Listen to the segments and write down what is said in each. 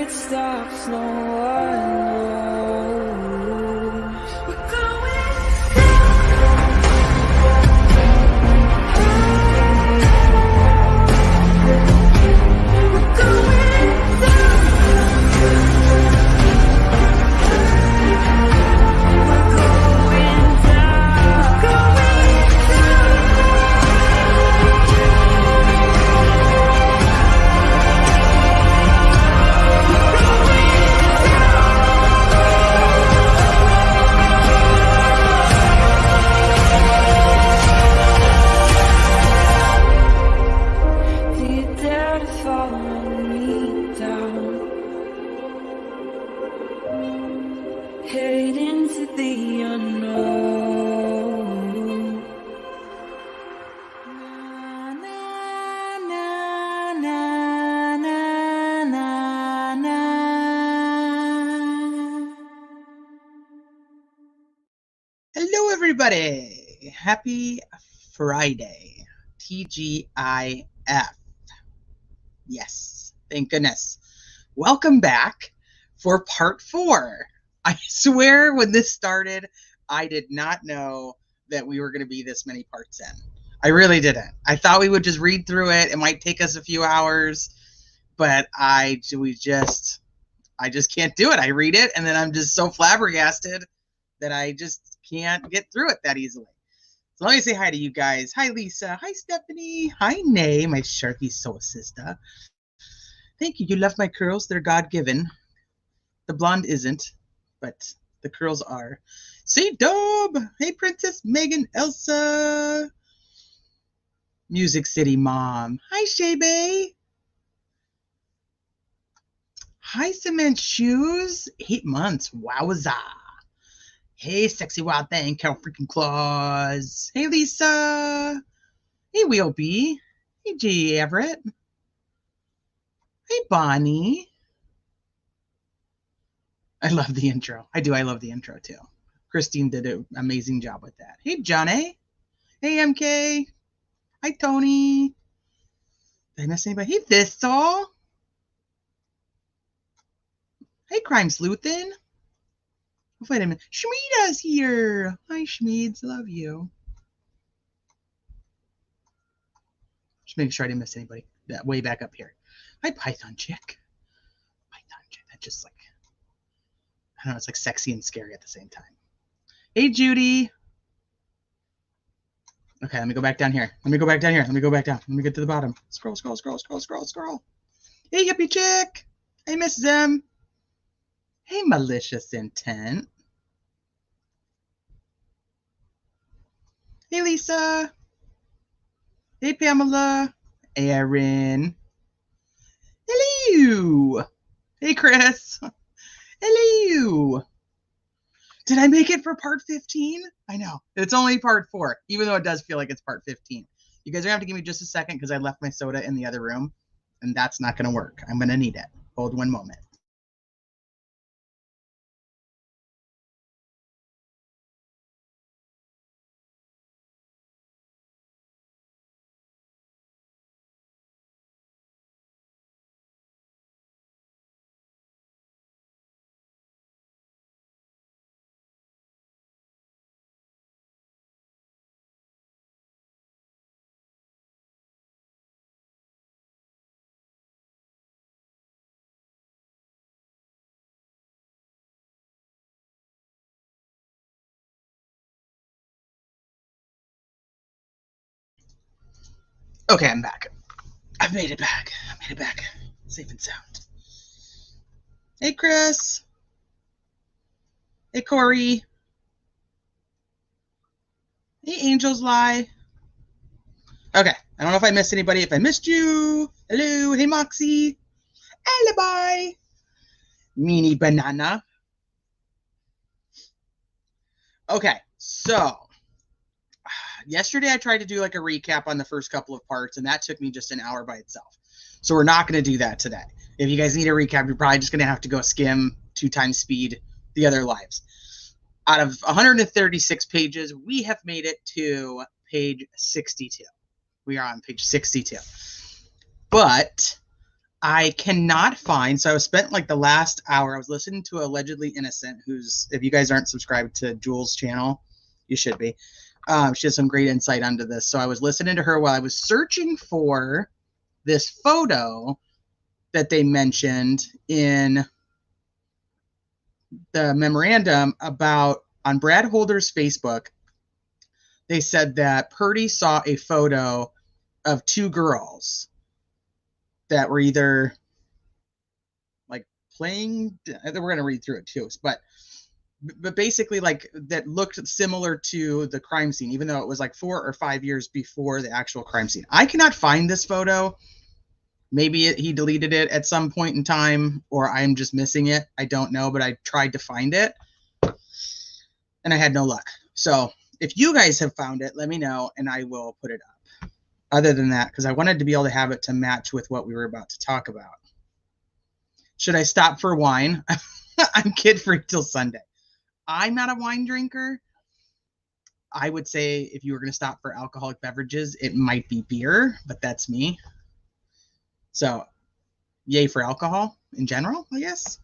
it stops, no one knows. We're going head into the unknown. Na, na, na, na, na, na, na. Hello, everybody. Happy Friday. TGIF. Yes, thank goodness. Welcome back for part 4. I swear when this started, I did not know that we were going to be this many parts in. I really didn't. I thought we would just read through it. It might take us a few hours, but I just can't do it. I read it, and then I'm just so flabbergasted that I just can't get through it that easily. So let me say hi to you guys. Hi, Lisa. Hi, Stephanie. Hi, Nay, my Sharky soul sister. Thank you. You love my curls. They're God-given. The blonde isn't, but the curls are. See, Dub. Hey, Princess Megan Elsa. Music City Mom. Hi, Shebe. Hi, Cement Shoes. 8 months. Wowza. Hey, Sexy Wild Thing. Carol freaking Claus. Hey, Lisa. Hey, Wheel B. Hey, J. Everett. Hey, Bonnie. I love the intro. I do. I love the intro, too. Christine did an amazing job with that. Hey, Johnny. Hey, MK. Hi, Tony. Did I miss anybody? Hey, Thistle. Hey, Crime Sleuthin. Oh, wait a minute. Shmeeda's here. Hi, Shmeeds. Love you. Just making sure I didn't miss anybody. That way back up here. Hi, Python Chick. Python Chick. That's just like, I don't know, it's like sexy and scary at the same time. Hey, Judy. Okay, let me go back down here. Let me go back down. Let me get to the bottom. Scroll. Hey, Hippie Chick. Hey, Mrs. M. Hey, Malicious Intent. Hey, Lisa. Hey, Pamela. Erin. Hello. Hey, Chris. Hello. Did I make it for part 15? I know. It's only part 4, even though it does feel like it's part 15. You guys are going to have to give me just a second because I left my soda in the other room, and that's not going to work. I'm going to need it. Hold one moment. Okay, I'm back. I've made it back. Safe and sound. Hey, Chris. Hey, Corey. Hey, Angels Lie. Okay, I don't know if I missed anybody. If I missed you, hello. Hey, Moxie. Alibi. Meanie Banana. Okay, so yesterday I tried to do like a recap on the first couple of parts, and that took me just an hour by itself. So we're not going to do that today. If you guys need a recap, you're probably just going to have to go skim 2 times speed the other lives. Out of 136 pages, we have made it to page 62. We are on page 62. But I cannot find, so I spent like the last hour, I was listening to Allegedly Innocent, who's, if you guys aren't subscribed to Jules' channel, you should be. She has some great insight onto this. So I was listening to her while I was searching for this photo that they mentioned in the memorandum about on Brad Holder's Facebook. They said that Purdy saw a photo of two girls that were either like playing, we're going to read through it too, but basically like that looked similar to the crime scene, even though it was like 4 or 5 years before the actual crime scene. I cannot find this photo. Maybe he deleted it at some point in time, or I'm just missing it. I don't know, but I tried to find it and I had no luck. So if you guys have found it, let me know and I will put it up. Other than that, because I wanted to be able to have it to match with what we were about to talk about. Should I stop for wine? I'm kid-free till Sunday. I'm not a wine drinker. I would say if you were going to stop for alcoholic beverages, it might be beer, but that's me. So, yay for alcohol in general, I guess.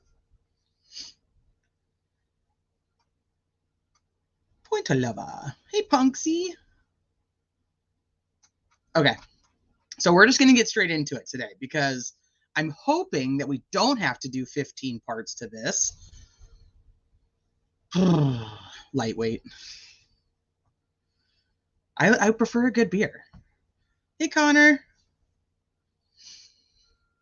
Point lover. Hey, Punksy. Okay. So we're just going to get straight into it today because I'm hoping that we don't have to do 15 parts to this. Lightweight. I prefer a good beer. Hey, Connor.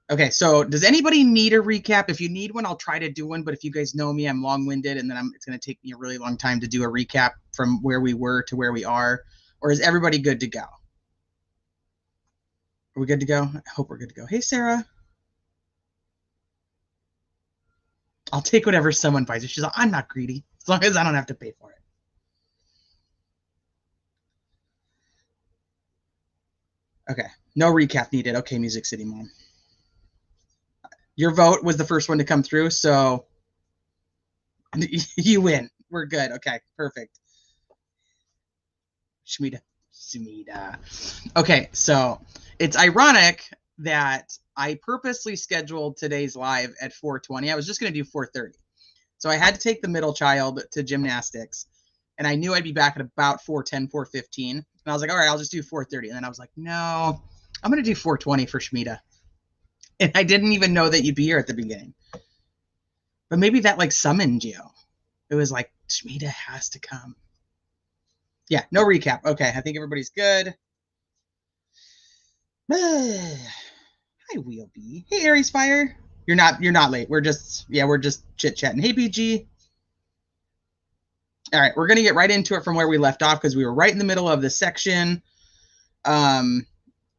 Okay, so does anybody need a recap? If you need one, I'll try to do one. But if you guys know me, I'm long-winded, and then it's going to take me a really long time to do a recap from where we were to where we are. Or is everybody good to go? Are we good to go? I hope we're good to go. Hey, Sarah. I'll take whatever someone buys. She's like, I'm not greedy, as long as I don't have to pay for it. Okay, no recap needed. Okay, Music City Mom. Your vote was the first one to come through, so you win. We're good. Okay, perfect. Shmita. Okay, so it's ironic that I purposely scheduled today's live at 4:20. I was just going to do 4:30. So I had to take the middle child to gymnastics, and I knew I'd be back at about 4:10, 4:15. And I was like, all right, I'll just do 4:30. And then I was like, no, I'm going to do 4:20 for Shmita. And I didn't even know that you'd be here at the beginning. But maybe that like summoned you. It was like, Shmita has to come. Yeah, no recap. Okay, I think everybody's good. Hi, Wheelbee. Hey, Aries Fire. You're not late. We're just chit-chatting. Hey, BG. All right, we're going to get right into it from where we left off because we were right in the middle of the section.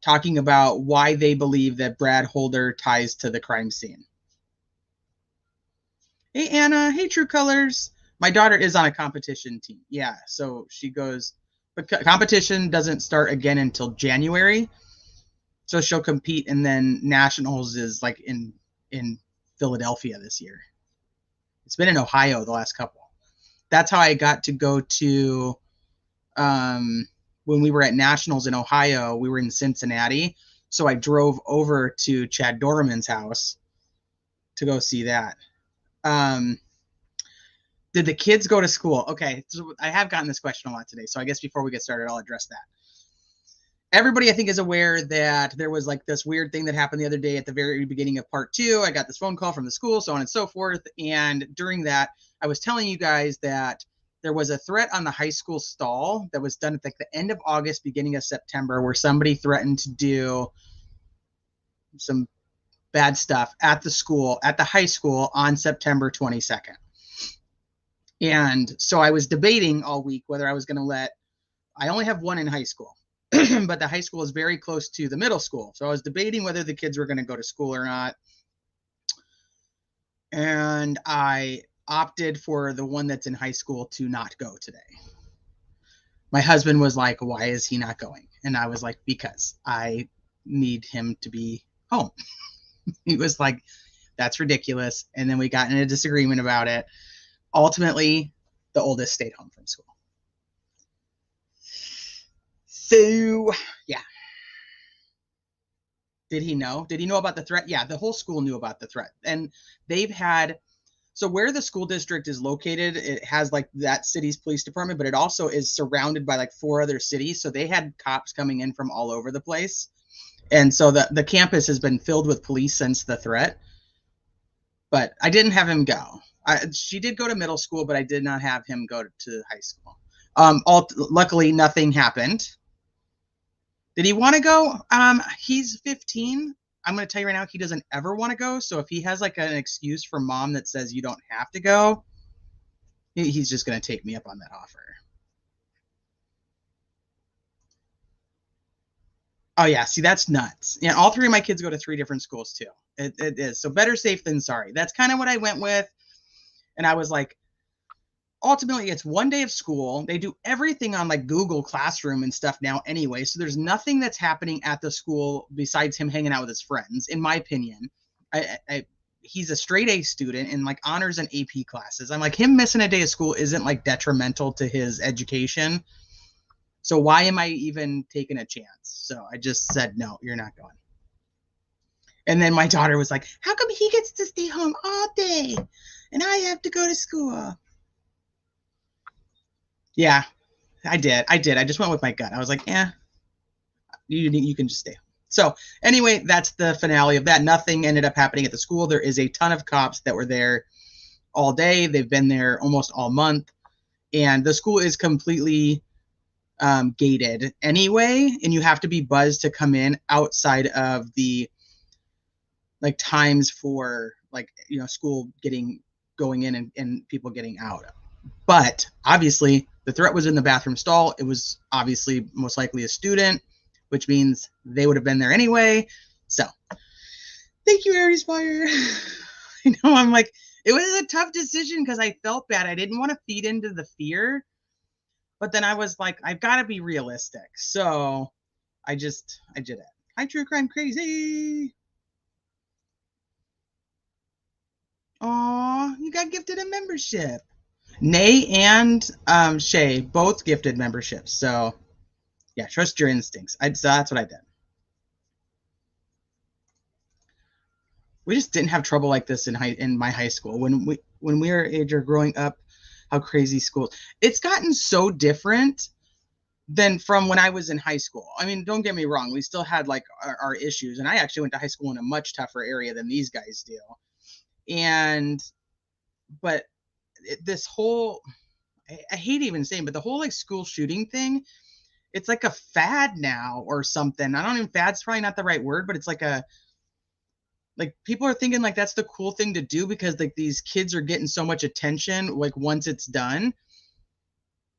Talking about why they believe that Brad Holder ties to the crime scene. Hey, Anna. Hey, True Colors. My daughter is on a competition team. Yeah, so she goes, but competition doesn't start again until January. So she'll compete, and then Nationals is like in Philadelphia this year. It's been in Ohio the last couple. That's how I got to go to when we were at Nationals in Ohio, we were in Cincinnati. So I drove over to Chad Dorman's house to go see that. Did the kids go to school? Okay, so I have gotten this question a lot today. So I guess before we get started, I'll address that. Everybody, I think, is aware that there was like this weird thing that happened the other day at the very beginning of part 2. I got this phone call from the school, so on and so forth. And during that, I was telling you guys that there was a threat on the high school stall that was done at like the end of August, beginning of September, where somebody threatened to do some bad stuff at the school, at the high school on September 22nd. And so I was debating all week whether I was going to I only have one in high school. But the high school is very close to the middle school. So I was debating whether the kids were going to go to school or not. And I opted for the one that's in high school to not go today. My husband was like, why is he not going? And I was like, because I need him to be home. He was like, that's ridiculous. And then we got in a disagreement about it. Ultimately, the oldest stayed home from school. So, yeah. Did he know? Did he know about the threat? Yeah, the whole school knew about the threat. And they've had, so where the school district is located, it has like that city's police department, but it also is surrounded by like 4 other cities. So they had cops coming in from all over the place. And so the campus has been filled with police since the threat. But I didn't have him go. She did go to middle school, but I did not have him go to high school. Luckily, nothing happened. Did he want to go? He's 15. I'm going to tell you right now, he doesn't ever want to go. So if he has like an excuse from mom that says you don't have to go, he's just going to take me up on that offer. Oh yeah, see, that's nuts. Yeah, all 3 of my kids go to 3 different schools too. It is. So better safe than sorry. That's kind of what I went with. And I was like, ultimately, it's 1 day of school. They do everything on like Google Classroom and stuff now anyway. So there's nothing that's happening at the school besides him hanging out with his friends, in my opinion. He's a straight A student in like honors and AP classes. I'm like, him missing a day of school isn't like detrimental to his education. So why am I even taking a chance? So I just said, no, you're not going. And then my daughter was like, how come he gets to stay home all day and I have to go to school? Yeah, I did. I just went with my gut. I was like, yeah, you can just stay. So anyway, that's the finale of that. Nothing ended up happening at the school. There is a ton of cops that were there all day. They've been there almost all month. And the school is completely gated anyway. And you have to be buzzed to come in outside of the like times for like, you know, school going in and people getting out. But obviously the threat was in the bathroom stall. It was obviously most likely a student, which means they would have been there anyway. So thank you, Aries Fire. I know, I'm like, it was a tough decision because I felt bad. I didn't want to feed into the fear, but then I was like, I've got to be realistic. So I did it. Hi, True Crime Crazy. Aw, you got gifted a membership. Nay and Shay both gifted memberships. So yeah, trust your instincts. So that's what I did. We just didn't have trouble like this in my high school. When we were age or growing up, how crazy school. It's gotten so different than from when I was in high school. I mean, don't get me wrong. We still had like our issues. And I actually went to high school in a much tougher area than these guys do. But this whole, I hate even saying, but the whole like school shooting thing, it's like a fad now or something. I don't even, fad's probably not the right word, but it's like people are thinking like that's the cool thing to do because like these kids are getting so much attention like once it's done.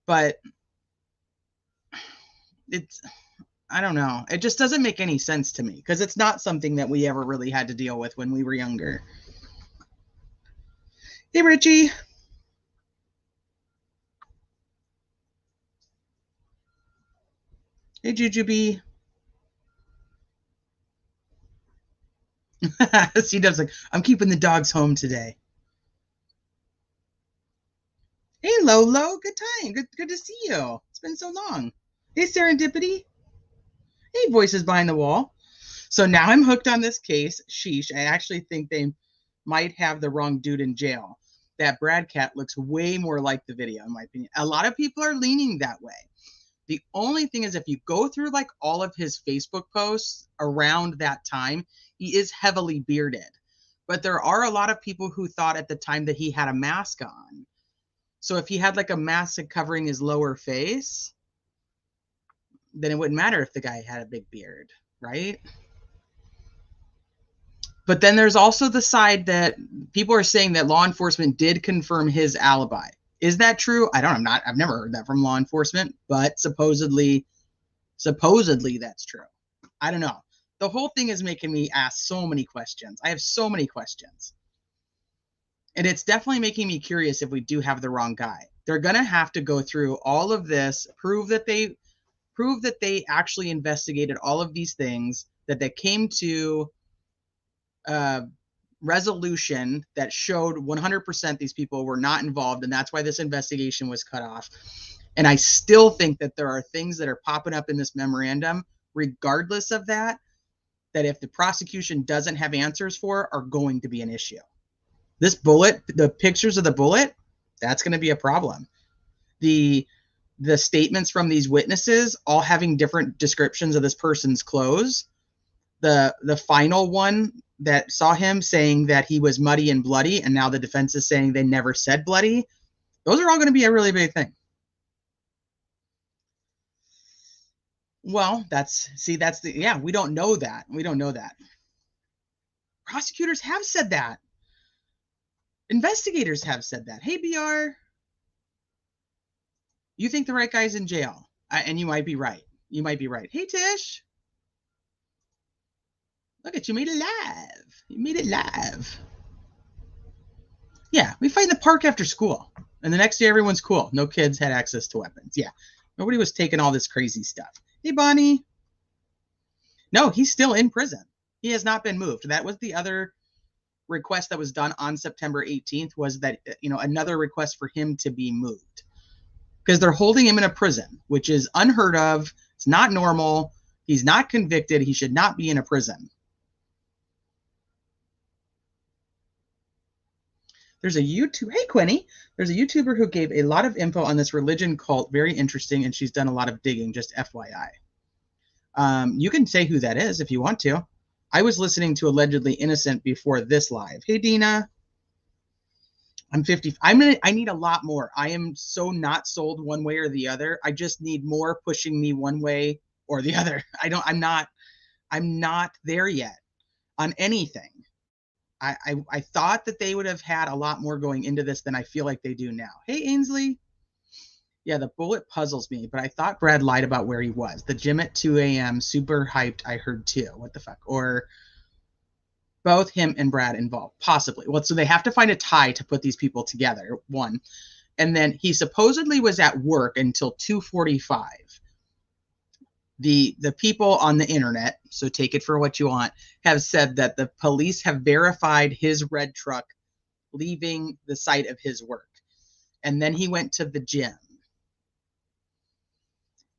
But I don't know. It just doesn't make any sense to me because it's not something that we ever really had to deal with when we were younger. Hey, Richie. Hey, Jujubee. C-Dub's like, I'm keeping the dogs home today. Hey, Lolo. Good time. Good to see you. It's been so long. Hey, Serendipity. Hey, Voices Behind the Wall. So now I'm hooked on this case. Sheesh. I actually think they might have the wrong dude in jail. That Brad Cat looks way more like the video, in my opinion. A lot of people are leaning that way. The only thing is if you go through like all of his Facebook posts around that time, he is heavily bearded. But there are a lot of people who thought at the time that he had a mask on. So if he had like a mask covering his lower face, then it wouldn't matter if the guy had a big beard, right? But then there's also the side that people are saying that law enforcement did confirm his alibi. Is that true? I've never heard that from law enforcement, but supposedly that's true. I don't know. The whole thing is making me ask so many questions. I have so many questions. And it's definitely making me curious if we do have the wrong guy. They're going to have to go through all of this, prove that they actually investigated all of these things, that they came to resolution that showed 100% these people were not involved, and that's why this investigation was cut off. And I still think that there are things that are popping up in this memorandum, regardless of that that if the prosecution doesn't have answers for are going to be an issue. This bullet, the pictures of the bullet, that's going to be a problem. The statements from these witnesses all having different descriptions of this person's clothes. The final one that saw him saying that he was muddy and bloody, and now the defense is saying they never said bloody. Those are all going to be a really big thing. Well, we don't know that. We don't know that. Prosecutors have said that. Investigators have said that. Hey, BR, you think the right guy's in jail. And you might be right. You might be right. Hey, Tish. Look at you, made it live. You made it live. Yeah, we fight in the park after school. And the next day, everyone's cool. No kids had access to weapons. Yeah, nobody was taking all this crazy stuff. Hey, Bonnie. No, he's still in prison. He has not been moved. That was the other request that was done on September 18th, was that, another request for him to be moved. Because they're holding him in a prison, which is unheard of. It's not normal. He's not convicted. He should not be in a prison. There's a YouTuber, hey Quinny, there's a YouTuber who gave a lot of info on this religion cult, very interesting, and she's done a lot of digging, just FYI. You can say who that is if you want to. I was listening to Allegedly Innocent before this live. Hey Dina. I'm 50. I need a lot more. I am so not sold one way or the other. I just need more pushing me one way or the other. I'm not there yet on anything. I thought that they would have had a lot more going into this than I feel like they do now. Hey, Ainsley. Yeah, the bullet puzzles me, but I thought Brad lied about where he was. The gym at 2 a.m., super hyped, I heard too. What the fuck? Or both him and Brad involved, possibly. Well, so they have to find a tie to put these people together, one. And then he supposedly was at work until 2:45. The people on the internet, so take it for what you want, have said that the police have verified his red truck leaving the site of his work. And then he went to the gym.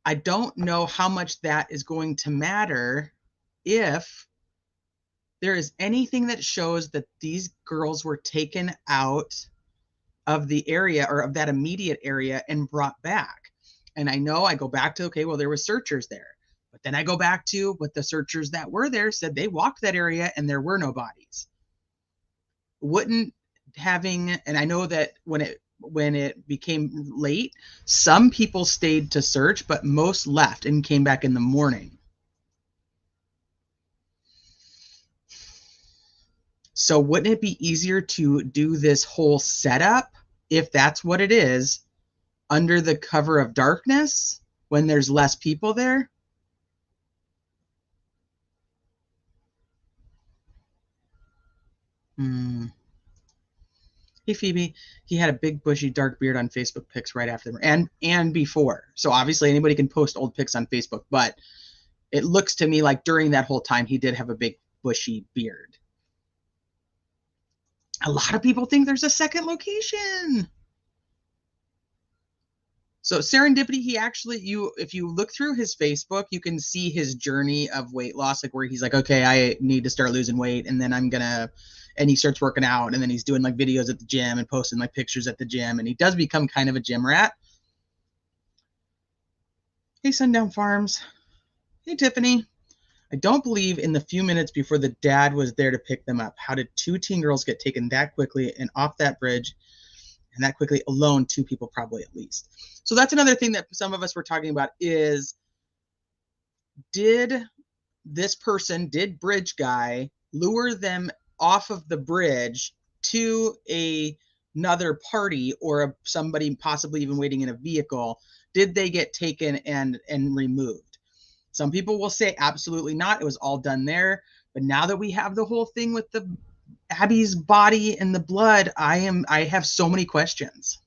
I don't know how much that is going to matter if there is anything that shows that these girls were taken out of the area or of that immediate area and brought back. And I know I go back to, okay, well, there were searchers there. But then I go back to what the searchers that were there said they walked that area and there were no bodies. Wouldn't having, and I know that when it became late, some people stayed to search, but most left and came back in the morning. So wouldn't it be easier to do this whole setup, if that's what it is, under the cover of darkness when there's less people there? Hey Phoebe, he had a big bushy dark beard on Facebook pics right after and before. So obviously anybody can post old pics on Facebook, but it looks to me like during that whole time he did have a big bushy beard. A lot of people think there's a second location. So Serendipity, he actually, if you look through his Facebook, you can see his journey of weight loss, like where he's like, okay, I need to start losing weight, and then and he starts working out, and then he's doing like videos at the gym and posting like pictures at the gym, and he does become kind of a gym rat. Hey, Sundown Farms. Hey, Tiffany. I don't believe in the few minutes before the dad was there to pick them up. How did two teen girls get taken that quickly and off that bridge and that quickly alone? Two people probably at least. So that's another thing that some of us were talking about is, did Bridge Guy lure them off of the bridge to another party or somebody possibly even waiting in a vehicle? Did they get taken and removed? Some people will say absolutely not. It was all done there. But now that we have the whole thing with the Abby's body and the blood, I have so many questions.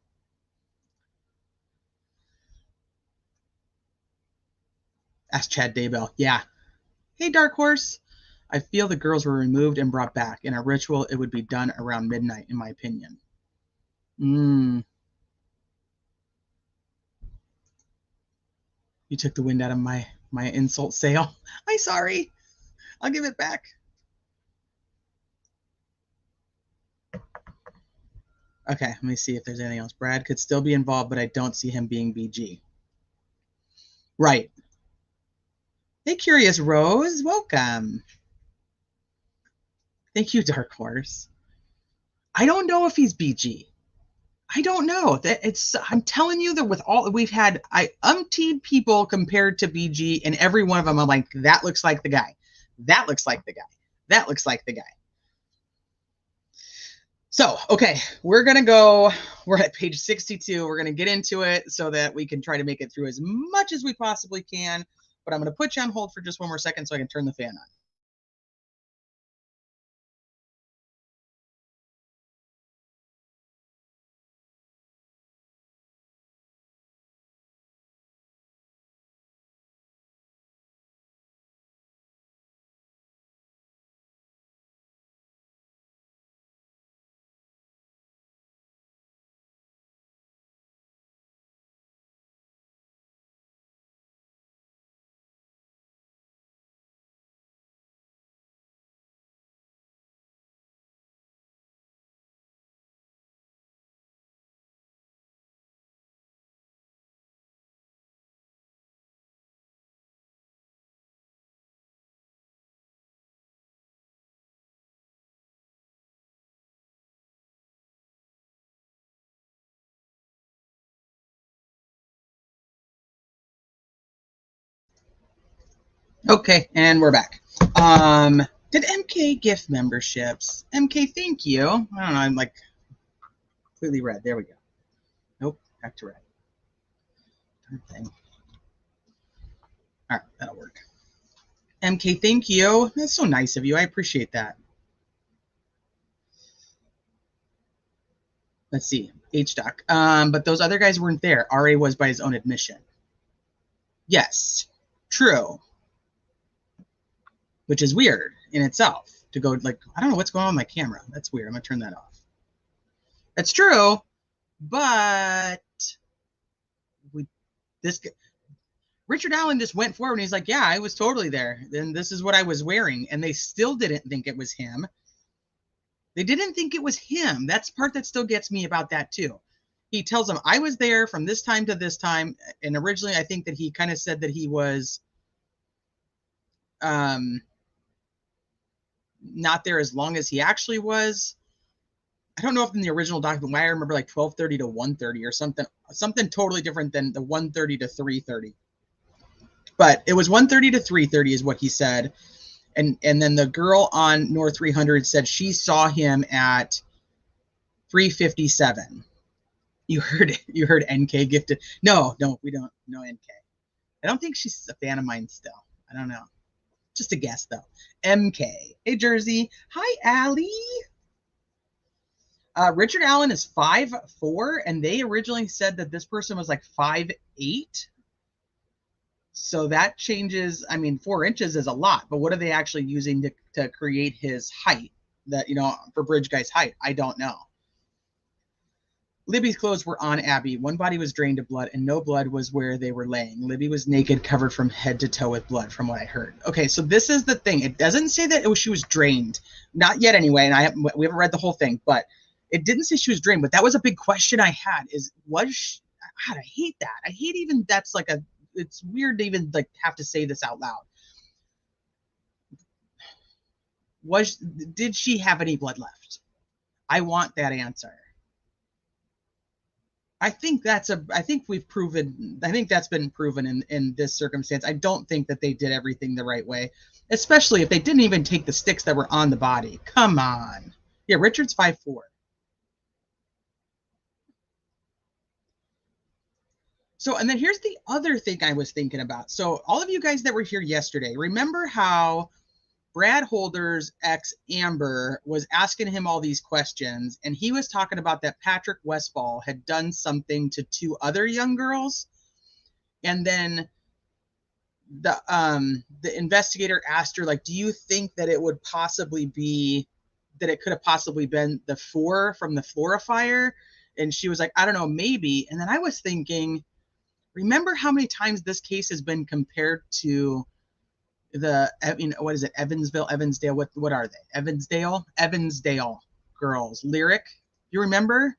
Asked Chad Daybell. Yeah. Hey, Dark Horse. I feel the girls were removed and brought back. In a ritual, it would be done around midnight, in my opinion. You took the wind out of my insult sail. I'm sorry. I'll give it back. Okay, let me see if there's anything else. Brad could still be involved, but I don't see him being BG. Right. Hey, Curious Rose, welcome. Thank you, Dark Horse. I don't know if he's BG. I don't know. I'm telling you that with all we've had, umpteen people compared to BG, and every one of them, I'm like, that looks like the guy. That looks like the guy. That looks like the guy. So, okay, we're at page 62. We're going to get into it so that we can try to make it through as much as we possibly can. But I'm going to put you on hold for just one more second so I can turn the fan on. Okay, and we're back. Did MK gift memberships? MK, thank you. I don't know, I'm like completely red. There we go. Nope, back to red. Thing. All right, that'll work. MK, thank you. That's so nice of you. I appreciate that. Let's see. H-Doc. But those other guys weren't there. RA was by his own admission. Yes, true. Which is weird in itself to go like, I don't know what's going on with my camera. That's weird. I'm going to turn that off. That's true, but Richard Allen just went forward and he's like, yeah, I was totally there. And this is what I was wearing. And they still didn't think it was him. They didn't think it was him. That's the part that still gets me about that too. He tells them, I was there from this time to this time. And originally, I think that he kind of said that he was not there as long as he actually was. I don't know if in the original document, why I remember like 12:30 to 1:30 or something totally different than the 1:30 to 3:30. But it was 1:30 to 3:30 is what he said. And then the girl on North 300 said she saw him at 3:57. You heard NK gifted. No, we don't know NK. I don't think she's a fan of mine still. I don't know. Just a guess though. MK. Hey Jersey. Hi Allie. Richard Allen is 5'4", and they originally said that this person was like 5'8". So that changes. I mean, 4 inches is a lot, but what are they actually using to create his height? That, for Bridge Guy's height, I don't know. Libby's clothes were on Abby. One body was drained of blood, and no blood was where they were laying. Libby was naked, covered from head to toe with blood, from what I heard. Okay, so this is the thing. It doesn't say that she was drained. Not yet, anyway, and we haven't read the whole thing, but it didn't say she was drained. But that was a big question I had, was she, God, I hate that. I hate even that's like it's weird to even like have to say this out loud. Did she have any blood left? I want that answer. I think that's been proven in this circumstance. I don't think that they did everything the right way, especially if they didn't even take the sticks that were on the body. Come on. Yeah, Richard's 5'4". So, and then here's the other thing I was thinking about. So all of you guys that were here yesterday, remember how Brad Holder's ex Amber was asking him all these questions, and he was talking about that Patrick Westfall had done something to 2 other young girls, and then the investigator asked her, like, do you think that it would possibly be that it could have possibly been the 4 from the Flora fire? And she was like, I don't know, maybe. And then I was thinking, remember how many times this case has been compared to what is it? Evansville, Evansdale. What are they? Evansdale girls. Lyric. You remember?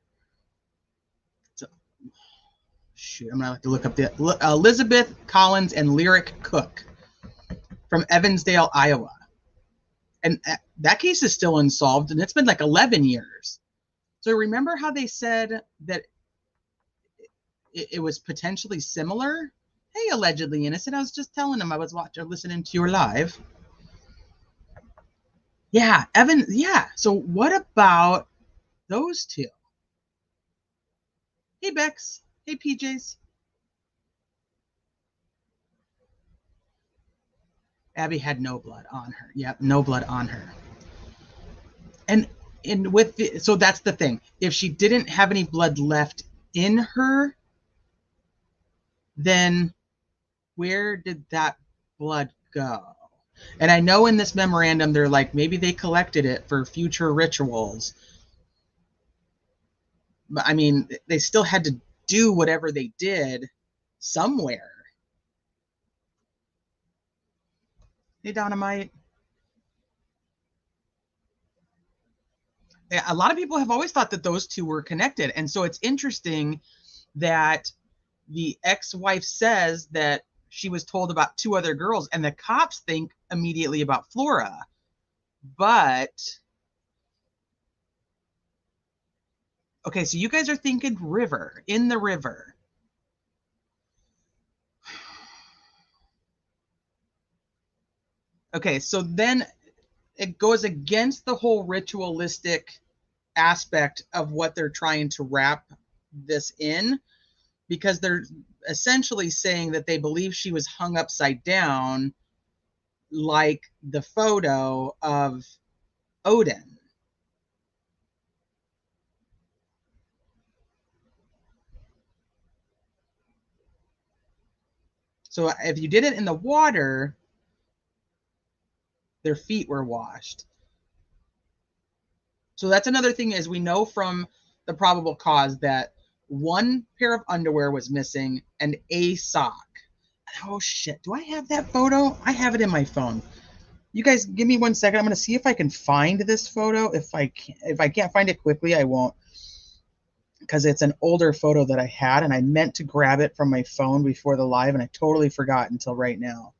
So, shoot, I'm gonna have to look up the Elizabeth Collins and Lyric Cook from Evansdale, Iowa. And that case is still unsolved, and it's been like 11 years. So remember how they said that it was potentially similar? Hey, allegedly innocent. I was just telling them I was listening to your live. Yeah, Evan. Yeah. So what about those two? Hey, Bex. Hey, PJs. Abby had no blood on her. Yep, no blood on her. And so that's the thing. If she didn't have any blood left in her, then where did that blood go? And I know in this memorandum, they're like, maybe they collected it for future rituals. But I mean, they still had to do whatever they did somewhere. Hey, Dynamite. A lot of people have always thought that those two were connected. And so it's interesting that the ex-wife says that she was told about two other girls, and the cops think immediately about Flora. But okay, so you guys are thinking river, in the river. Okay, so then it goes against the whole ritualistic aspect of what they're trying to wrap this in, because they're essentially saying that they believe she was hung upside down like the photo of Odin. So if you did it in the water, their feet were washed. So that's another thing, is we know from the probable cause that one pair of underwear was missing and a sock. Oh shit, do I have that photo? I have it in my phone. You guys give me 1 second. I'm going to see if I can find this photo. If I can't find it quickly, I won't, because it's an older photo that I had, and I meant to grab it from my phone before the live, and I totally forgot until right now.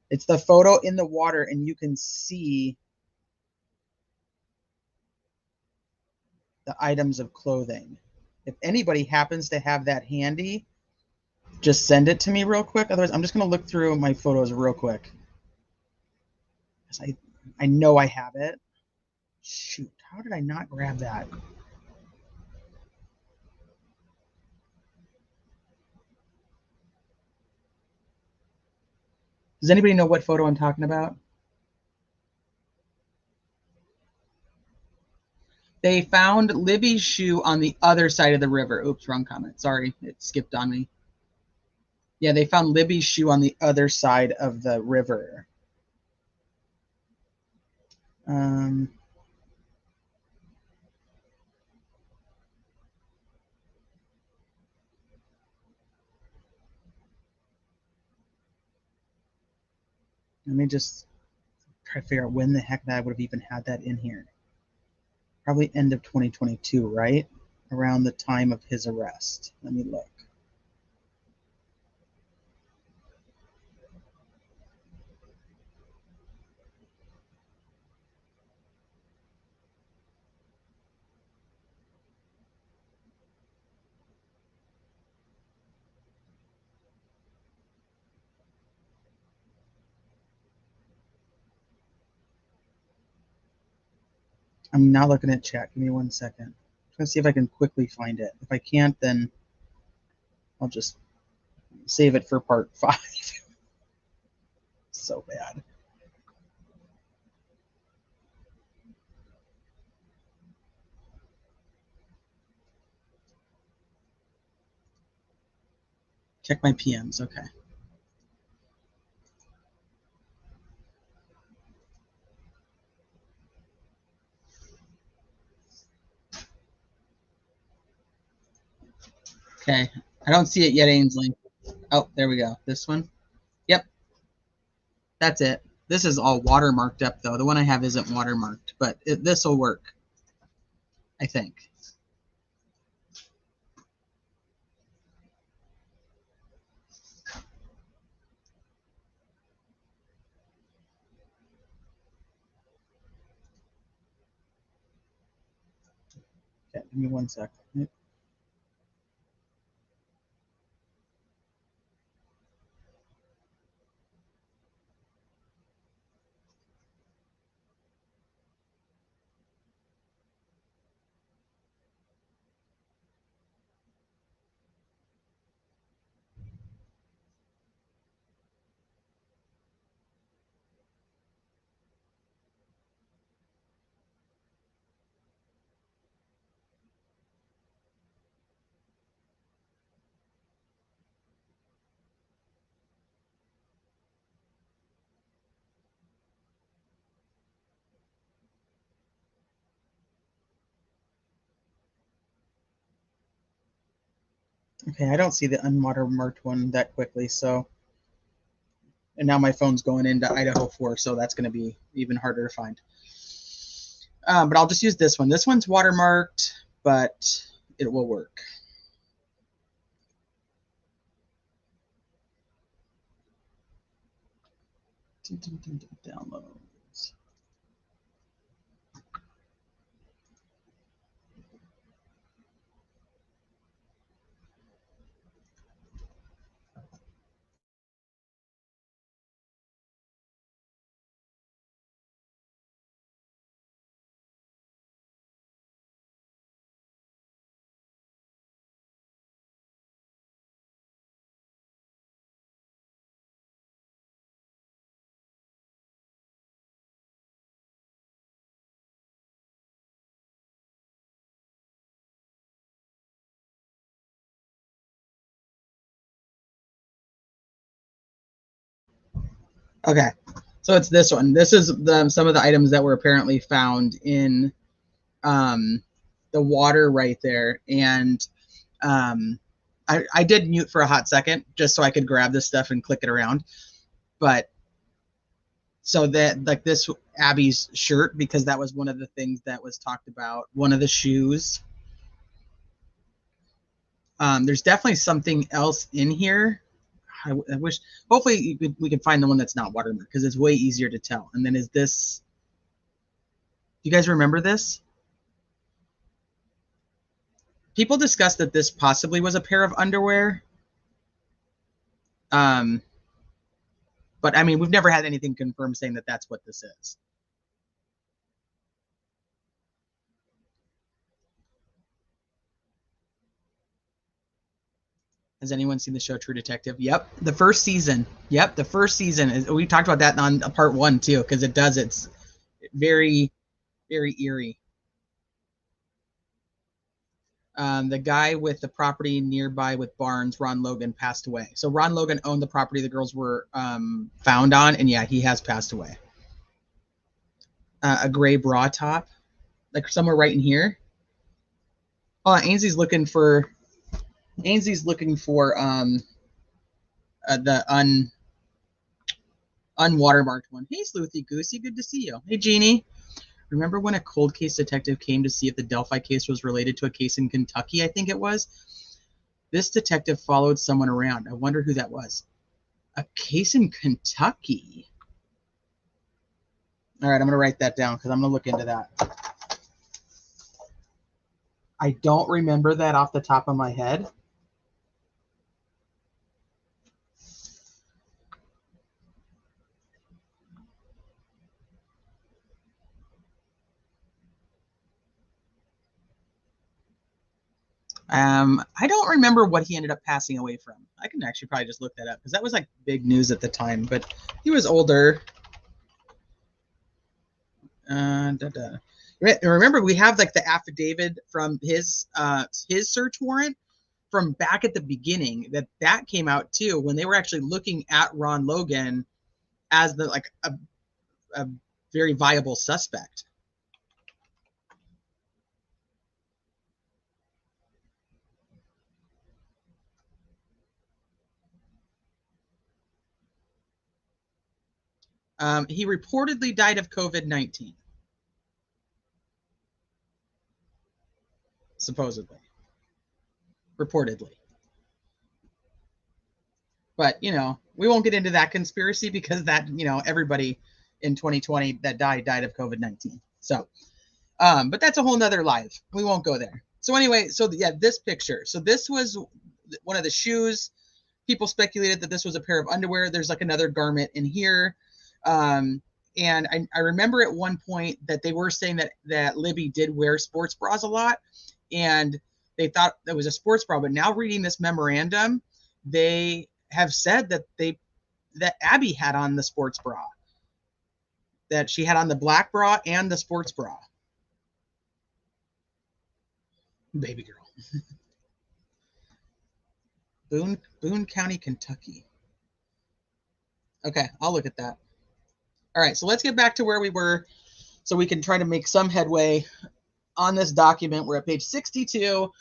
It's the photo in the water, and you can see the items of clothing. If anybody happens to have that handy, just send it to me real quick. Otherwise, I'm just going to look through my photos real quick. I know I have it. Shoot, how did I not grab that? Does anybody know what photo I'm talking about? They found Libby's shoe on the other side of the river. Oops, wrong comment. Sorry, it skipped on me. Yeah, they found Libby's shoe on the other side of the river. Let me just try to figure out when the heck that I would have even had that in here. Probably end of 2022, right? Around the time of his arrest. Let me look. I'm not looking at chat. Give me 1 second. I'm going to see if I can quickly find it. If I can't, then I'll just save it for part 5. So bad. Check my PMs. Okay. Okay. I don't see it yet, Ainsley. Oh, there we go. This one. Yep. That's it. This is all watermarked up, though. The one I have isn't watermarked, but this will work, I think. Okay, give me 1 sec. Okay, I don't see the unwatermarked one that quickly, so. And now my phone's going into Idaho 4, so that's going to be even harder to find. But I'll just use this one. This one's watermarked, but it will work. Downloads. Okay, so it's this one. This is some of the items that were apparently found in the water right there. And I did mute for a hot second just so I could grab this stuff and click it around. But so that, like, this Abby's shirt, because that was one of the things that was talked about. One of the shoes. There's definitely something else in here. I wish, hopefully we can find the one that's not watermarked, because it's way easier to tell. And then is this, do you guys remember this? People discussed that this possibly was a pair of underwear. But I mean, we've never had anything confirmed saying that that's what this is. Has anyone seen the show True Detective? Yep, the first season. Yep, the first season is. We talked about that on part 1 too, because it does. It's very, very eerie. The guy with the property nearby with Barnes, Ron Logan, passed away. So Ron Logan owned the property the girls were found on, and yeah, he has passed away. A gray bra top, like somewhere right in here. Oh, Ainsley's looking for the unwatermarked one. Hey, Sleuthy Goosey, good to see you. Hey, Jeannie. Remember when a cold case detective came to see if the Delphi case was related to a case in Kentucky, I think it was? This detective followed someone around. I wonder who that was. A case in Kentucky. All right, I'm going to write that down because I'm going to look into that. I don't remember that off the top of my head. I don't remember what he ended up passing away from. I can actually probably just look that up because that was like big news at the time. But he was older. Remember, we have like the affidavit from his search warrant from back at the beginning that came out too, when they were actually looking at Ron Logan as the like a very viable suspect. He reportedly died of COVID-19. Supposedly. Reportedly. But, you know, we won't get into that conspiracy because that, you know, everybody in 2020 that died of COVID-19. So, but that's a whole nother live. We won't go there. So anyway, so yeah, this picture. So this was one of the shoes. People speculated that this was a pair of underwear. There's like another garment in here. And I remember at one point that they were saying that Libby did wear sports bras a lot. And they thought that was a sports bra. But now reading this memorandum, they have said that Abby had on the sports bra. That she had on the black bra and the sports bra. Baby girl. Boone County, Kentucky. Okay, I'll look at that. All right, so let's get back to where we were so we can try to make some headway on this document. We're at page 62.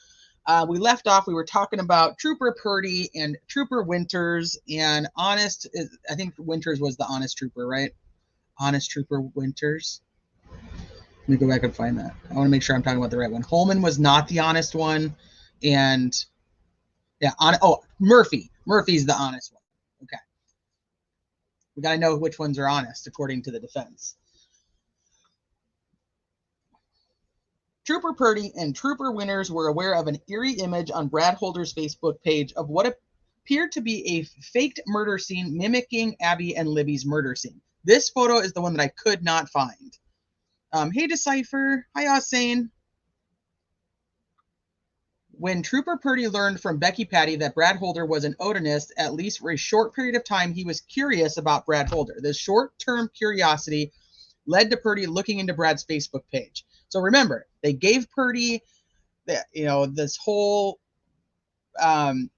We left off, we were talking about Trooper Purdy and Trooper Winters, and Honest, I think Winters was the honest trooper, right? Honest Trooper Winters. Let me go back and find that. I want to make sure I'm talking about the right one. Holman was not the honest one, and yeah, Murphy. Murphy's the honest one. Okay. We got to know which ones are honest, according to the defense. Trooper Purdy and Trooper Winters were aware of an eerie image on Brad Holder's Facebook page of what appeared to be a faked murder scene mimicking Abby and Libby's murder scene. This photo is the one that I could not find. Hey, Decipher. Hi, Osane. When Trooper Purdy learned from Becky Patty that Brad Holder was an Odinist, at least for a short period of time, he was curious about Brad Holder. This short-term curiosity led to Purdy looking into Brad's Facebook page. So remember, they gave Purdy, this whole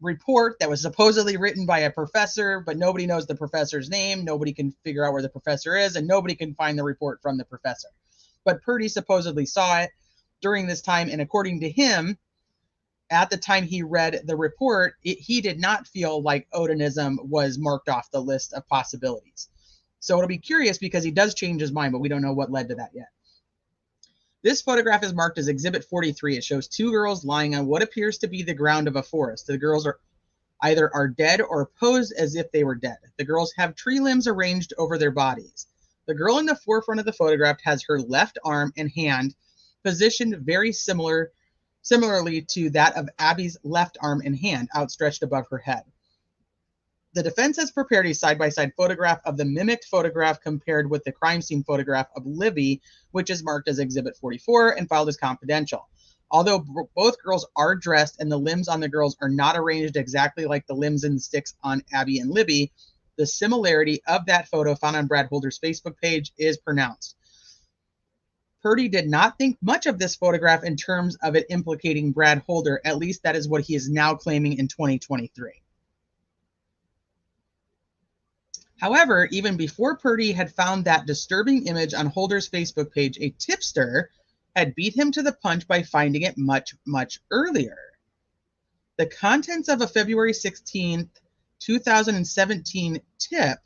report that was supposedly written by a professor, but nobody knows the professor's name. Nobody can figure out where the professor is, and nobody can find the report from the professor. But Purdy supposedly saw it during this time, and according to him, at the time he read the report, he did not feel like Odinism was marked off the list of possibilities. So it'll be curious because he does change his mind, but we don't know what led to that yet. This photograph is marked as Exhibit 43. It shows two girls lying on what appears to be the ground of a forest. The girls are either dead or posed as if they were dead. The girls have tree limbs arranged over their bodies. The girl in the forefront of the photograph has her left arm and hand positioned very similarly to that of Abby's left arm and hand outstretched above her head. The defense has prepared a side-by-side photograph of the mimicked photograph compared with the crime scene photograph of Libby, which is marked as Exhibit 44 and filed as confidential. Although both girls are dressed and the limbs on the girls are not arranged exactly like the limbs and sticks on Abby and Libby, the similarity of that photo found on Brad Holder's Facebook page is pronounced. Purdy did not think much of this photograph in terms of it implicating Brad Holder. At least that is what he is now claiming in 2023. However, even before Purdy had found that disturbing image on Holder's Facebook page, a tipster had beat him to the punch by finding it much, much earlier. The contents of a February 16th, 2017 tip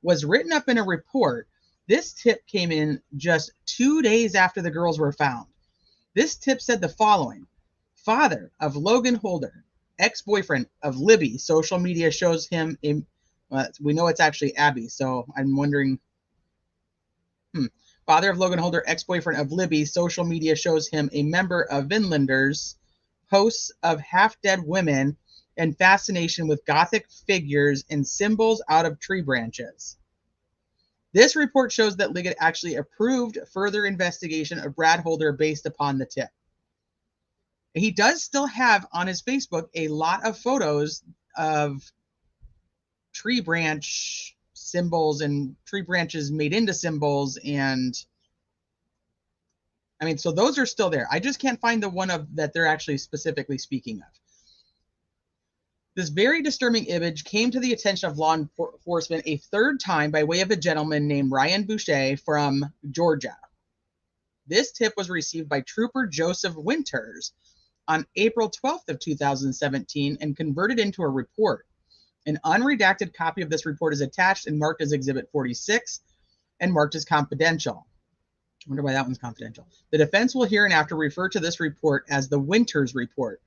was written up in a report. This tip came in just 2 days after the girls were found. This tip said the following: father of Logan Holder, ex-boyfriend of Libby, social media shows him a we know it's actually Abby, so I'm wondering. Father of Logan Holder, ex-boyfriend of Libby, social media shows him a member of Vinlanders, hosts of Half-Dead Women, and fascination with Gothic figures and symbols out of tree branches. This report shows that Liggett actually approved further investigation of Brad Holder based upon the tip. He does still have on his Facebook a lot of photos of tree branch symbols and tree branches made into symbols, and I mean, so those are still there. I just can't find the one of that they're actually specifically speaking of. This very disturbing image came to the attention of law enforcement a third time by way of a gentleman named Ryan Boucher from Georgia. This tip was received by Trooper Joseph Winters on April 12th of 2017 and converted into a report. An unredacted copy of this report is attached and marked as Exhibit 46, and marked as confidential. I wonder why that one's confidential. The defense will hereinafter refer to this report as the Winters Report.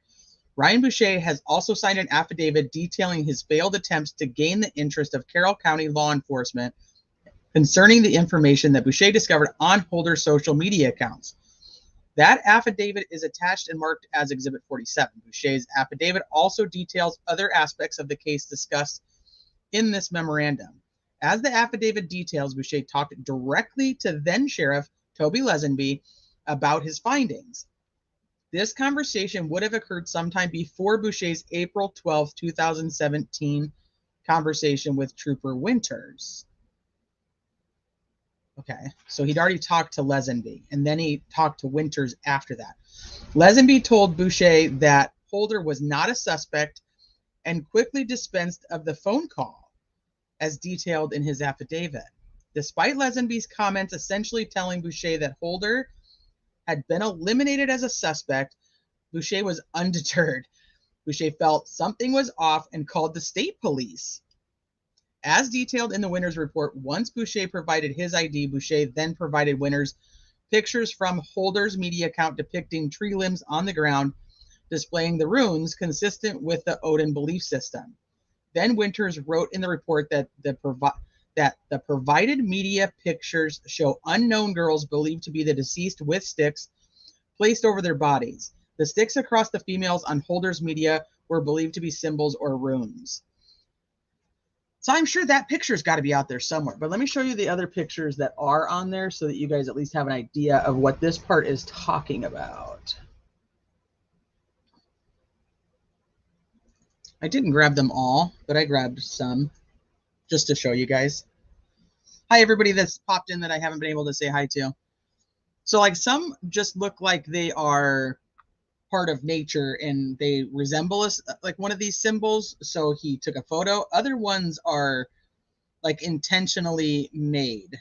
Ryan Boucher has also signed an affidavit detailing his failed attempts to gain the interest of Carroll County law enforcement concerning the information that Boucher discovered on Holder's social media accounts. That affidavit is attached and marked as Exhibit 47. Boucher's affidavit also details other aspects of the case discussed in this memorandum. As the affidavit details, Boucher talked directly to then Sheriff Toby Lesenby about his findings. This conversation would have occurred sometime before Boucher's April 12, 2017 conversation with Trooper Winters. Okay, so he'd already talked to Lesenby, and then he talked to Winters after that. Lesenby told Boucher that Holder was not a suspect and quickly dispensed of the phone call, as detailed in his affidavit. Despite Lesenby's comments essentially telling Boucher that Holder had been eliminated as a suspect, Boucher was undeterred. Boucher felt something was off and called the state police. As detailed in the Winters report, once Boucher provided his ID, Boucher then provided Winters pictures from Holder's media account depicting tree limbs on the ground, displaying the runes consistent with the Odin belief system. Then Winters wrote in the report that the provided media pictures show unknown girls believed to be the deceased with sticks placed over their bodies. The sticks across the females on Holder's media were believed to be symbols or runes. So I'm sure that picture's got to be out there somewhere. But let me show you the other pictures that are on there so that you guys at least have an idea of what this part is talking about. I didn't grab them all, but I grabbed some just to show you guys. Hi, everybody that's popped in that I haven't been able to say hi to. So like some just look like they are part of nature and they resemble us, like one of these symbols. So he took a photo. Other ones are like intentionally made.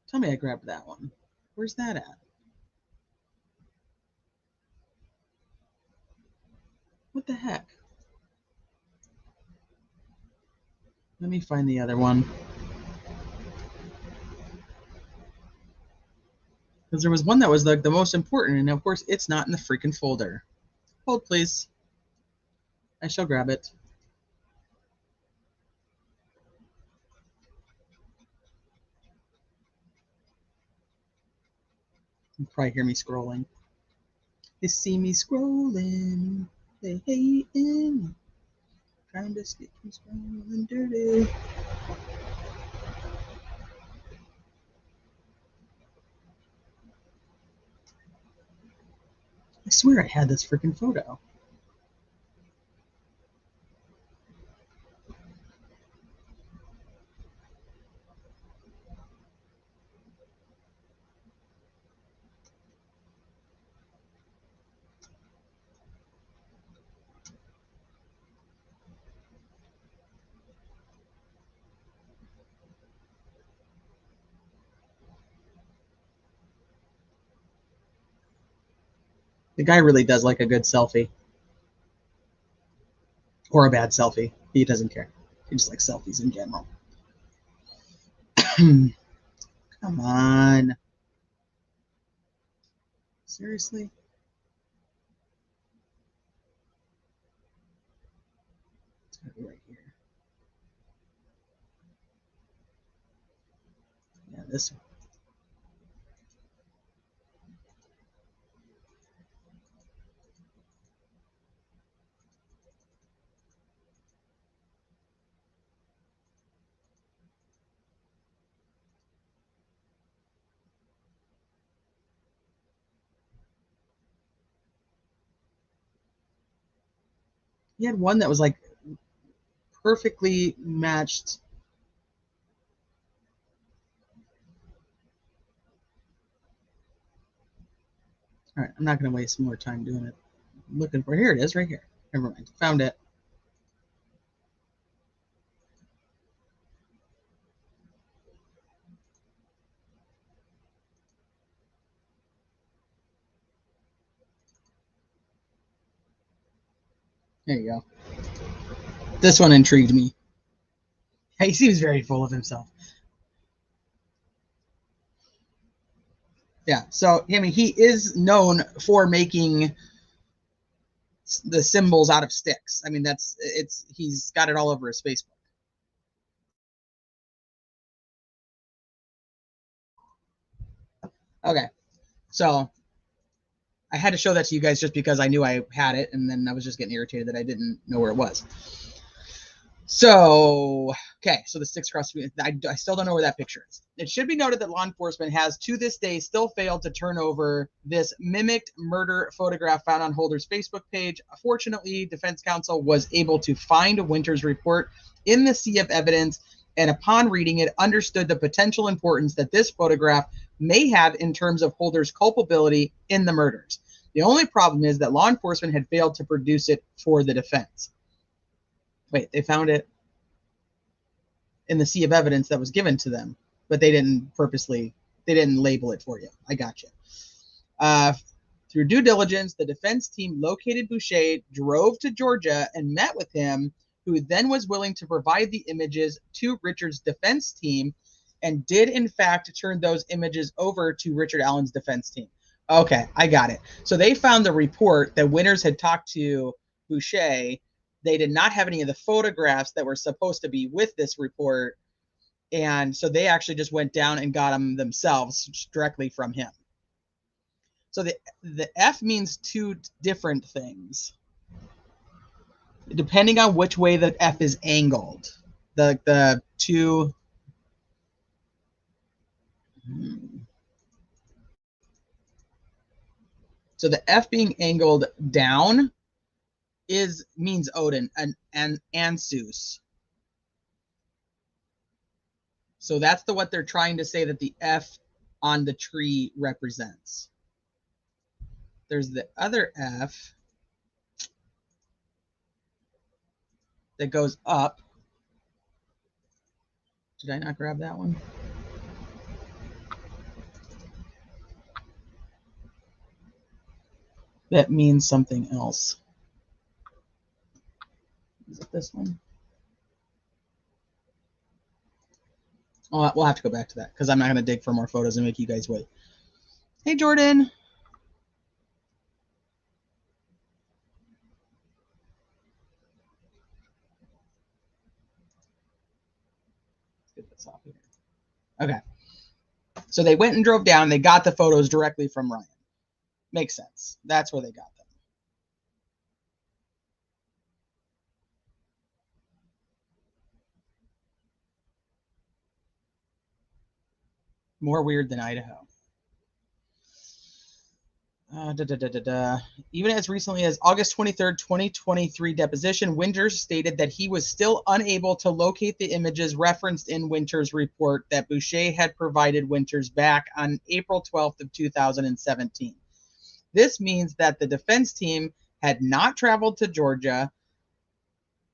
Tell me I grabbed that one. Where's that at? What the heck? Let me find the other one. Because there was one that was like the most important, and of course it's not in the freaking folder. Hold, please. I shall grab it. You can probably hear me scrolling. They see me scrolling. They hating. Trying to escape from scrolling dirty. I swear I had this freaking photo. The guy really does like a good selfie. Or a bad selfie. He doesn't care. He just likes selfies in general. Come on. Seriously? It's gotta be right here. Yeah, this one. He had one that was like perfectly matched. All right, I'm not going to waste more time doing it. I'm looking for, here it is, right here. Never mind, found it. There you go. This one intrigued me. He seems very full of himself. Yeah. So, I mean, he is known for making the symbols out of sticks. I mean, he's got it all over his Facebook. Okay. So I had to show that to you guys just because I knew I had it, and then I was just getting irritated that I didn't know where it was. So, okay, so the sticks across the I still don't know where that picture is. It should be noted that law enforcement has, to this day, still failed to turn over this mimicked murder photograph found on Holder's Facebook page. Fortunately, defense counsel was able to find Winter's report in the sea of evidence, and upon reading it, understood the potential importance that this photograph may have in terms of Holder's culpability in the murders. The only problem is that law enforcement had failed to produce it for the defense. Wait, they found it in the sea of evidence that was given to them, but they didn't label it for you. I got you. Through due diligence, the defense team located Boucher, drove to Georgia, and met with him, who then was willing to provide the images to Richard's defense team, and did in fact turn those images over to Richard Allen's defense team. Okay, I got it. So they found the report that Winters had talked to Boucher. They did not have any of the photographs that were supposed to be with this report. And so they actually just went down and got them themselves directly from him. So the F means two different things, depending on which way the F is angled. The two... So the F being angled down means Odin and Ansus. So that's what they're trying to say that the F on the tree represents. There's the other F that goes up. Did I not grab that one? That means something else. Is it this one? Oh, we'll have to go back to that because I'm not going to dig for more photos and make you guys wait. Hey, Jordan. Let's get this off here. Okay. So they went and drove down. They got the photos directly from Ryan. Makes sense. That's where they got them. More weird than Idaho. Even as recently as August 23rd, 2023 deposition, Winters stated that he was still unable to locate the images referenced in Winters' report that Boucher had provided Winters back on April 12th of 2017. This means that the defense team had not traveled to Georgia,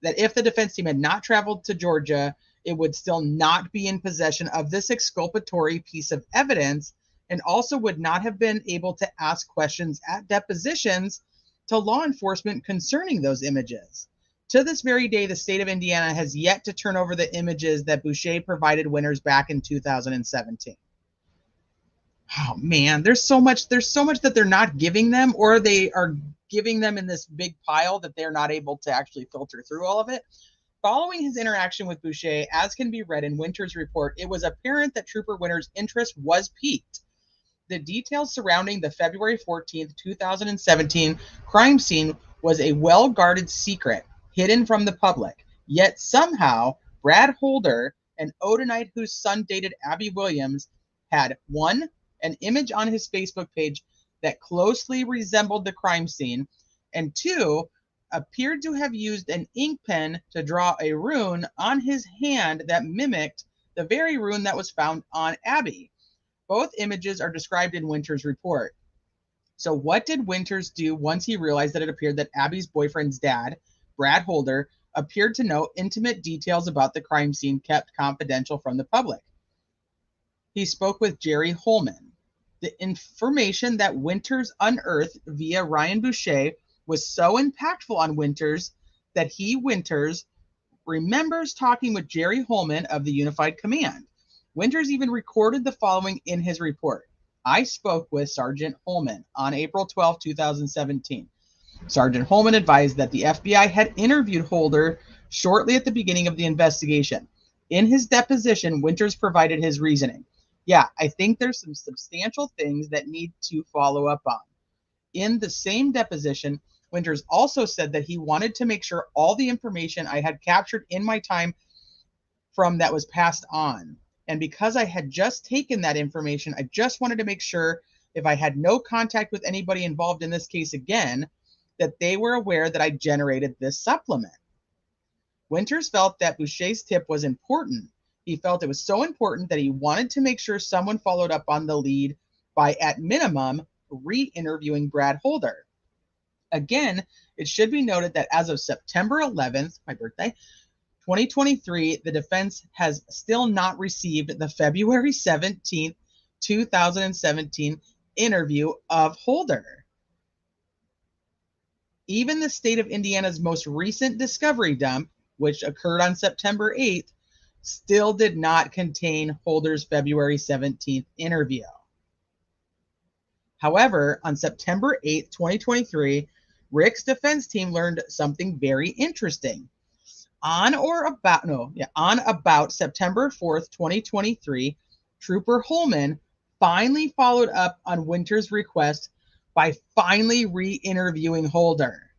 that if the defense team had not traveled to Georgia, it would still not be in possession of this exculpatory piece of evidence, and also would not have been able to ask questions at depositions to law enforcement concerning those images. To this very day, the state of Indiana has yet to turn over the images that Boucher provided Winters back in 2017. Oh man, there's so much that they're not giving them, or they are giving them in this big pile that they're not able to actually filter through all of it. Following his interaction with Boucher, as can be read in Winters' report, it was apparent that Trooper Winters' interest was piqued. The details surrounding the February 14th, 2017 crime scene was a well-guarded secret, hidden from the public. Yet somehow, Brad Holder, an Odinite whose son dated Abby Williams, had 1, an image on his Facebook page that closely resembled the crime scene, and 2, appeared to have used an ink pen to draw a rune on his hand that mimicked the very rune that was found on Abby. Both images are described in Winters' report. So what did Winters do once he realized that it appeared that Abby's boyfriend's dad, Brad Holder, appeared to know intimate details about the crime scene kept confidential from the public? He spoke with Jerry Holman. The information that Winters unearthed via Ryan Boucher was so impactful on Winters that Winters, remembers talking with Jerry Holman of the Unified Command. Winters even recorded the following in his report. I spoke with Sergeant Holman on April 12, 2017. Sergeant Holman advised that the FBI had interviewed Holder shortly at the beginning of the investigation. In his deposition, Winters provided his reasoning. Yeah, I think there's some substantial things that need to follow up on. In the same deposition, Winters also said that he wanted to make sure all the information I had captured in my time from that was passed on. And because I had just taken that information, I just wanted to make sure if I had no contact with anybody involved in this case again, that they were aware that I generated this supplement. Winters felt that Boucher's tip was important. He felt it was so important that he wanted to make sure someone followed up on the lead by, at minimum, re-interviewing Brad Holder. Again, it should be noted that as of September 11th, my birthday, 2023, the defense has still not received the February 17th, 2017 interview of Holder. Even the state of Indiana's most recent discovery dump, which occurred on September 8th, still did not contain Holder's February 17th interview. However, on September 8th, 2023, Rick's defense team learned something very interesting. On about September 4th, 2023, Trooper Holman finally followed up on Winters' request by finally re-interviewing Holder.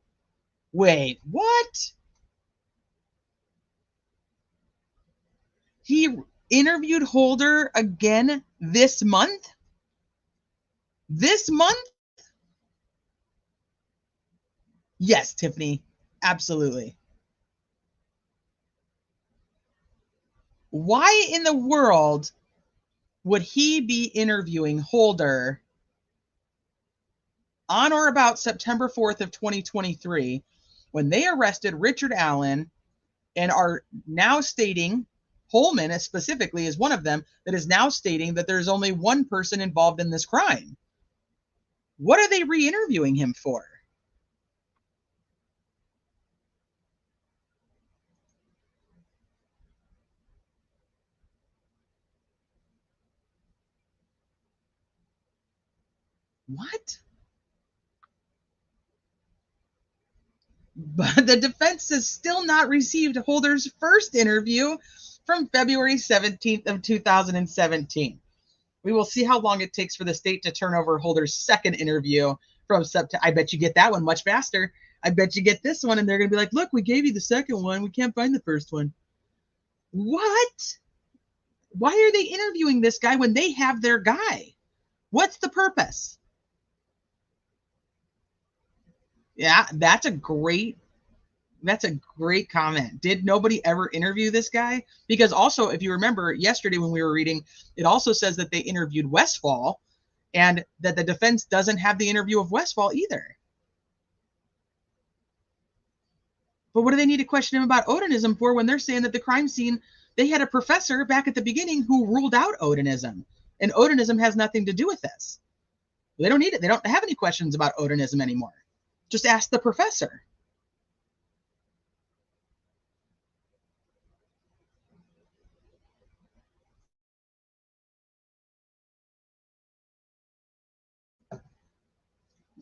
Wait, what? He interviewed Holder again this month? This month? Yes, Tiffany, absolutely. Why in the world would he be interviewing Holder on or about September 4th of 2023 when they arrested Richard Allen and are now stating, Holman specifically is one of them, that is now stating that there's only one person involved in this crime? What are they re-interviewing him for? What? But the defense has still not received Holder's first interview from February 17th of 2017. We will see how long it takes for the state to turn over Holder's second interview from September. I bet you get that one much faster. I bet you get this one, and they're going to be like, look, we gave you the second one. We can't find the first one. What? Why are they interviewing this guy when they have their guy? What's the purpose? Yeah, that's a great comment. Did nobody ever interview this guy? Because also, if you remember yesterday when we were reading, it also says that they interviewed Westfall and that the defense doesn't have the interview of Westfall either. But what do they need to question him about Odinism for when they're saying that the crime scene, they had a professor back at the beginning who ruled out Odinism, and Odinism has nothing to do with this. They don't need it. They don't have any questions about Odinism anymore. Just ask the professor.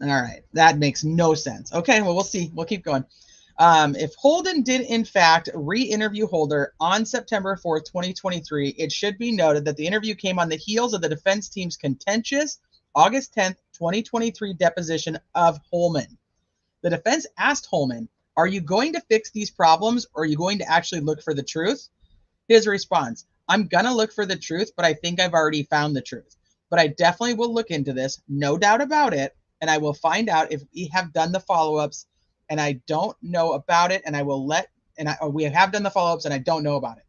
All right, that makes no sense. Okay, well, we'll see. We'll keep going. If Holden did, in fact, re-interview Holder on September 4th, 2023, it should be noted that the interview came on the heels of the defense team's contentious August 10th, 2023 deposition of Holman. The defense asked Holman, are you going to fix these problems, or are you going to actually look for the truth? His response, I'm going to look for the truth, but I think I've already found the truth. But I definitely will look into this, no doubt about it, and I will find out if we have done the follow-ups and I don't know about it, and I will let, we have done the follow-ups and I don't know about it.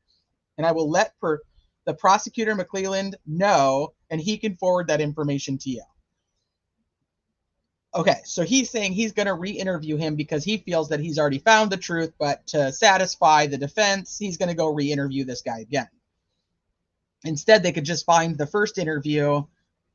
And I will let the prosecutor McClelland know, and he can forward that information to you. Okay, so he's saying he's going to re-interview him because he feels that he's already found the truth, but to satisfy the defense, he's going to go re-interview this guy again. Instead, they could just find the first interview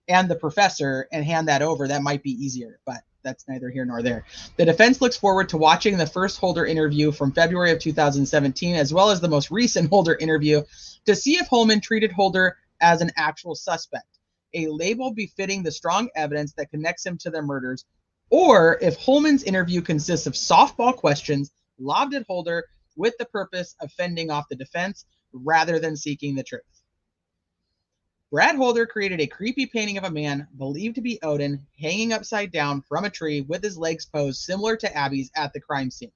and the professor and hand that over. That might be easier, but that's neither here nor there. The defense looks forward to watching the first Holder interview from February of 2017, as well as the most recent Holder interview, to see if Holman treated Holder as an actual suspect. a label befitting the strong evidence that connects him to their murders, or if Holman's interview consists of softball questions lobbed at Holder with the purpose of fending off the defense rather than seeking the truth. Brad Holder created a creepy painting of a man believed to be Odin hanging upside down from a tree with his legs posed similar to Abby's at the crime scene.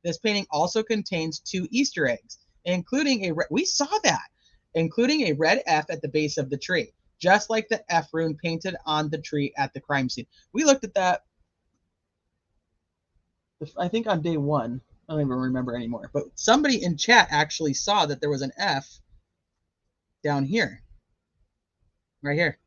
This painting also contains 2 Easter eggs, including we saw that, including a red F at the base of the tree, just like the F rune painted on the tree at the crime scene. We looked at that, I think, on day 1. I don't even remember anymore, but somebody in chat actually saw that there was an F down here. Right here.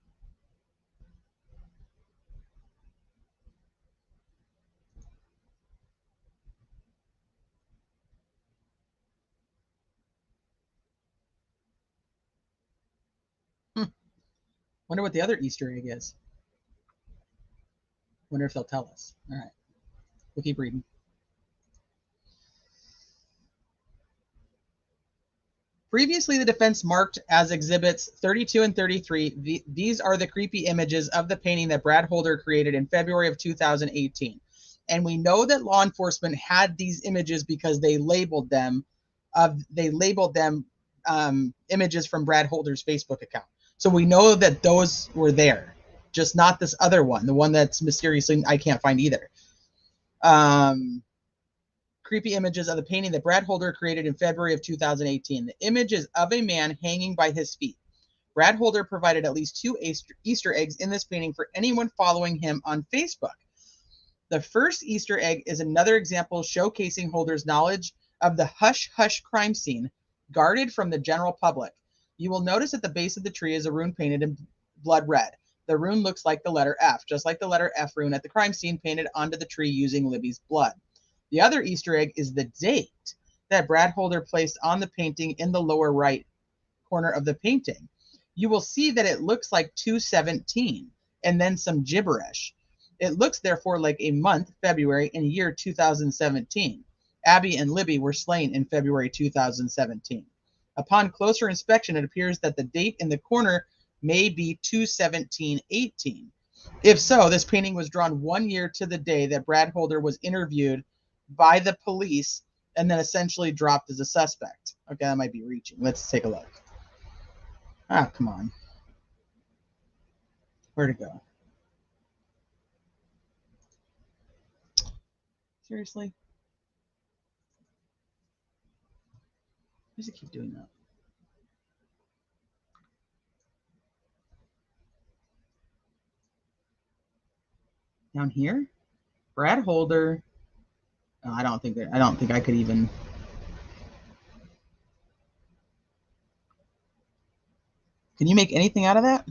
Wonder what the other Easter egg is. Wonder if they'll tell us. All right. We'll keep reading. Previously, the defense marked as exhibits 32 and 33. These are the creepy images of the painting that Brad Holder created in February of 2018. And we know that law enforcement had these images because they labeled them images from Brad Holder's Facebook account. So we know that those were there, just not this other one, the one that's mysteriously I can't find either. Creepy images of the painting that Brad Holder created in February of 2018. The image is of a man hanging by his feet. Brad Holder provided at least 2 Easter eggs in this painting for anyone following him on Facebook. The first Easter egg is another example showcasing Holder's knowledge of the hush-hush crime scene, guarded from the general public. You will notice at the base of the tree is a rune painted in blood red. The rune looks like the letter F, just like the letter F rune at the crime scene painted onto the tree using Libby's blood. The other Easter egg is the date that Brad Holder placed on the painting in the lower right corner of the painting. You will see that it looks like 2/17 and then some gibberish. It looks therefore like a month, February, in year 2017. Abby and Libby were slain in February 2017. Upon closer inspection, it appears that the date in the corner may be 2/17/18. If so, this painting was drawn 1 year to the day that Brad Holder was interviewed by the police and then essentially dropped as a suspect. Okay, that might be reaching. Let's take a look. Ah, come on. Where'd it go? Seriously? Why does it keep doing that? Down here? Brad Holder. Oh, I don't think I could even. Can you make anything out of that?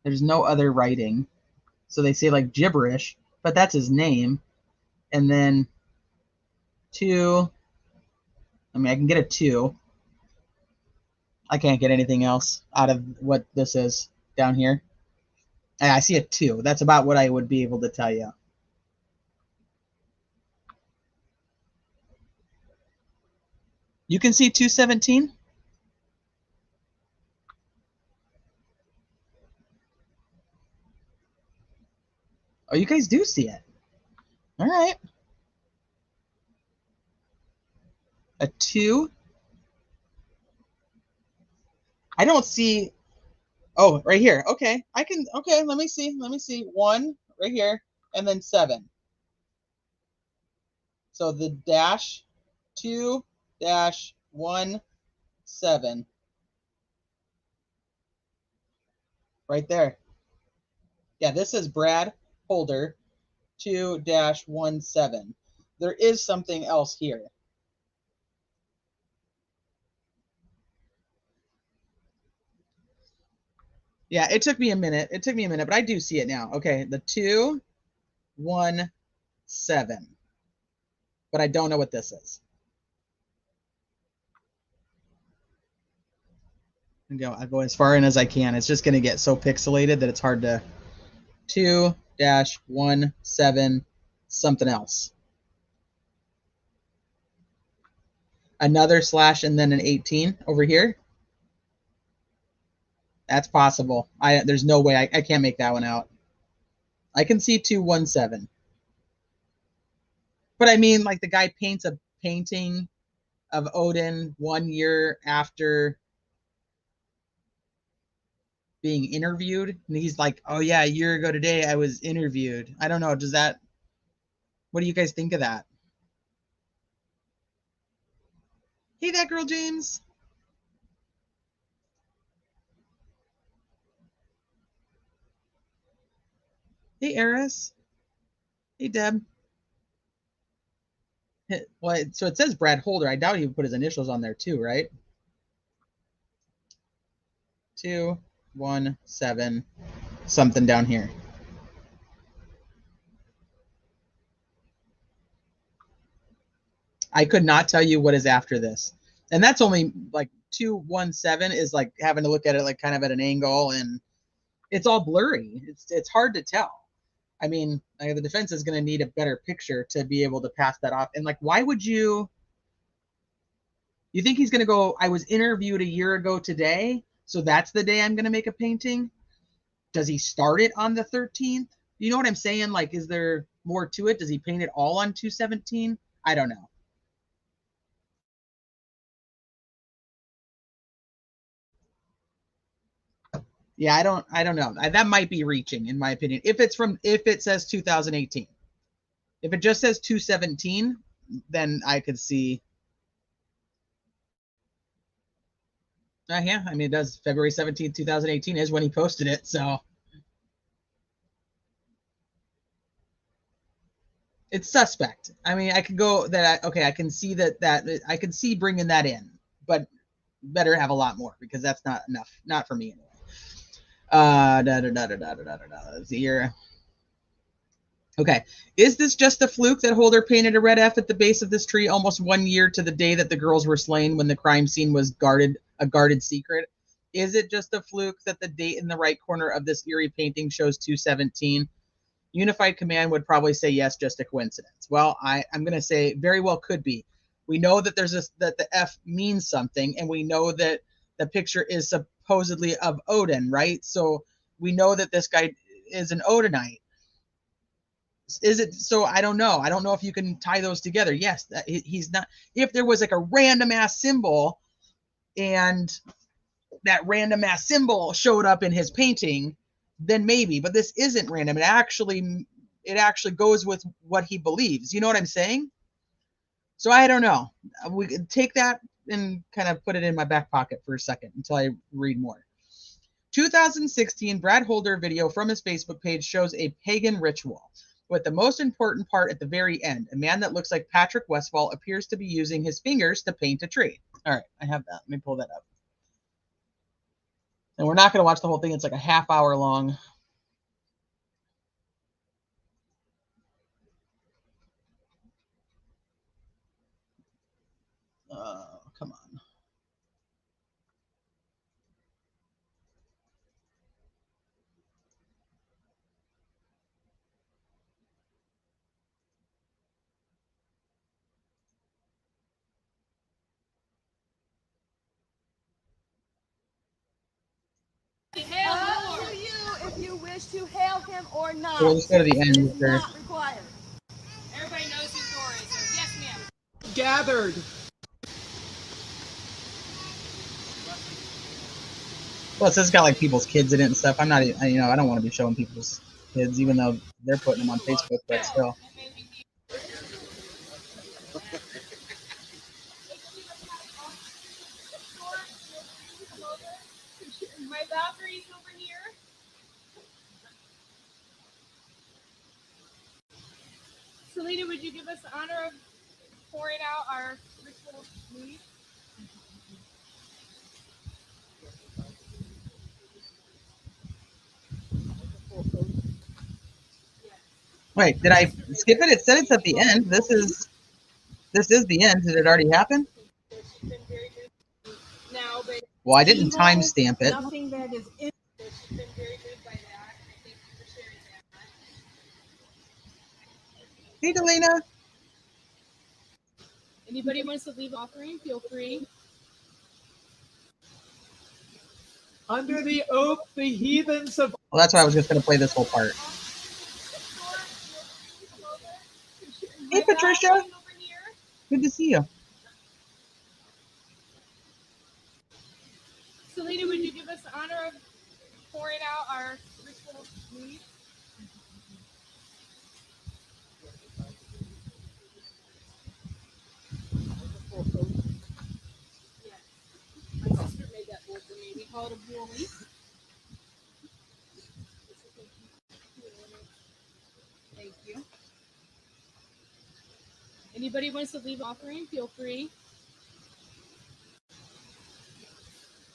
There's no other writing. So they say like gibberish, but that's his name. And then 2. I mean, I can get a 2. I can't get anything else out of what this is down here. I see a 2. That's about what I would be able to tell you. You can see 2/17? Oh, you guys do see it. All right. A 2. I don't see. Oh, right here. Okay. Okay, let me see. 1 right here and then 7. So the dash 2-1-7. Right there. Yeah, this is Brad Holder 2-17. There is something else here. Yeah, it took me a minute. But I do see it now. Okay, the 2-1-7. But I don't know what this is. I'll go as far in as I can. It's just going to get so pixelated that it's hard to. 2-1-7 something else. Another slash and then an 18 over here. That's possible. There's no way I can't make that one out. I can see 217. But I mean, like the guy paints a painting of Odin 1 year after being interviewed, and he's like, "Oh yeah, a year ago today I was interviewed." I don't know. Does that? What do you guys think of that? Hey, that girl, James. Hey, Eris. Hey, Deb. Well, so it says Brad Holder. I doubt he would put his initials on there too, right? 217 something down here. I could not tell you what is after this. And that's only like 217 is like having to look at it like kind of at an angle, and it's all blurry. It's hard to tell. I mean, like the defense is going to need a better picture to be able to pass that off. And like, why would you think he's going to go, I was interviewed a year ago today, so that's the day I'm going to make a painting? Does he start it on the 13th? You know what I'm saying? Like, is there more to it? Does he paint it all on 217? I don't know. Yeah, I don't know. That might be reaching, in my opinion. If it says 2018. If it just says 217, then I could see. Yeah, I mean, it does. February 17th, 2018 is when he posted it, so it's suspect. I mean, I could go that. Okay, I can see that I can see bringing that in, but better have a lot more, because that's not enough. Not for me anyway. Here. Okay. Is this just a fluke that Holder painted a red F at the base of this tree almost 1 year to the day that the girls were slain, when the crime scene was a guarded secret? Is it just a fluke that the date in the right corner of this eerie painting shows 217? Unified Command would probably say yes, just a coincidence. Well, I'm going to say very well could be. We know that that the F means something, and we know that the picture is supposedly of Odin, right? So we know that this guy is an Odinite. Is it? So I don't know. I don't know if you can tie those together. Yes, he's not. If there was like a random ass symbol, and that random ass symbol showed up in his painting, then maybe. But this isn't random. It actually goes with what he believes. You know what I'm saying? So I don't know. We could take that and kind of put it in my back pocket for a second until I read more. 2016 Brad Holder video from his Facebook page shows a pagan ritual, with the most important part at the very end. A man that looks like Patrick Westfall appears to be using his fingers to paint a tree. All right, I have that. Let me pull that up. And we're not going to watch the whole thing. It's like a half hour long. Come on. Up to you if you wish to hail him or not. So we'll just go to the end. It is not required. Everybody knows who Thor is, so yes, ma'am. Gathered. Plus, this has got like people's kids in it and stuff. I'm not, I don't want to be showing people's kids, even though they're putting them on Facebook, but still. My Valkyrie's over here. Selena, would you give us the honor of pouring out our ritual mead? Wait, did I skip it? It said it's at the end. This is the end. Did it already happen? Now, but Well, I didn't timestamp it. Nothing that is in. she's been very good by that, and I thank you for sharing that. Hey, Delena. Anybody wants to leave offering, feel free. Under the oak, the heathens of... Well, that's why I was just going to play this whole part. Hey, Patricia. Good to see you. Selena, would you give us the honor of pouring out our ritual mead? My sister made that bowl for me. We call it a bowl. Thank you. Anybody wants to leave offering, feel free.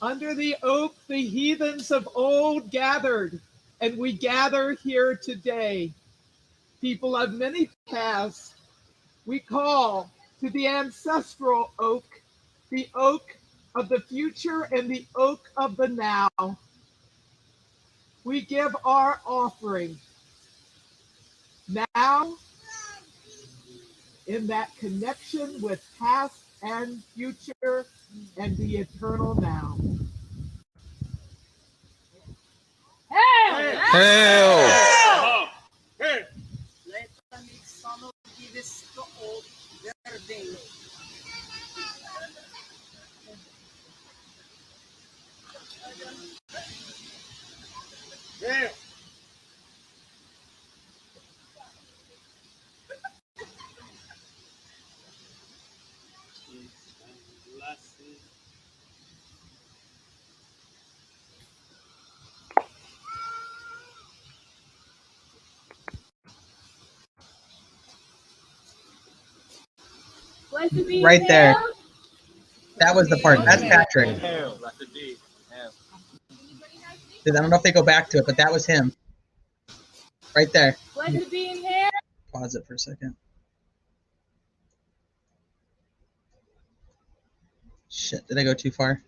Under the oak, the heathens of old gathered, and we gather here today. People of many paths, we call to the ancestral oak, the oak of the future and the oak of the now. We give our offering now in that connection with past and future and the eternal now. Hail! Let the son of this old verde. Hail! Blessed be Right there. Hail. That was the part. That's Patrick. Hail! Blessed be. Hail. I don't know if they go back to it, but that was him. Right there. Blessed be in Hail. Pause it for a second. Shit, did I go too far?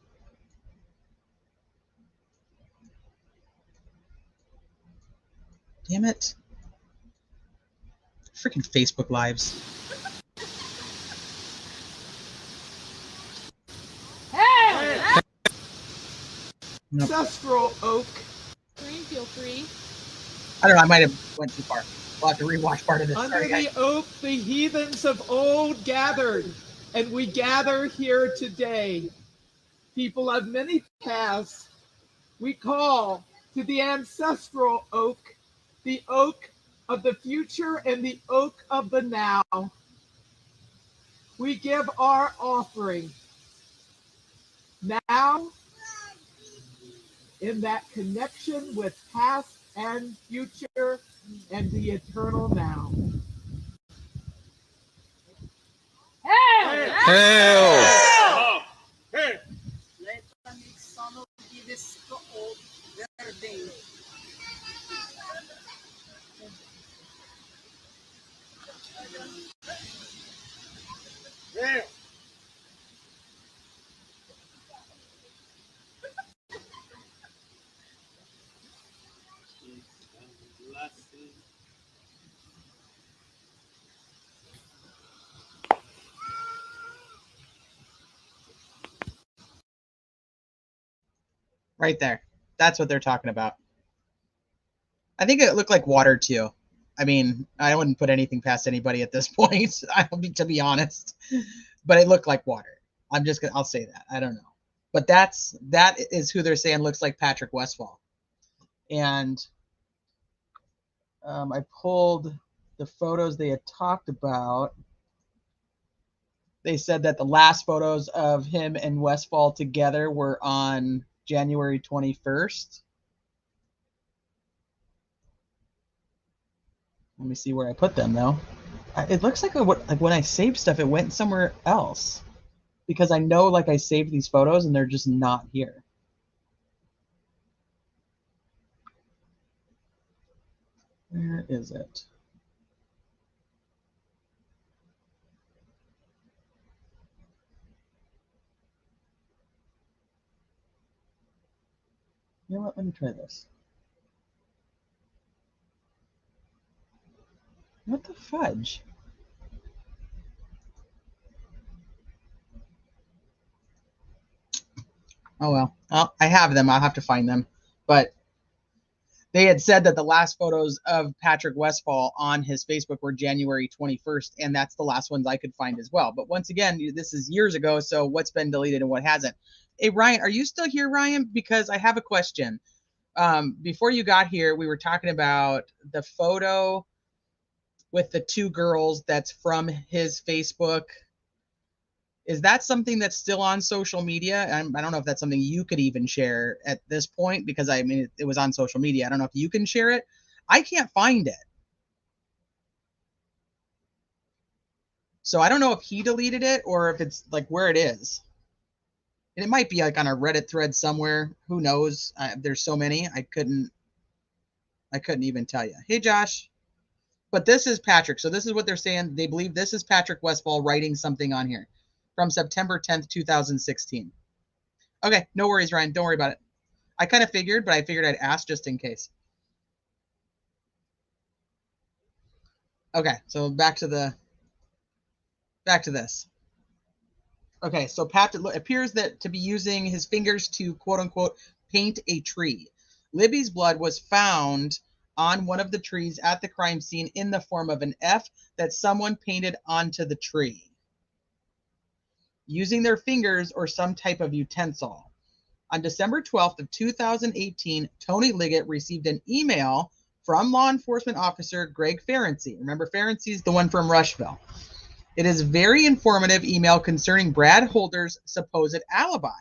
Damn it. Freaking Facebook Lives. Nope. Ancestral oak. Feel free. I don't know, I might have went too far. We'll have to rewatch part of this. Under Sorry, guys. the oak, the heathens of old gathered, and we gather here today. People of many paths, we call to the ancestral oak, the oak of the future and the oak of the now. We give our offering now in that connection with past and future and the eternal now. Hail! Hail! Let the son of this old verde. Hail! Right there. That's what they're talking about. I think it looked like water too. I mean, I wouldn't put anything past anybody at this point, to be honest. But it looked like water. I'll say that. I don't know. But that is who they're saying looks like Patrick Westphal. And I pulled the photos they had talked about. They said that the last photos of him and Westphal together were on January 21st. Let me see where I put them, though. It looks like when I saved stuff, it went somewhere else. Because I know, like, I saved these photos, and they're just not here. Where is it? You know what? Let me try this. What the fudge? Oh, well, I have them. I'll have to find them. But they had said that the last photos of Patrick Westfall on his Facebook were January 21st, and that's the last ones I could find as well. But once again, this is years ago, so what's been deleted and what hasn't? Hey, Ryan, are you still here, Ryan? Because I have a question. Before you got here, we were talking about the photo with the two girls that's from his Facebook. Is that something that's still on social media? I don't know if that's something you could even share at this point, because I mean, it was on social media. I don't know if you can share it. I can't find it. So I don't know if he deleted it or if it's like where it is. And it might be like on a Reddit thread somewhere. Who knows? There's so many. I couldn't even tell you. Hey, Josh. But this is Patrick. So this is what they're saying. They believe this is Patrick Westfall writing something on here from September 10th, 2016. Okay, no worries, Ryan. Don't worry about it. I kind of figured, but I figured I'd ask just in case. Okay, so back to this. Okay, so Pat appears that to be using his fingers to quote unquote paint a tree. Libby's blood was found on one of the trees at the crime scene in the form of an F that someone painted onto the tree using their fingers or some type of utensil. On December 12th of 2018, Tony Liggett received an email from law enforcement officer Greg Ferenczi. Remember, Ferenczi's the one from Rushville. It is a very informative email concerning Brad Holder's supposed alibi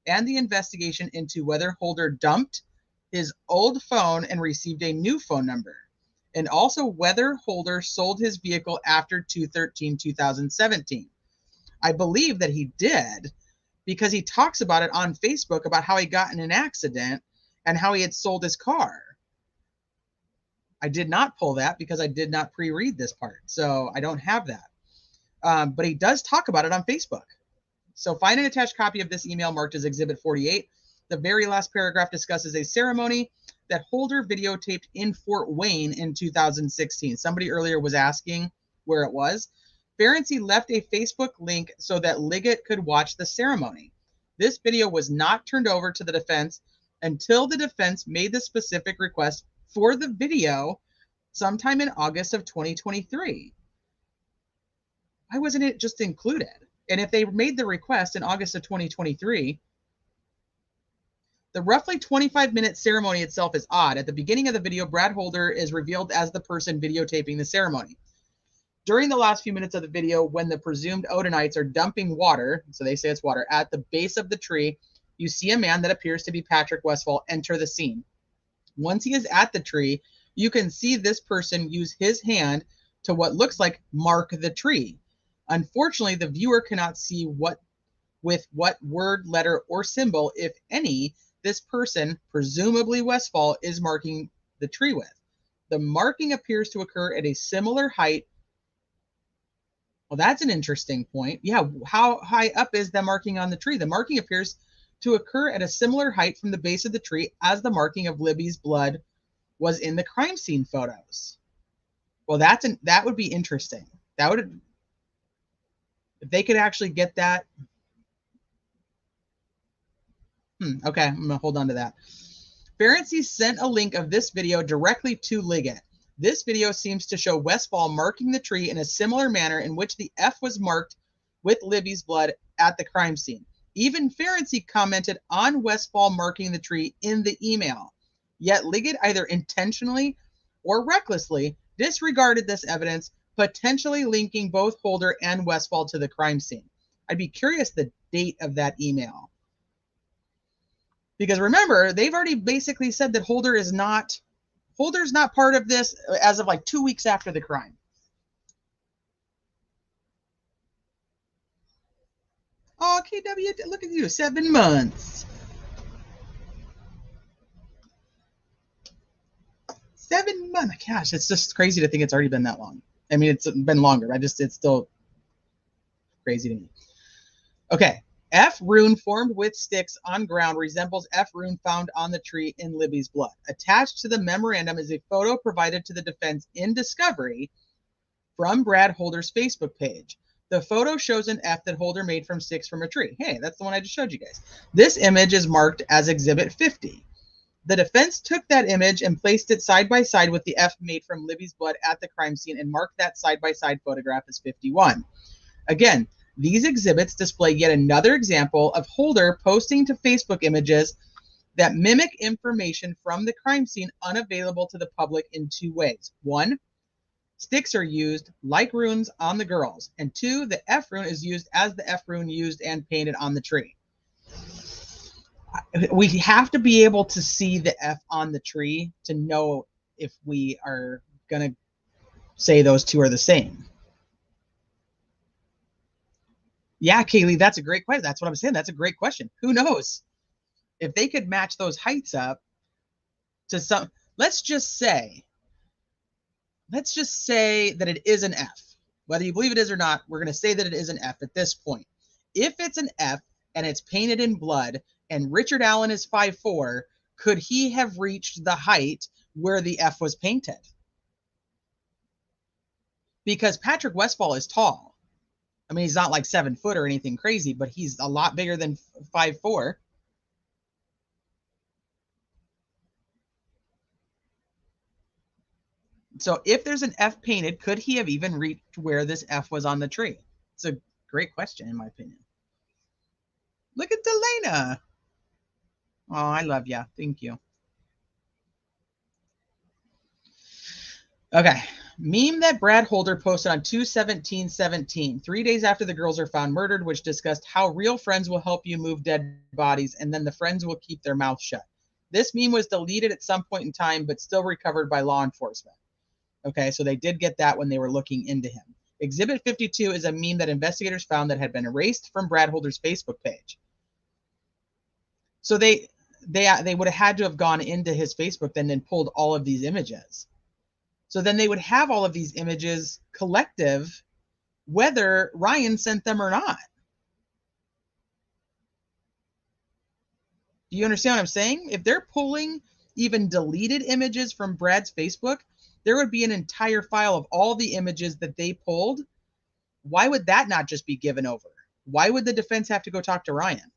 and the investigation into whether Holder dumped his old phone and received a new phone number, and also whether Holder sold his vehicle after 2/13/2017. I believe that he did, because he talks about it on Facebook about how he got in an accident and how he had sold his car. I did not pull that because I did not pre-read this part, so I don't have that. But he does talk about it on Facebook. So find an attached copy of this email marked as Exhibit 48. The very last paragraph discusses a ceremony that Holder videotaped in Fort Wayne in 2016. Somebody earlier was asking where it was. Ferenczi left a Facebook link so that Liggett could watch the ceremony. This video was not turned over to the defense until the defense made the specific request for the video sometime in August of 2023. Why wasn't it just included? And if they made the request in August of 2023, the roughly 25-minute ceremony itself is odd. At the beginning of the video, Brad Holder is revealed as the person videotaping the ceremony. During the last few minutes of the video, when the presumed Odinites are dumping water, so they say it's water, at the base of the tree, you see a man that appears to be Patrick Westfall enter the scene. Once he is at the tree, you can see this person use his hand to what looks like mark the tree. Unfortunately, the viewer cannot see what word, letter, or symbol, if any, this person, presumably Westfall, is marking the tree with. The marking appears to occur at a similar height. Well, that's an interesting point. Yeah, how high up is the marking on the tree? The marking appears to occur at a similar height from the base of the tree as the marking of Libby's blood was in the crime scene photos. Well, that would be interesting. That would, if they could actually get that. Okay, I'm gonna hold on to that. Ferenczi sent a link of this video directly to Liggett. This video seems to show Westfall marking the tree in a similar manner in which the F was marked with Libby's blood at the crime scene. Even Ferenczi commented on Westfall marking the tree in the email. Yet Liggett either intentionally or recklessly disregarded this evidence, potentially linking both Holder and Westfall to the crime scene. I'd be curious the date of that email. Because remember, they've already basically said that Holder's not part of this as of like 2 weeks after the crime. Oh, KW, look at you, 7 months. 7 months. Gosh, it's just crazy to think it's already been that long. I mean, it's been longer. It's still crazy to me. Okay. F rune formed with sticks on ground resembles F rune found on the tree in Libby's blood. Attached to the memorandum is a photo provided to the defense in discovery from Brad Holder's Facebook page. The photo shows an F that Holder made from sticks from a tree. Hey, that's the one I just showed you guys. This image is marked as Exhibit 50. The defense took that image and placed it side by side with the F made from Libby's blood at the crime scene and marked that side by side photograph as 51. Again, these exhibits display yet another example of Holder posting to Facebook images that mimic information from the crime scene unavailable to the public in two ways. One, sticks are used like runes on the girls. And two, the F rune is used as the F rune used and painted on the tree. We have to be able to see the F on the tree to know if we are going to say those two are the same. Yeah, Kaylee, that's a great question. That's what I'm saying. That's a great question. Who knows? If they could match those heights up to some, let's just say that it is an F. Whether you believe it is or not, we're going to say that it is an F at this point. If it's an F and it's painted in blood and Richard Allen is 5'4", could he have reached the height where the F was painted? Because Patrick Westphal is tall. I mean, he's not like 7 foot or anything crazy, but he's a lot bigger than 5'4". So if there's an F painted, could he have even reached where this F was on the tree? It's a great question, in my opinion. Look at Delana. Oh, I love you. Thank you. Okay. Meme that Brad Holder posted on 2/17/17, 3 days after the girls are found murdered, which discussed how real friends will help you move dead bodies, and then the friends will keep their mouth shut. This meme was deleted at some point in time, but still recovered by law enforcement. Okay, so they did get that when they were looking into him. Exhibit 52 is a meme that investigators found that had been erased from Brad Holder's Facebook page. So they would have had to have gone into his Facebook then and pulled all of these images. So then they would have all of these images collective, whether Ryan sent them or not. Do you understand what I'm saying? If they're pulling even deleted images from Brad's Facebook, there would be an entire file of all the images that they pulled. Why would that not just be given over? Why would the defense have to go talk to Ryan?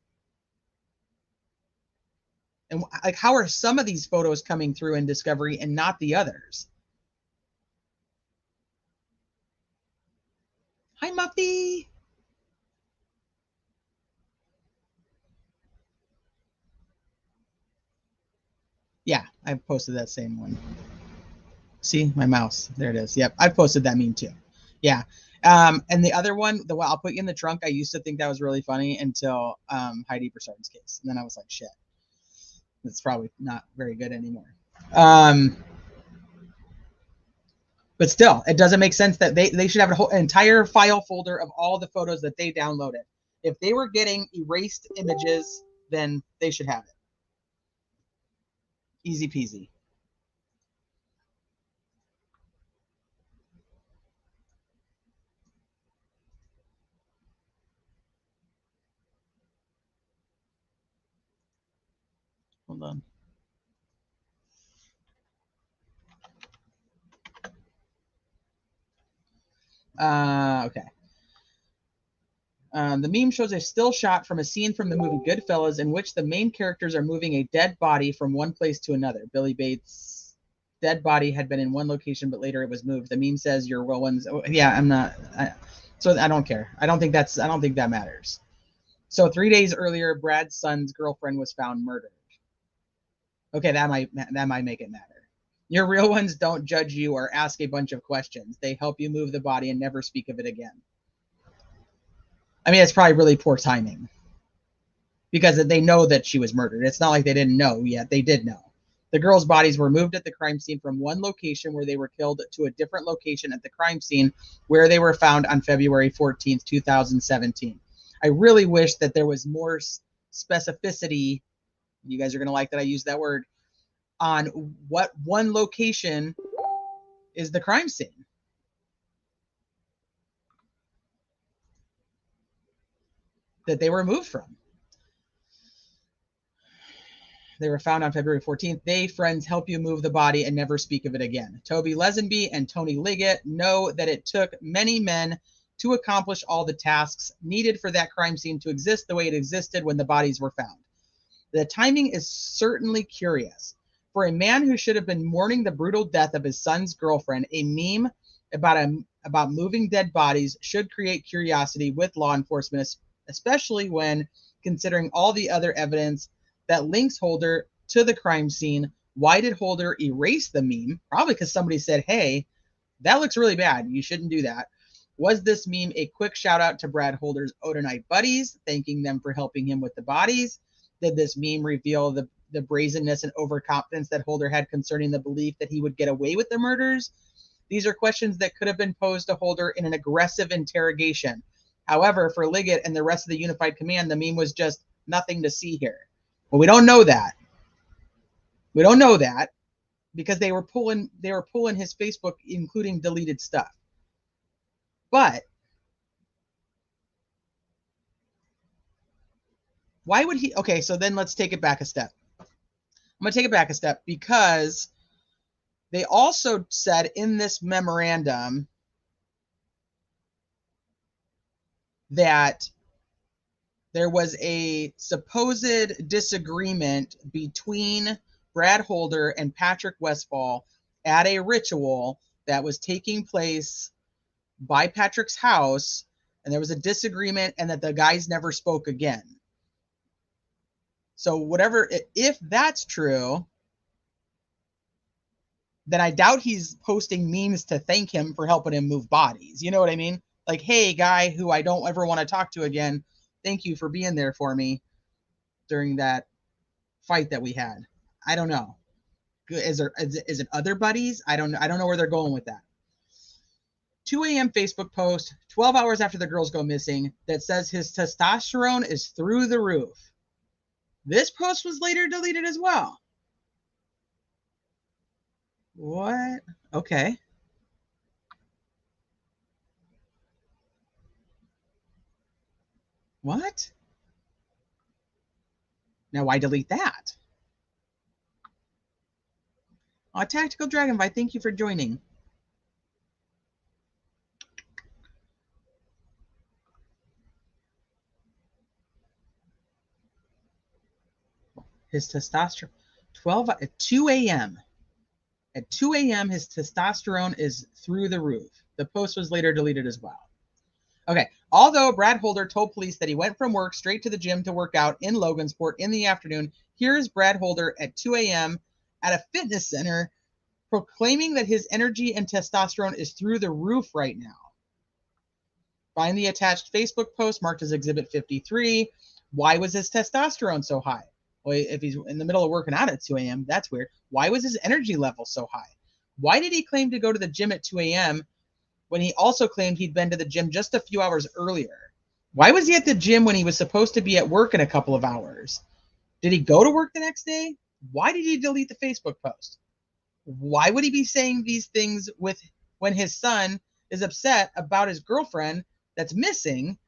And like, how are some of these photos coming through in discovery and not the others? Hi, Muffy. Yeah, I posted that same one. See my mouse. There it is. Yep, I posted that meme too. Yeah. And the other one, I'll put you in the trunk. I used to think that was really funny until Heidi Broussard's case. And then I was like, shit, that's probably not very good anymore. But still, it doesn't make sense that they should have an entire file folder of all the photos that they downloaded. If they were getting erased images, then they should have it. Easy peasy. Hold on. Okay. The meme shows a still shot from a scene from the movie Goodfellas in which the main characters are moving a dead body from one place to another. Billy Bates' dead body had been in one location, but later it was moved. The meme says your real ones. Oh, yeah, I'm not. So I don't care. I don't think that matters. So 3 days earlier, Brad's son's girlfriend was found murdered. Okay, that might make it matter. Your real ones don't judge you or ask a bunch of questions. They help you move the body and never speak of it again. I mean, it's probably really poor timing because they know that she was murdered. It's not like they didn't know yet. They did know. The girls' bodies were moved at the crime scene from one location where they were killed to a different location at the crime scene where they were found on February 14th, 2017. I really wish that there was more specificity. You guys are going to like that I use that word on what one location is the crime scene. That they were moved from. They were found on February 14th. They, friends, help you move the body and never speak of it again. Toby Lesenby and Tony Liggett know that it took many men to accomplish all the tasks needed for that crime scene to exist the way it existed when the bodies were found. The timing is certainly curious. For a man who should have been mourning the brutal death of his son's girlfriend, a meme about moving dead bodies should create curiosity with law enforcement, especially when considering all the other evidence that links Holder to the crime scene. Why did Holder erase the meme? Probably because somebody said, hey, that looks really bad. You shouldn't do that. Was this meme a quick shout out to Brad Holder's Odinite buddies, thanking them for helping him with the bodies? Did this meme reveal the brazenness and overconfidence that Holder had concerning the belief that he would get away with the murders? These are questions that could have been posed to Holder in an aggressive interrogation. However, for Liggett and the rest of the Unified Command, the meme was just nothing to see here. Well, we don't know that. We don't know that because they were pulling his Facebook, including deleted stuff. But why would he? Okay, so then let's take it back a step. I'm going to take it back a step because they also said in this memorandum that there was a supposed disagreement between Brad Holder and Patrick Westfall at a ritual that was taking place by Patrick's house, and there was a disagreement and that the guys never spoke again. So whatever, if that's true, then I doubt he's posting memes to thank him for helping him move bodies. You know what I mean? Like, hey, guy who I don't ever want to talk to again, thank you for being there for me during that fight that we had. I don't know. Is it other buddies? I don't know where they're going with that. 2 a.m. Facebook post 12 hours after the girls go missing that says his testosterone is through the roof. This post was later deleted as well. What? Okay. What? Now why delete that? Tactical Dragonfly, thank you for joining. His testosterone, 12 at 2 a.m. At 2 a.m., his testosterone is through the roof. The post was later deleted as well. Okay, although Brad Holder told police that he went from work straight to the gym to work out in Logansport in the afternoon, here's Brad Holder at 2 a.m. at a fitness center proclaiming that his energy and testosterone is through the roof right now. Find the attached Facebook post marked as Exhibit 53. Why was his testosterone so high? Well, if he's in the middle of working out at 2 a.m., that's weird. Why was his energy level so high? Why did he claim to go to the gym at 2 a.m. when he also claimed he'd been to the gym just a few hours earlier? Why was he at the gym when he was supposed to be at work in a couple of hours? Did he go to work the next day? Why did he delete the Facebook post? Why would he be saying these things when his son is upset about his girlfriend that's missing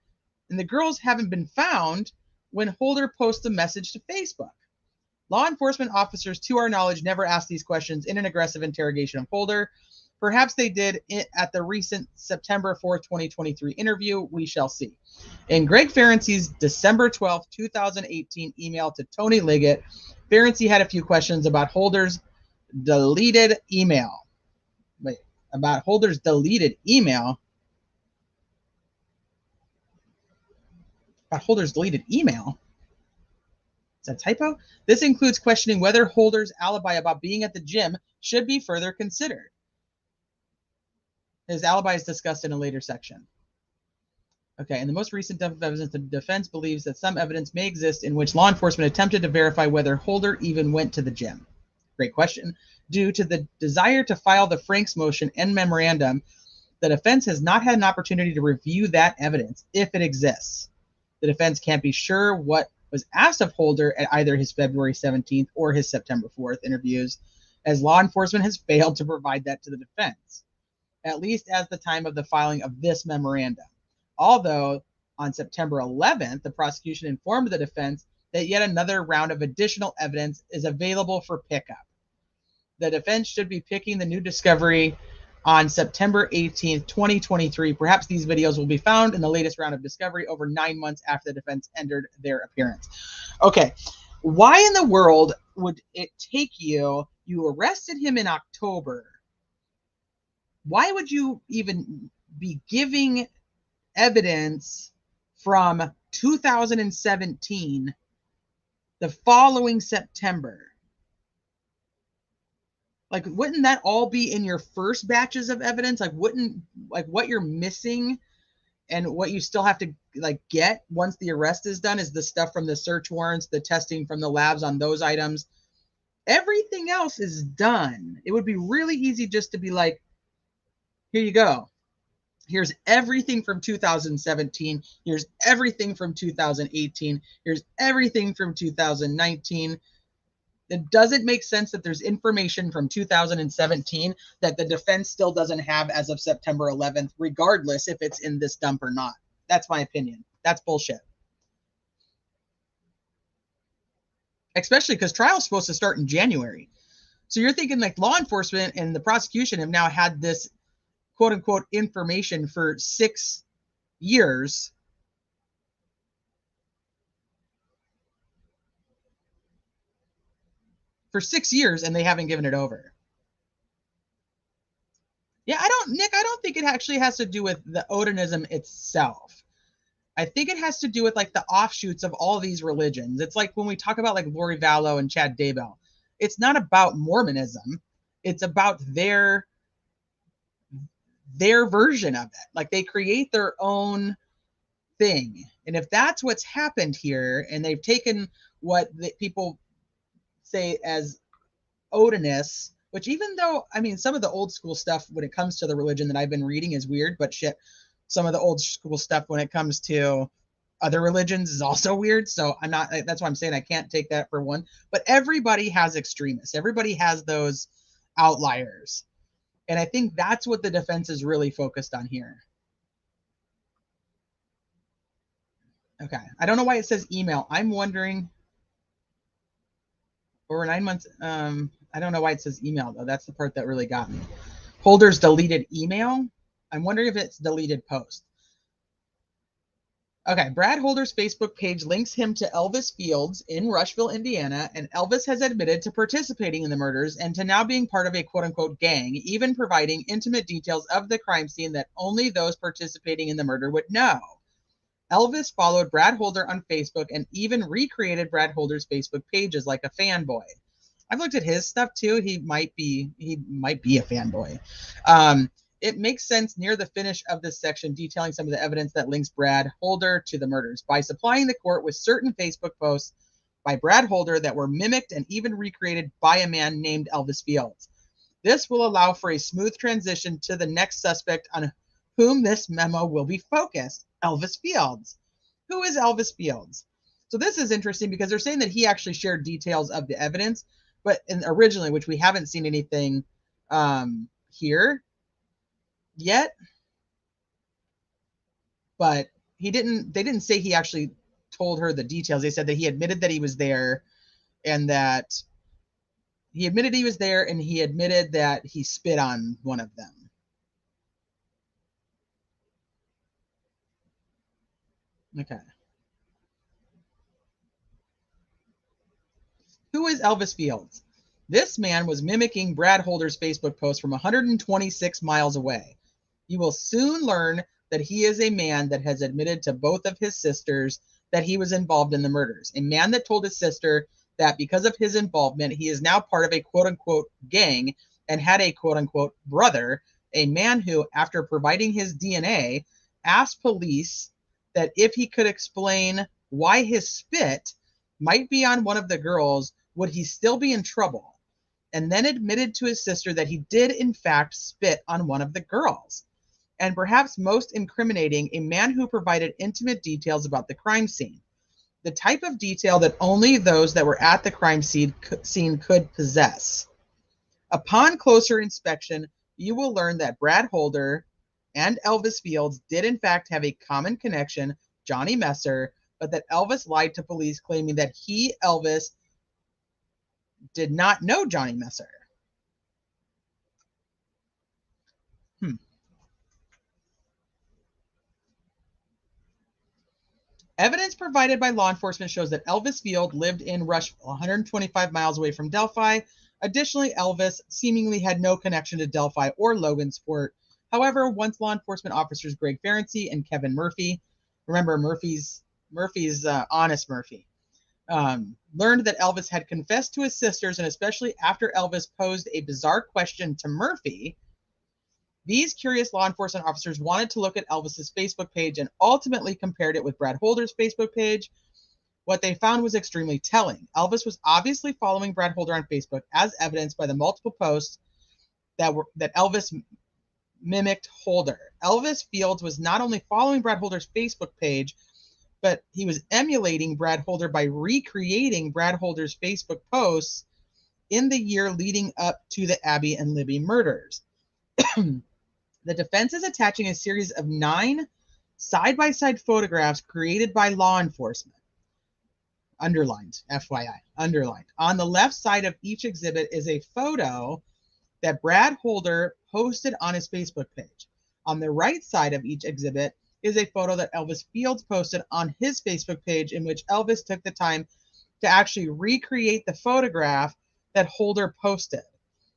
and the girls haven't been found when Holder posts a message to Facebook? Law enforcement officers, to our knowledge, never asked these questions in an aggressive interrogation of Holder. Perhaps they did at the recent September 4th, 2023 interview. We shall see. In Greg Ferenczi's December 12th, 2018 email to Tony Liggett, Ferenczi had a few questions about Holder's deleted email. Wait, about Holder's deleted email? About Holder's deleted email? Is that a typo? This includes questioning whether Holder's alibi about being at the gym should be further considered. His alibi is discussed in a later section. Okay, in the most recent dump of evidence, the defense believes that some evidence may exist in which law enforcement attempted to verify whether Holder even went to the gym. Great question. Due to the desire to file the Franks motion and memorandum, the defense has not had an opportunity to review that evidence, if it exists. The defense can't be sure what was asked of Holder at either his February 17th or his September 4th interviews, as law enforcement has failed to provide that to the defense, at least as the time of the filing of this memorandum. Although, on September 11th, the prosecution informed the defense that yet another round of additional evidence is available for pickup. The defense should be picking the new discovery on September 18th, 2023. Perhaps these videos will be found in the latest round of discovery over 9 months after the defense entered their appearance. Okay, why in the world would it take you? You arrested him in October. Why would you even be giving evidence from 2017 the following September? Like, wouldn't that all be in your first batches of evidence? Like, wouldn't, like, what you're missing and what you still have to, like, get once the arrest is done is the stuff from the search warrants, the testing from the labs on those items. Everything else is done. It would be really easy just to be like, here you go. Here's everything from 2017. Here's everything from 2018. Here's everything from 2019. It doesn't make sense that there's information from 2017 that the defense still doesn't have as of September 11th, regardless if it's in this dump or not. That's my opinion. That's bullshit. Especially because trial's supposed to start in January. So you're thinking like law enforcement and the prosecution have now had this quote unquote information for 6 years. For 6 years, and they haven't given it over. Yeah, Nick, I don't think it actually has to do with the Odinism itself. I think it has to do with like the offshoots of all these religions. It's like when we talk about like Lori Vallow and Chad Daybell, it's not about Mormonism. It's about their version of it. Like they create their own thing. And if that's what's happened here, and they've taken what the people say as Odinist, which even though, I mean, some of the old school stuff when it comes to the religion that I've been reading is weird, but shit, some of the old school stuff when it comes to other religions is also weird. So I'm not, that's why I'm saying I can't take that for one, but everybody has extremists. Everybody has those outliers. And I think that's what the defense is really focused on here. Okay. I don't know why it says email. I'm wondering, over 9 months, I don't know why it says email, though. That's the part that really got me. Holder's deleted email. I'm wondering if it's deleted post. Okay, Brad Holder's Facebook page links him to Elvis Fields in Rushville, Indiana, and Elvis has admitted to participating in the murders and to now being part of a quote-unquote gang, even providing intimate details of the crime scene that only those participating in the murder would know. Elvis followed Brad Holder on Facebook and even recreated Brad Holder's Facebook pages like a fanboy. I've looked at his stuff too. He might be a fanboy. It makes sense near the finish of this section detailing some of the evidence that links Brad Holder to the murders by supplying the court with certain Facebook posts by Brad Holder that were mimicked and even recreated by a man named Elvis Fields. This will allow for a smooth transition to the next suspect on whom this memo will be focused, Elvis Fields. Who is Elvis Fields? So this is interesting because they're saying that he actually shared details of the evidence, but originally, which we haven't seen anything here yet, but they didn't say he actually told her the details. They said that he admitted that he was there and that he admitted he was there and he admitted that he spit on one of them. Okay. Who is Elvis Fields? This man was mimicking Brad Holder's Facebook post from 126 miles away. You will soon learn that he is a man that has admitted to both of his sisters that he was involved in the murders. A man that told his sister that because of his involvement, he is now part of a quote-unquote gang and had a quote-unquote brother, a man who, after providing his DNA, asked police that if he could explain why his spit might be on one of the girls, would he still be in trouble? And then admitted to his sister that he did, in fact, spit on one of the girls. And perhaps most incriminating, a man who provided intimate details about the crime scene. The type of detail that only those that were at the crime scene could possess. Upon closer inspection, you will learn that Brad Holder and Elvis Fields did, in fact, have a common connection, Johnny Messer, but that Elvis lied to police, claiming that he, Elvis, did not know Johnny Messer. Evidence provided by law enforcement shows that Elvis Field lived in Rushville, 125 miles away from Delphi. Additionally, Elvis seemingly had no connection to Delphi or Logansport. However, once law enforcement officers Greg Ferenczi and Kevin Murphy, remember Murphy's Honest Murphy, learned that Elvis had confessed to his sisters, and especially after Elvis posed a bizarre question to Murphy, these curious law enforcement officers wanted to look at Elvis's Facebook page and ultimately compared it with Brad Holder's Facebook page. What they found was extremely telling. Elvis was obviously following Brad Holder on Facebook, as evidenced by the multiple posts that Elvis mimicked Holder. Elvis Fields was not only following Brad Holder's Facebook page, but he was emulating Brad Holder by recreating Brad Holder's Facebook posts in the year leading up to the Abby and Libby murders. The defense is attaching a series of 9 side-by-side photographs created by law enforcement. Underlined, FYI, underlined. On the left side of each exhibit is a photo that Brad Holder posted on his Facebook page. On the right side of each exhibit is a photo that Elvis Fields posted on his Facebook page, in which Elvis took the time to actually recreate the photograph that Holder posted.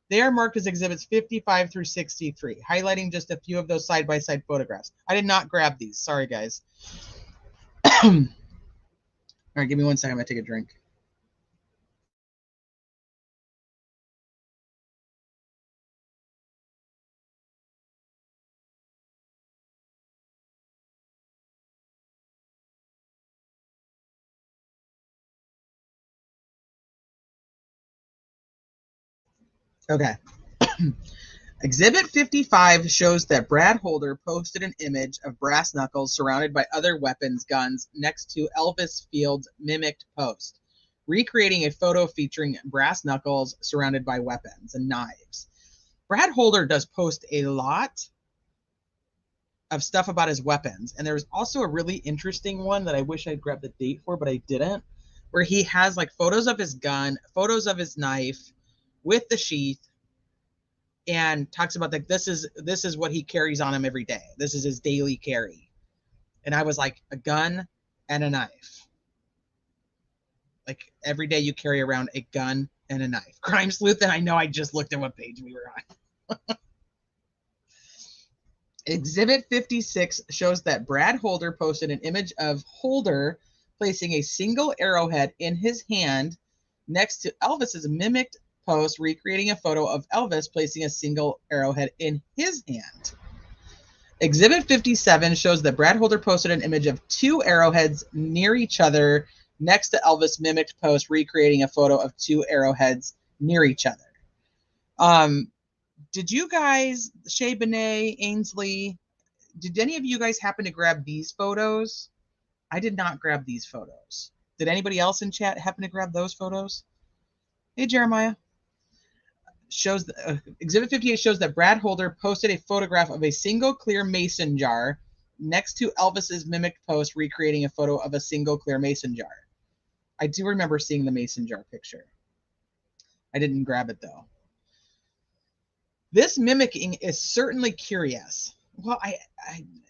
They are marked as exhibits 55 through 63, highlighting just a few of those side-by-side photographs. I did not grab these. Sorry, guys. All right, give me 1 second. I'm going to take a drink. Okay. Exhibit 55 shows that Brad Holder posted an image of brass knuckles surrounded by other weapons, guns, next to Elvis Field's mimicked post, recreating a photo featuring brass knuckles surrounded by weapons and knives. Brad Holder does post a lot of stuff about his weapons, and there's also a really interesting one that I wish I'd grabbed the date for, but I didn't, where he has like photos of his gun, photos of his knife with the sheath, and talks about like this is what he carries on him every day. This is his daily carry. And I was like, a gun and a knife. Like every day you carry around a gun and a knife. Crime Sleuth, and I know I just looked at what page we were on. Exhibit 56 shows that Brad Holder posted an image of Holder placing a single arrowhead in his hand next to Elvis's mimicked post, recreating a photo of Elvis placing a single arrowhead in his hand. Exhibit 57 shows that Brad Holder posted an image of 2 arrowheads near each other next to Elvis mimicked post, recreating a photo of 2 arrowheads near each other. Did you guys, Shay, Benet, Ainsley, did any of you guys happen to grab these photos? I did not grab these photos. Did anybody else in chat happen to grab those photos? Hey, Jeremiah. Exhibit 58 shows that Brad Holder posted a photograph of a single clear mason jar next to Elvis's mimicked post, recreating a photo of a single clear mason jar. I do remember seeing the mason jar picture. I didn't grab it though. This mimicking is certainly curious. Well,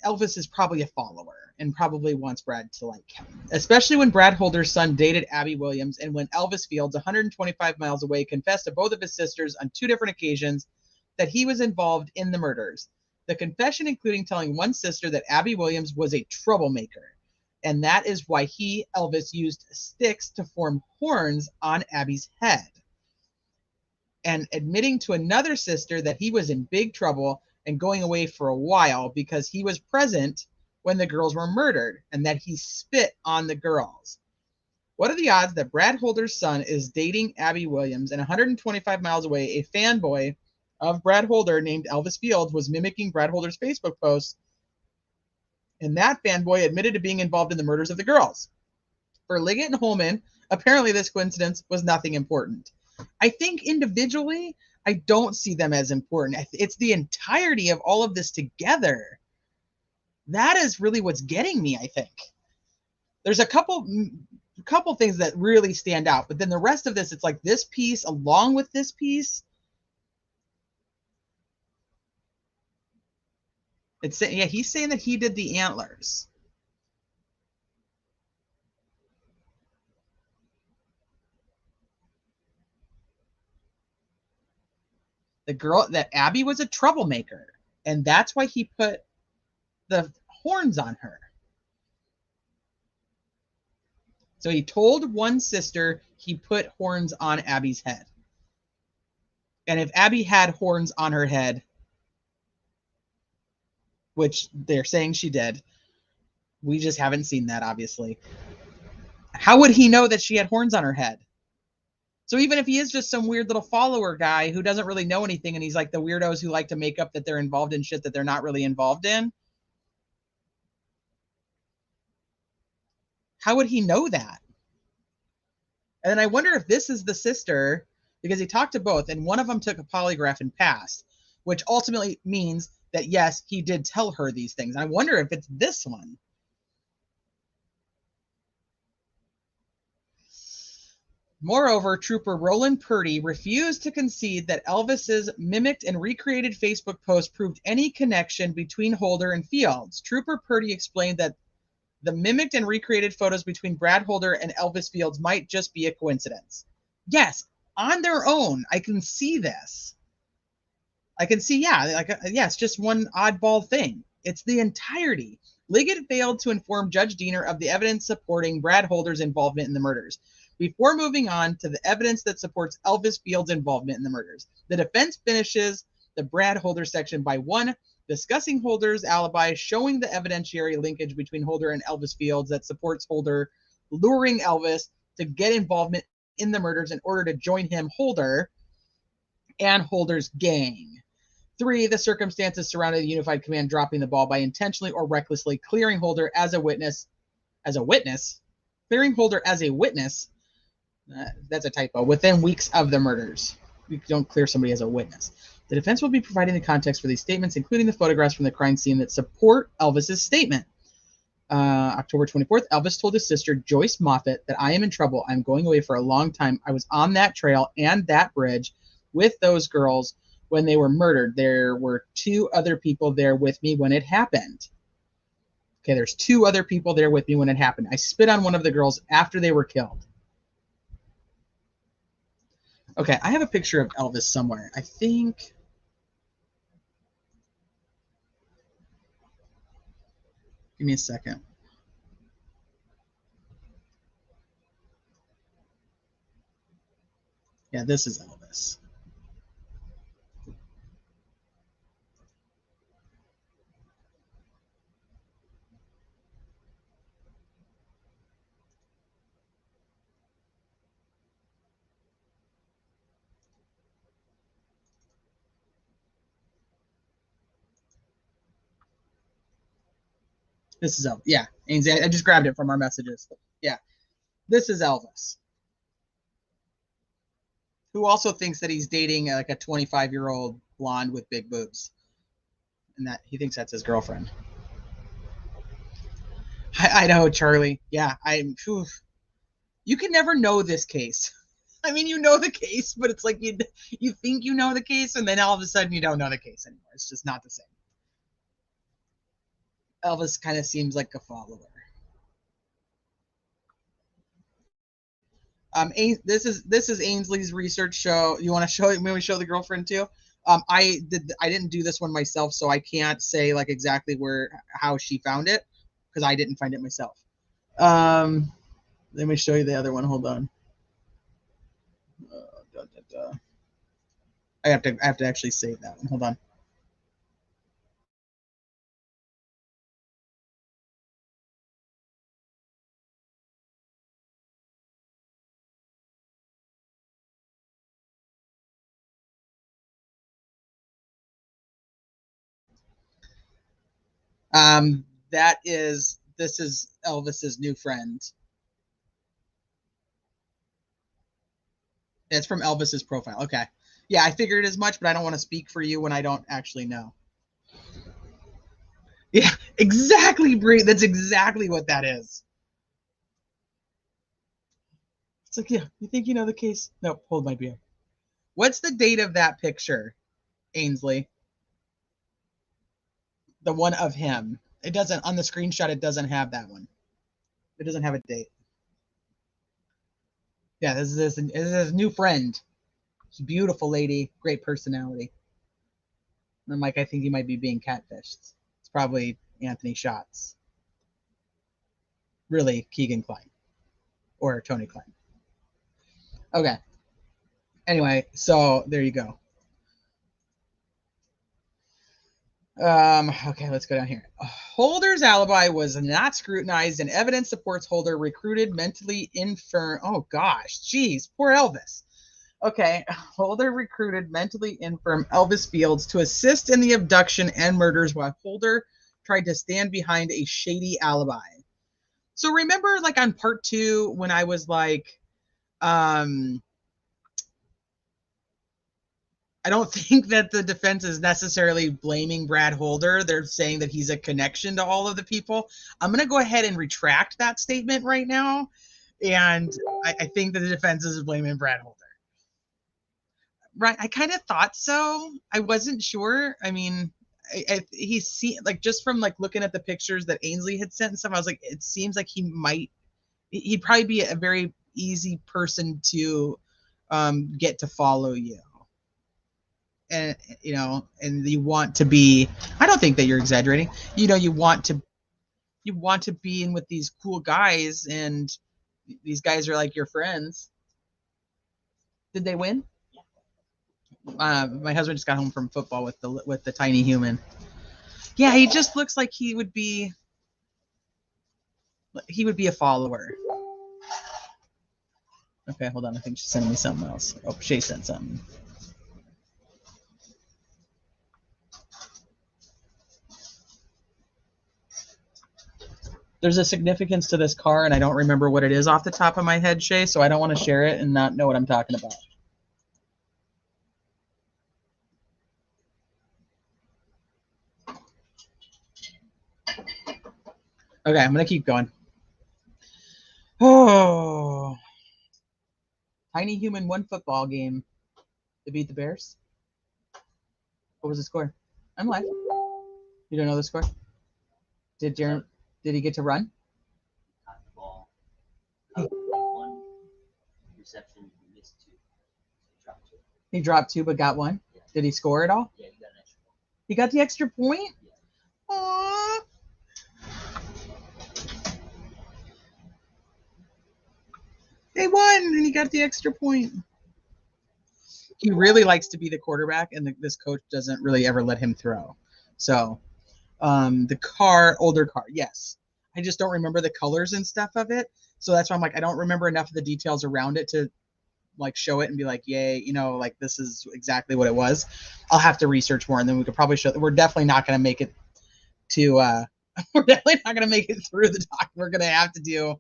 Elvis is probably a follower and probably wants Brad to like him, especially when Brad Holder's son dated Abby Williams, and when Elvis Fields, 125 miles away, confessed to both of his sisters on 2 different occasions that he was involved in the murders. The confession including telling one sister that Abby Williams was a troublemaker, and that is why he, Elvis, used sticks to form horns on Abby's head, and admitting to another sister that he was in big trouble and going away for a while because he was present when the girls were murdered and that he spit on the girls. What are the odds that Brad Holder's son is dating Abby Williams, and 125 miles away, a fanboy of Brad Holder named Elvis Fields was mimicking Brad Holder's Facebook posts, and that fanboy admitted to being involved in the murders of the girls? For Liggett and Holman, apparently this coincidence was nothing important. I think individually, I don't see them as important. It's the entirety of all of this together. That is really what's getting me, I think. There's a couple things that really stand out, but then the rest of this, it's like this piece along with this piece. It's, yeah, he's saying that he did the antlers. that Abby was a troublemaker, and that's why he put the horns on her. So he told one sister he put horns on Abby's head. And if Abby had horns on her head, which they're saying she did, we just haven't seen that, obviously. How would he know that she had horns on her head? So even if he is just some weird little follower guy who doesn't really know anything, and he's like the weirdos who like to make up that they're involved in shit that they're not really involved in, how would he know that? And then I wonder if this is the sister, because he talked to both, and one of them took a polygraph and passed, which ultimately means that, yes, he did tell her these things. I wonder if it's this one. Moreover, Trooper Roland Purdy refused to concede that Elvis's mimicked and recreated Facebook post proved any connection between Holder and Fields. Trooper Purdy explained that the mimicked and recreated photos between Brad Holder and Elvis Fields might just be a coincidence. Yes, on their own, I can see this. I can see, yeah, it's just one oddball thing. It's the entirety. Liggett failed to inform Judge Diener of the evidence supporting Brad Holder's involvement in the murders. Before moving on to the evidence that supports Elvis Fields' involvement in the murders, the defense finishes the Brad Holder section by 1, discussing Holder's alibi, showing the evidentiary linkage between Holder and Elvis Fields that supports Holder luring Elvis to get involvement in the murders in order to join him, Holder, and Holder's gang. 3, the circumstances surrounding the Unified Command dropping the ball by intentionally or recklessly clearing Holder as a witness, clearing Holder as a witness, that's a typo, within weeks of the murders. You don't clear somebody as a witness. The defense will be providing the context for these statements, including the photographs from the crime scene that support Elvis's statement. October 24th, Elvis told his sister, Joyce Moffett, that I am in trouble. I'm going away for a long time. I was on that trail and that bridge with those girls when they were murdered. There were 2 other people there with me when it happened. Okay, there's 2 other people there with me when it happened. I spit on one of the girls after they were killed. Okay, I have a picture of Elvis somewhere. I think... Give me a second. Yeah, this is Elvis. This is Elvis. Yeah, Ainsley, I just grabbed it from our messages. Yeah, this is Elvis, who also thinks that he's dating like a 25-year-old blonde with big boobs, and that he thinks that's his girlfriend. I know, Charlie. Yeah, you can never know this case. I mean, you know the case, but it's like you think you know the case, and then all of a sudden you don't know the case anymore. It's just not the same. Elvis kind of seems like a follower. This is Ainsley's research show. You want to show it? Maybe we show the girlfriend too. I didn't do this one myself, so I can't say like exactly how she found it because I didn't find it myself. Let me show you the other one. Hold on. I have to actually save that one. Hold on. This is Elvis's new friend. It's from Elvis's profile. Okay. Yeah, I figured as much, but I don't want to speak for you when I don't actually know. Yeah, exactly, Bree. That's exactly what that is. It's like, yeah, you think you know the case? No, hold my beer. What's the date of that picture, Ainsley? The one of him. It doesn't, on the screenshot, it doesn't have that one. It doesn't have a date. Yeah, this is his new friend. She's a beautiful lady, great personality. I'm like, I think he might be being catfished. It's probably Anthony Schatz. Really, Keegan Klein or Tony Klein. Okay. Anyway, so there you go. Okay, let's go down here. Holder's alibi was not scrutinized, and evidence supports Holder recruited mentally infirm. Oh gosh, geez, poor Elvis. Okay, Holder recruited mentally infirm Elvis Fields to assist in the abduction and murders while Holder tried to stand behind a shady alibi. So remember, like on part 2, when I was like, I don't think that the defense is necessarily blaming Brad Holder. They're saying that he's a connection to all of the people. I'm going to go ahead and retract that statement right now. And I think that the defense is blaming Brad Holder. Right. I kind of thought so. I wasn't sure. I mean, he see like just from like looking at the pictures that Ainsley had sent and stuff, I was like, it seems like he'd probably be a very easy person to get to follow you. And you know, and you want to be, I don't think that you're exaggerating, you know, you want to be in with these cool guys, and these guys are like your friends. Did they win? My husband just got home from football with the tiny human. Yeah, he just looks like he would be a follower. Okay, hold on, I think she's sending me something else. Oh, Shay sent something. There's a significance to this car, and I don't remember what it is off the top of my head, Shay, so I don't want to share it and not know what I'm talking about. Okay, I'm going to keep going. Oh. Tiny Human won football game to beat the Bears. What was the score? I'm live. You don't know the score? Did he get to run? Caught the ball. One reception, missed 2. Dropped 2. He dropped 2 but got 1? Yeah. Did he score at all? Yeah, he got an extra point. He got the extra point? Yeah. Aww. They won, and he got the extra point. He really likes to be the quarterback, and this coach doesn't really ever let him throw. So, the older car, yes. I just don't remember the colors and stuff of it. So that's why I'm like, I don't remember enough of the details around it to like show it and be like, yay, you know, like this is exactly what it was. I'll have to research more, and then we could probably show that. We're definitely not going to make it to, we're definitely not going to make it through the doc. We're going to have to do,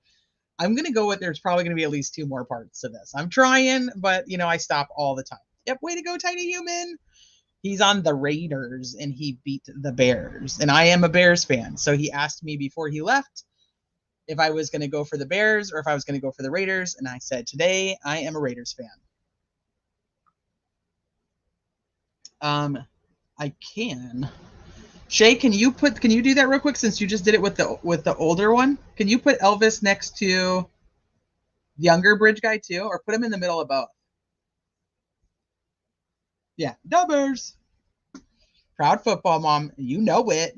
I'm going to go with, there's probably going to be at least 2 more parts to this. I'm trying, but you know, I stop all the time. Yep. Way to go, Tiny Human. He's on the Raiders and he beat the Bears, and I am a Bears fan. So he asked me before he left if I was going to go for the Bears or if I was going to go for the Raiders. And I said, today I am a Raiders fan. I can. Shay, can you do that real quick since you just did it with the older one? Can you put Elvis next to the younger bridge guy too, or put him in the middle of both? Yeah, Dubbers. Proud football mom, you know it.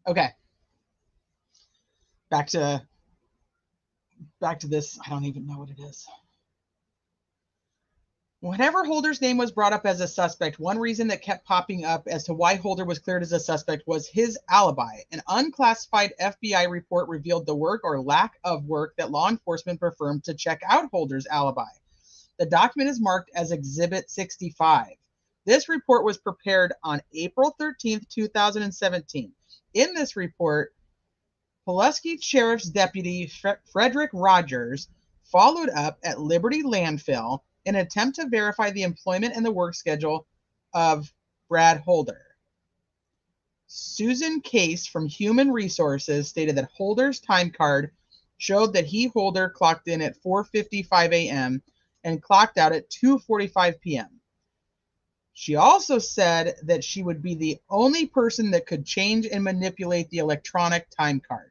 Okay. Back to this. I don't even know what it is. Whenever Holder's name was brought up as a suspect, one reason that kept popping up as to why Holder was cleared as a suspect was his alibi. An unclassified FBI report revealed the work or lack of work that law enforcement performed to check out Holder's alibi. The document is marked as Exhibit 65. This report was prepared on April 13th, 2017. In this report, Pulaski Sheriff's Deputy Frederick Rogers followed up at Liberty Landfill in an attempt to verify the employment and the work schedule of Brad Holder. Susan Case from Human Resources stated that Holder's time card showed that Holder clocked in at 4:55 a.m. and clocked out at 2:45 p.m. She also said that she would be the only person that could change and manipulate the electronic time card.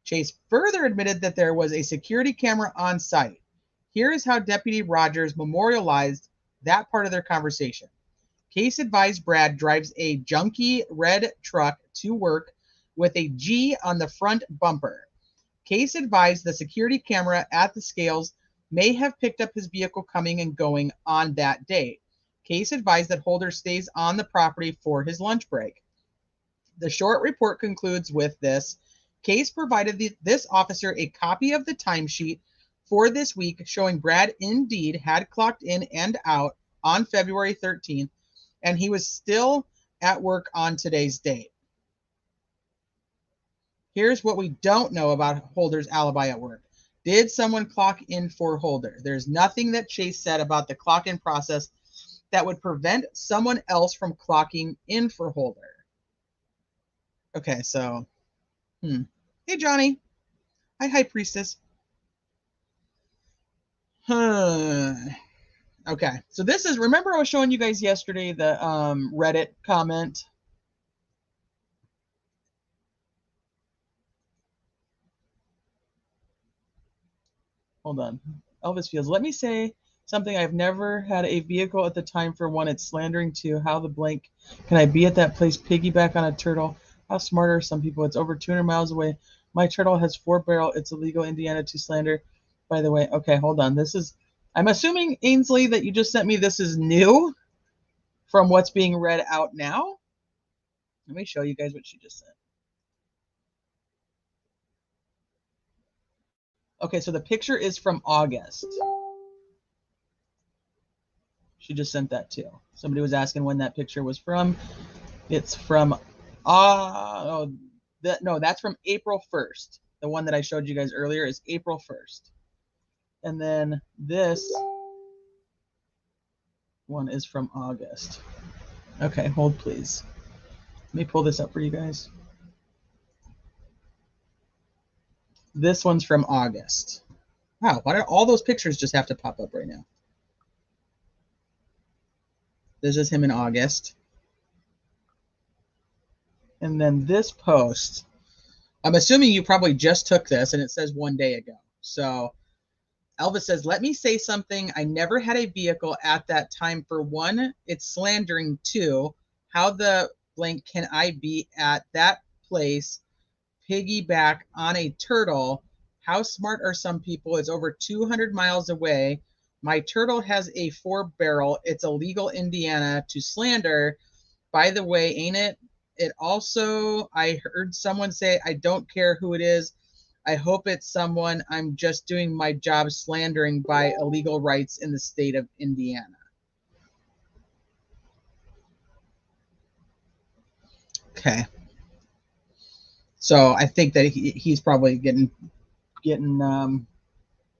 Chase further admitted that there was a security camera on site. Here is how Deputy Rogers memorialized that part of their conversation. Case advised Brad drives a junky red truck to work with a G on the front bumper. Case advised the security camera at the scales may have picked up his vehicle coming and going on that day. Case advised that Holder stays on the property for his lunch break. The short report concludes with this. Case provided this officer a copy of the timesheet for this week showing Brad indeed had clocked in and out on February 13th, and he was still at work on today's date. Here's what we don't know about Holder's alibi at work. Did someone clock in for Holder? There's nothing that Chase said about the clock-in process that would prevent someone else from clocking in for Holder. Okay, so, Hey, Johnny. Hi, High Priestess. Okay, so this is, remember I was showing you guys yesterday the Reddit comment? Hold on. Elvis Fields, let me say something. I've never had a vehicle at the time for one. It's slandering to how the blank can I be at that place, piggyback on a turtle? How smart are some people? It's over 200 miles away. My turtle has 4 barrel. It's illegal Indiana to slander. By the way, okay, hold on. This is, I'm assuming, Ainsley, that you just sent me this is new from what's being read out now. Let me show you guys what she just sent. Okay, so the picture is from August. She just sent that too. Somebody was asking when that picture was from. It's from, no, that's from April 1st. The one that I showed you guys earlier is April 1st. And then this one is from August. Okay, hold please. Let me pull this up for you guys. This one's from August. Wow, why do all those pictures just have to pop up right now? This is him in August. And then this post, I'm assuming you probably just took this and it says 1 day ago. So Elvis says, let me say something. I never had a vehicle at that time. For one, it's slandering. 2, how the blank can I be at that place, piggyback on a turtle? How smart are some people? It's over 200 miles away. My turtle has a 4 barrel. It's illegal Indiana to slander. By the way, ain't it? It also, I heard someone say, I don't care who it is. I hope it's someone. I'm just doing my job slandering by illegal rights in the state of Indiana. Okay. So I think that he's probably getting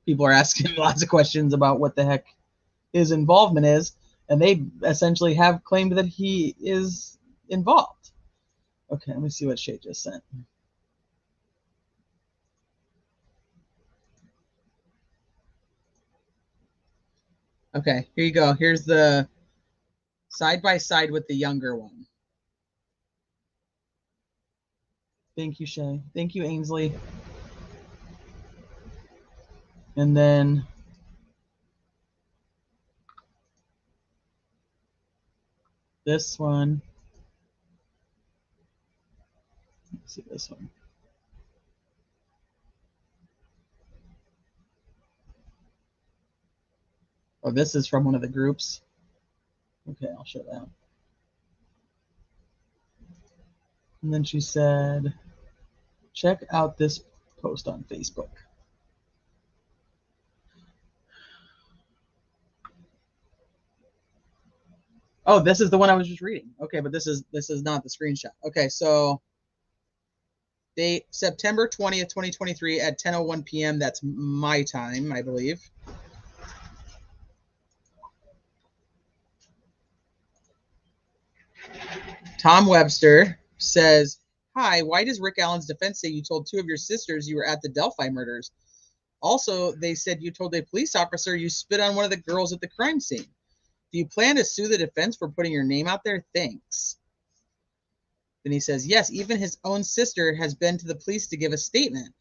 people are asking lots of questions about what the heck his involvement is, and they essentially have claimed that he is involved. Okay, let me see what Shay just sent. Okay, here you go. Here's the side by side with the younger one. Thank you, Shay. Thank you, Ainsley. And then this one. Let's see this one. Oh, this is from one of the groups. Okay, I'll show that. And then she said, check out this post on Facebook. Oh, this is the one I was just reading. Okay, but this is not the screenshot. Okay, so date September 20th, 2023 at 10:01 p.m. That's my time, I believe. Tom Webster says, hi, why does Rick Allen's defense say you told 2 of your sisters you were at the Delphi murders? Also, they said you told a police officer you spit on one of the girls at the crime scene. Do you plan to sue the defense for putting your name out there? Thanks. Then he says, yes, even his own sister has been to the police to give a statement.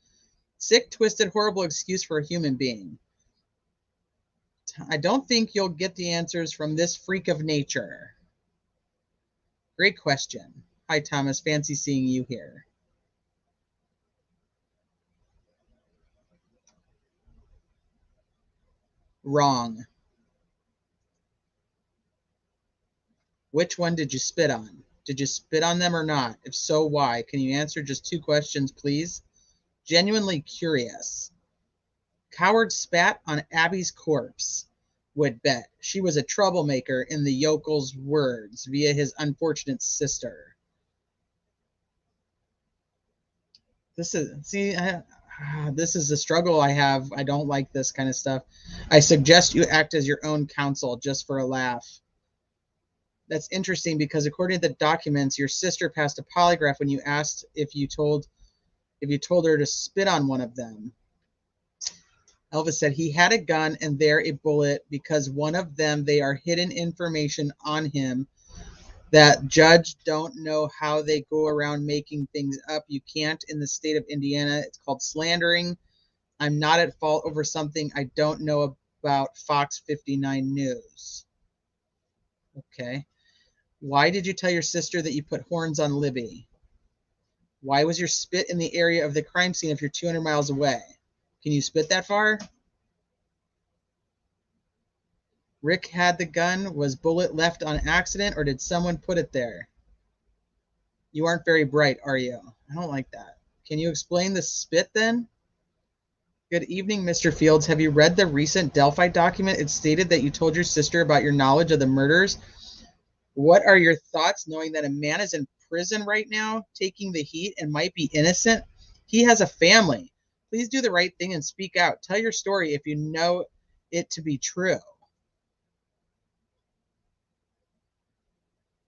Sick, twisted, horrible excuse for a human being. I don't think you'll get the answers from this freak of nature. Great question. Hi, Thomas. Fancy seeing you here. Wrong. Which one did you spit on? Did you spit on them or not? If so, why? Can you answer just 2 questions, please? Genuinely curious. Coward spat on Abby's corpse. Would bet. She was a troublemaker, in the yokel's words, via his unfortunate sister. This is, see, this is the struggle I have. I don't like this kind of stuff. I suggest you act as your own counsel, just for a laugh. That's interesting because according to the documents, your sister passed a polygraph when you asked if you told her to spit on one of them. Elvis said he had a gun and there a bullet because one of them, they are hidden information on him that judge don't know how they go around making things up. You can't in the state of Indiana. It's called slandering. I'm not at fault over something I don't know about. Fox 59 News. Okay. Why did you tell your sister that you put horns on Libby? Why was your spit in the area of the crime scene if you're 200 miles away? Can you spit that far? Rick had the gun. Was bullet left on accident or did someone put it there? You aren't very bright, are you? I don't like that. Can you explain the spit then? Good evening, Mr. Fields. Have you read the recent Delphi document? It stated that you told your sister about your knowledge of the murders. What are your thoughts knowing that a man is in prison right now, taking the heat and might be innocent? He has a family. Please do the right thing and speak out. Tell your story if you know it to be true.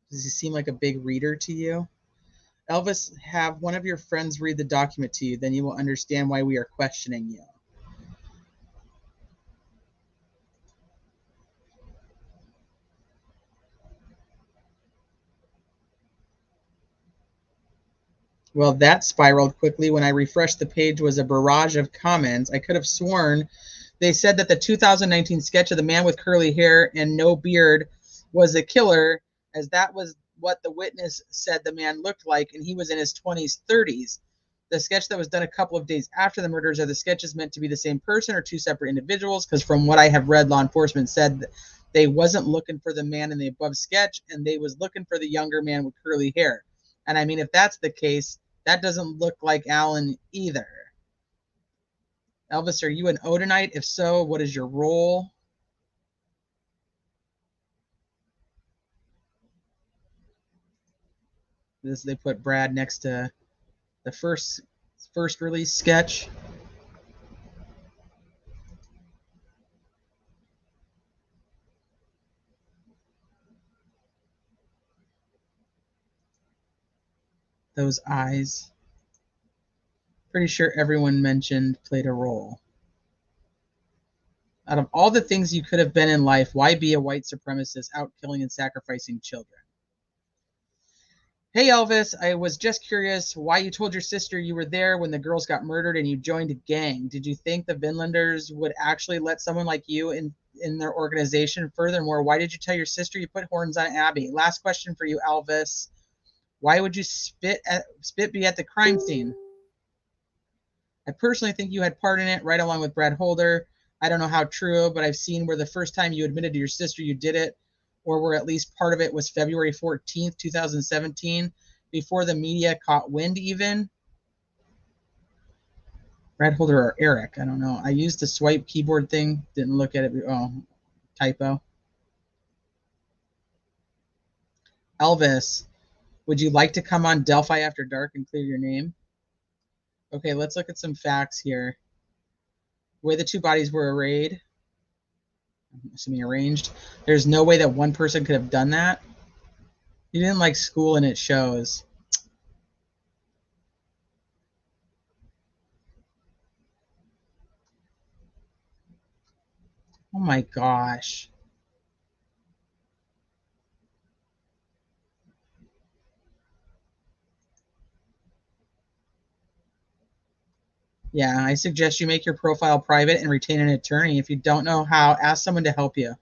Does he seem like a big reader to you? Elvis, have one of your friends read the document to you, then you will understand why we are questioning you. Well, that spiraled quickly. When I refreshed the page was a barrage of comments. I could have sworn they said that the 2019 sketch of the man with curly hair and no beard was a killer, as that was what the witness said the man looked like, and he was in his 20s, 30s. The sketch that was done a couple of days after the murders, are the sketches meant to be the same person or 2 separate individuals? Because from what I have read, law enforcement said they wasn't looking for the man in the above sketch, and they was looking for the younger man with curly hair. And I mean, if that's the case, that doesn't look like Alan either. Elvis, are you an Odinite? If so, what is your role? This, they put Brad next to the first release sketch. Those eyes. Pretty sure everyone mentioned played a role. Out of all the things you could have been in life, why be a white supremacist out killing and sacrificing children? Hey Elvis, I was just curious why you told your sister you were there when the girls got murdered and you joined a gang. Did you think the Vinlanders would actually let someone like you in their organization? Furthermore, why did you tell your sister you put horns on Abby? Last question for you, Elvis. Why would you spit be at the crime scene? I personally think you had part in it, right along with Brad Holder. I don't know how true, but I've seen where the first time you admitted to your sister you did it, or where at least part of it was February 14th, 2017, before the media caught wind even. Brad Holder or Eric, I don't know. I used the swipe keyboard thing, didn't look at it. Oh, typo. Elvis, would you like to come on Delphi After Dark and clear your name? Okay, let's look at some facts here. Where the 2 bodies were arrayed, I'm assuming arranged, there's no way that one person could have done that. You didn't like school and it shows. Oh my gosh. Yeah, I suggest you make your profile private and retain an attorney. If you don't know how, ask someone to help you.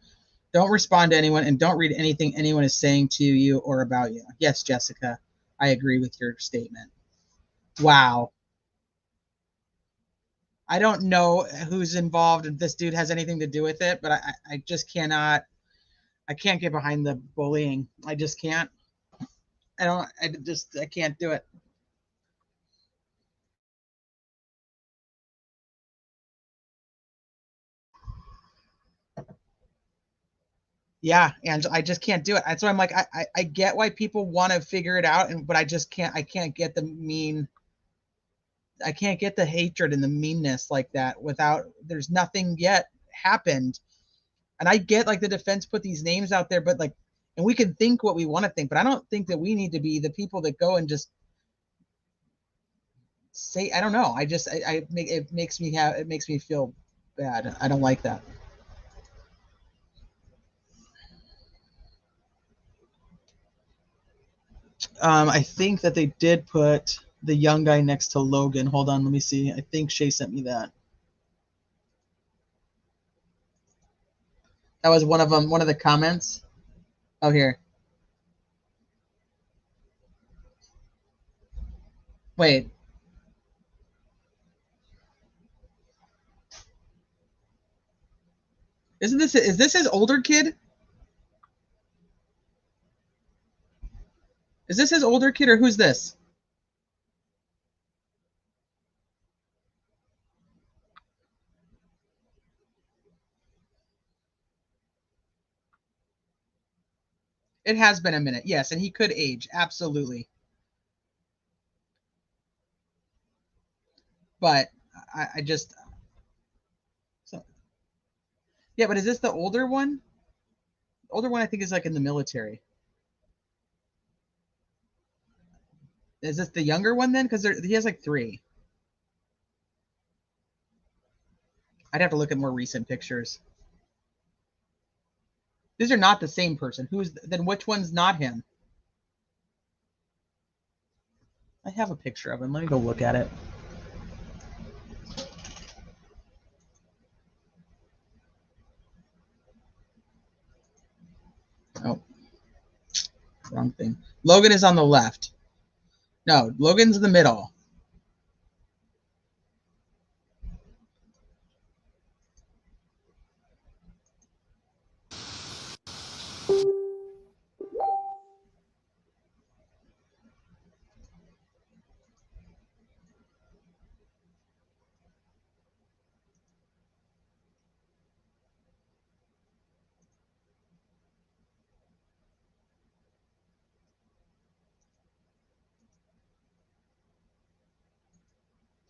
Don't respond to anyone and don't read anything anyone is saying to you or about you. Yes, Jessica, I agree with your statement. Wow. I don't know who's involved if this dude has anything to do with it, but I just cannot, I can't get behind the bullying. I just can't. I can't do it. Yeah, and I just can't do it. That's why I'm like, I get why people want to figure it out, but I just can't. I can't get the mean. I can't get the hatred and the meanness like that without. There's nothing yet happened, and I get like the defense put these names out there, but like, and we can think what we want to think, but I don't think that we need to be the people that go and just say. I don't know. I make it makes me feel bad. I don't like that. I think that they did put the young guy next to Logan. Hold on, let me see. I think Shay sent me that. That was one of them. One of the comments. Oh, here. Wait. Is this his older kid? Is this his older kid or who's this? It has been a minute. Yes, and he could age. Absolutely. But I just so, yeah, but is this the older one? The older one I think is like in the military. Is this the younger one then? Because he has like 3. I'd have to look at more recent pictures. These are not the same person. Then which one's not him? I have a picture of him. Let me go look at it. Oh, wrong thing. Logan is on the left. No, Logan's in the middle.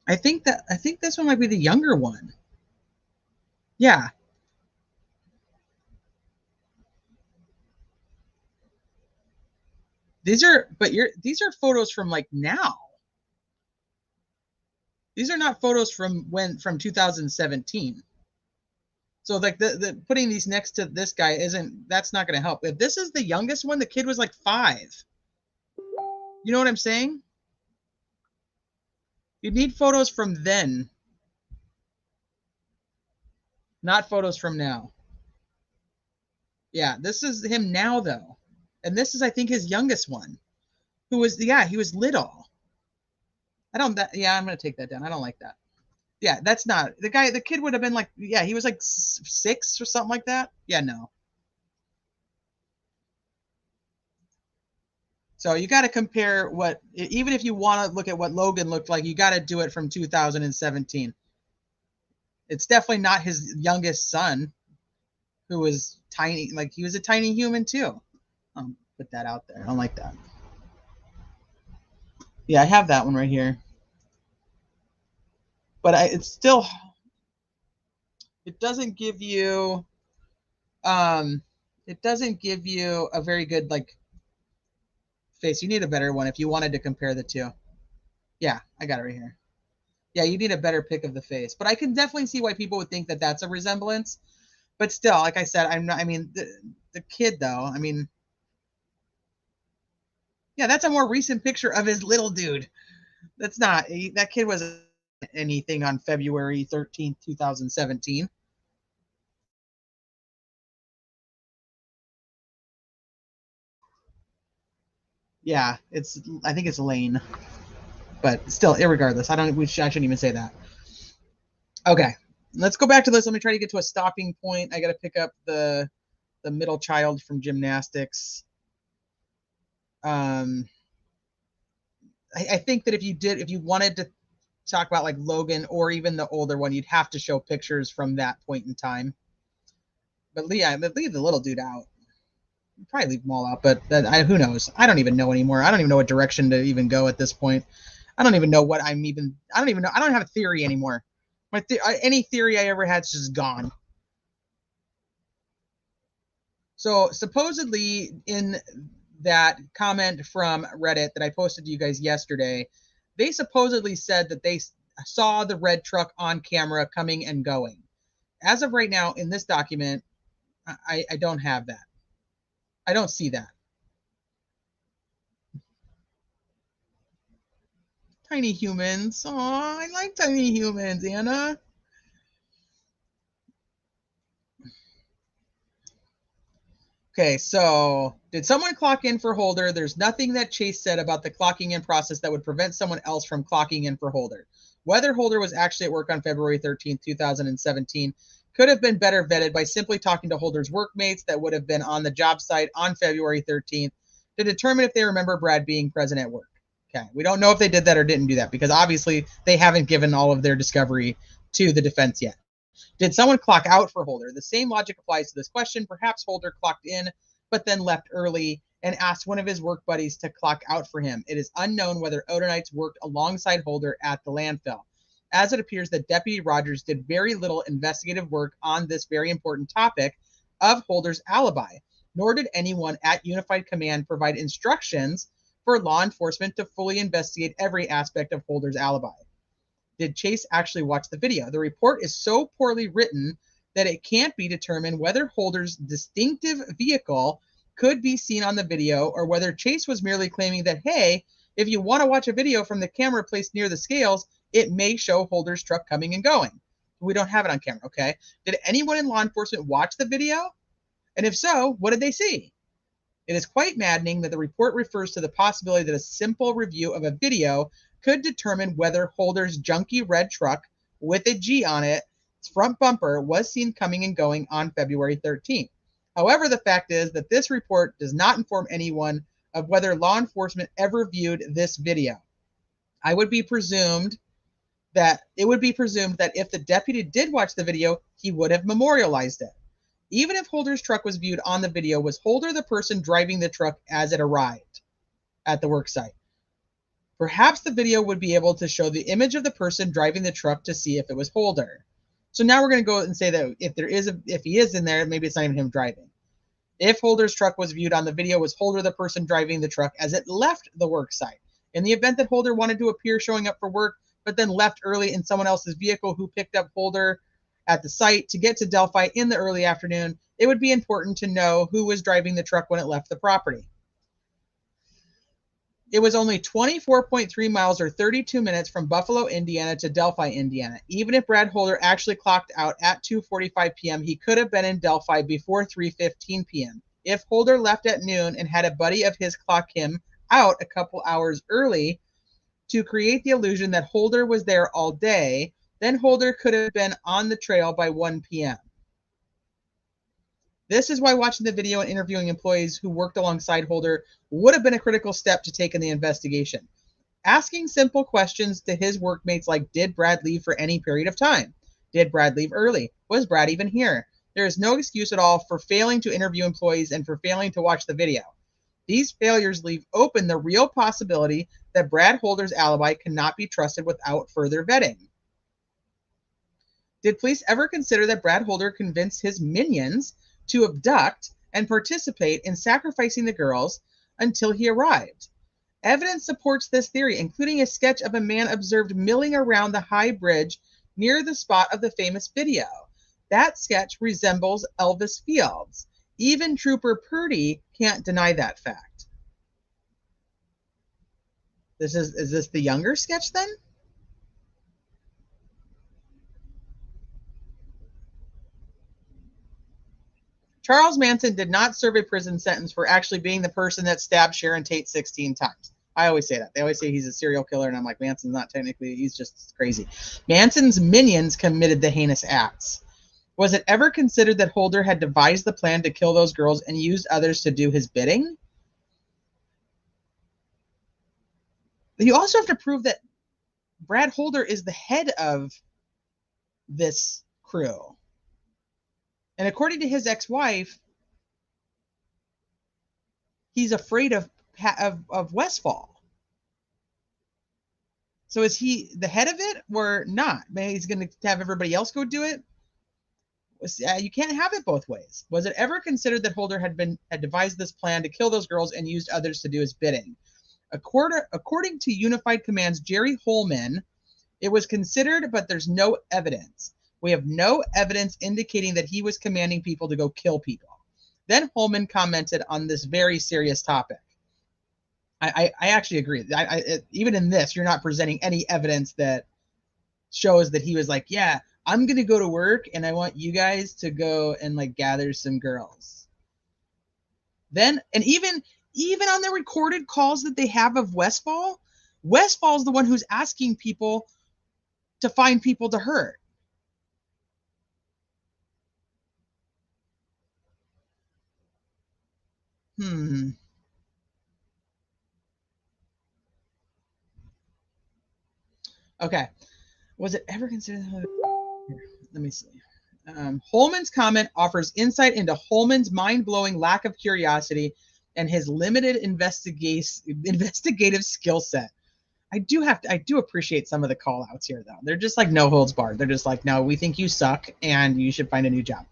I think this one might be the younger one. Yeah. These are photos from like now. These are not photos from 2017. So like the putting these next to this guy that's not going to help. If this is the youngest one, the kid was like 5. You know what I'm saying? You need photos from then, not photos from now. Yeah, this is him now though. And this is I think his youngest one. He was little. I'm going to take that down. I don't like that. Yeah, that's not the guy. The kid would have been like, yeah, he was like 6 or something like that. Yeah, no. So you got to compare even if you want to look at what Logan looked like, you got to do it from 2017. It's definitely not his youngest son, who was tiny. Like he was a tiny human too. Put that out there. I don't like that. Yeah, I have that one right here. But it doesn't give you it doesn't give you a very good like face. You need a better one if you wanted to compare the two. Yeah, I got it right here. Yeah, you need a better pick of the face. But I can definitely see why people would think that that's a resemblance. But still, like I said, the kid though, yeah, that's a more recent picture of his little dude. That's not, that kid was anything on February 13th, 2017. Yeah, I think it's Lane. But still, irregardless, I shouldn't even say that. Okay, let's go back to this. Let me try to get to a stopping point. I got to pick up the middle child from gymnastics. I think that if you wanted to talk about like Logan or even the older one, you'd have to show pictures from that point in time. But leave the little dude out. Probably leave them all out, but who knows? I don't even know anymore. I don't even know what direction to even go at this point. I don't even know what I don't even know. I don't have a theory anymore. Any theory I ever had is just gone. So supposedly in that comment from Reddit that I posted to you guys yesterday, they supposedly said that they saw the red truck on camera coming and going. As of right now, in this document, I don't have that. I don't see that. Tiny humans. Oh, I like tiny humans, Anna. Okay, so did someone clock in for Holder? There's nothing that Chase said about the clocking in process that would prevent someone else from clocking in for Holder. Whether Holder was actually at work on February 13th, 2017 could have been better vetted by simply talking to Holder's workmates that would have been on the job site on February 13th to determine if they remember Brad being present at work. Okay, we don't know if they did that or didn't do that because obviously they haven't given all of their discovery to the defense yet. Did someone clock out for Holder? The same logic applies to this question. Perhaps Holder clocked in, but then left early and asked one of his work buddies to clock out for him. It is unknown whether Odinites worked alongside Holder at the landfill, as it appears that Deputy Rogers did very little investigative work on this very important topic of Holder's alibi, nor did anyone at Unified Command provide instructions for law enforcement to fully investigate every aspect of Holder's alibi. Did Chase actually watch the video? The report is so poorly written that it can't be determined whether Holder's distinctive vehicle could be seen on the video or whether Chase was merely claiming that, hey, if you want to watch a video from the camera placed near the scales, it may show Holder's truck coming and going. We don't have it on camera, okay? Did anyone in law enforcement watch the video? And if so, what did they see? It is quite maddening that the report refers to the possibility that a simple review of a video could determine whether Holder's junky red truck with a G on its front bumper was seen coming and going on February 13th. However, the fact is that this report does not inform anyone of whether law enforcement ever viewed this video. It would be presumed that if the deputy did watch the video, he would have memorialized it. Even if Holder's truck was viewed on the video, was Holder the person driving the truck as it arrived at the work site? Perhaps the video would be able to show the image of the person driving the truck to see if it was Holder. So now we're going to go and say that if he is in there, maybe it's not even him driving. If Holder's truck was viewed on the video, was Holder the person driving the truck as it left the work site? In the event that Holder wanted to appear showing up for work, but then left early in someone else's vehicle who picked up Holder at the site to get to Delphi in the early afternoon, it would be important to know who was driving the truck when it left the property. It was only 24.3 miles or 32 minutes from Buffalo, Indiana to Delphi, Indiana. Even if Brad Holder actually clocked out at 2:45 p.m., he could have been in Delphi before 3:15 p.m. If Holder left at noon and had a buddy of his clock him out a couple hours early to create the illusion that Holder was there all day, then Holder could have been on the trail by 1 p.m. This is why watching the video and interviewing employees who worked alongside Holder would have been a critical step to take in the investigation. Asking simple questions to his workmates like, did Brad leave for any period of time? Did Brad leave early? Was Brad even here? There is no excuse at all for failing to interview employees and for failing to watch the video. These failures leave open the real possibility that Brad Holder's alibi cannot be trusted without further vetting. Did police ever consider that Brad Holder convinced his minions to abduct and participate in sacrificing the girls until he arrived? Evidence supports this theory, including a sketch of a man observed milling around the high bridge near the spot of the famous video. That sketch resembles Elvis Fields. Even Trooper Purdy can't deny that fact. Is this the younger sketch then? Charles Manson did not serve a prison sentence for actually being the person that stabbed Sharon Tate 16 times. I always say that. They always say he's a serial killer, and I'm like, Manson's not technically, he's just crazy. Manson's minions committed the heinous acts. Was it ever considered that Holder had devised the plan to kill those girls and used others to do his bidding? You also have to prove that Brad Holder is the head of this crew. And according to his ex-wife, he's afraid of Westfall. So is he the head of it or not? Maybe he's going to have everybody else go do it. You can't have it both ways. Was it ever considered that Holder had devised this plan to kill those girls and used others to do his bidding? According to Unified Command's Jerry Holman, it was considered, but there's no evidence. We have no evidence indicating that he was commanding people to go kill people. Then Holman commented on this very serious topic. I actually agree. Even in this, you're not presenting any evidence that shows that he was like, yeah, I'm going to go to work and I want you guys to go and like gather some girls. Then, and even on the recorded calls that they have of Westfall's the one who's asking people to find people to hurt. Okay. Was it ever considered? Here, let me see. Holman's comment offers insight into Holman's mind-blowing lack of curiosity and his limited investigative skill set. I do appreciate some of the call-outs here, though. They're just like no holds barred. They're just like, no, we think you suck and you should find a new job.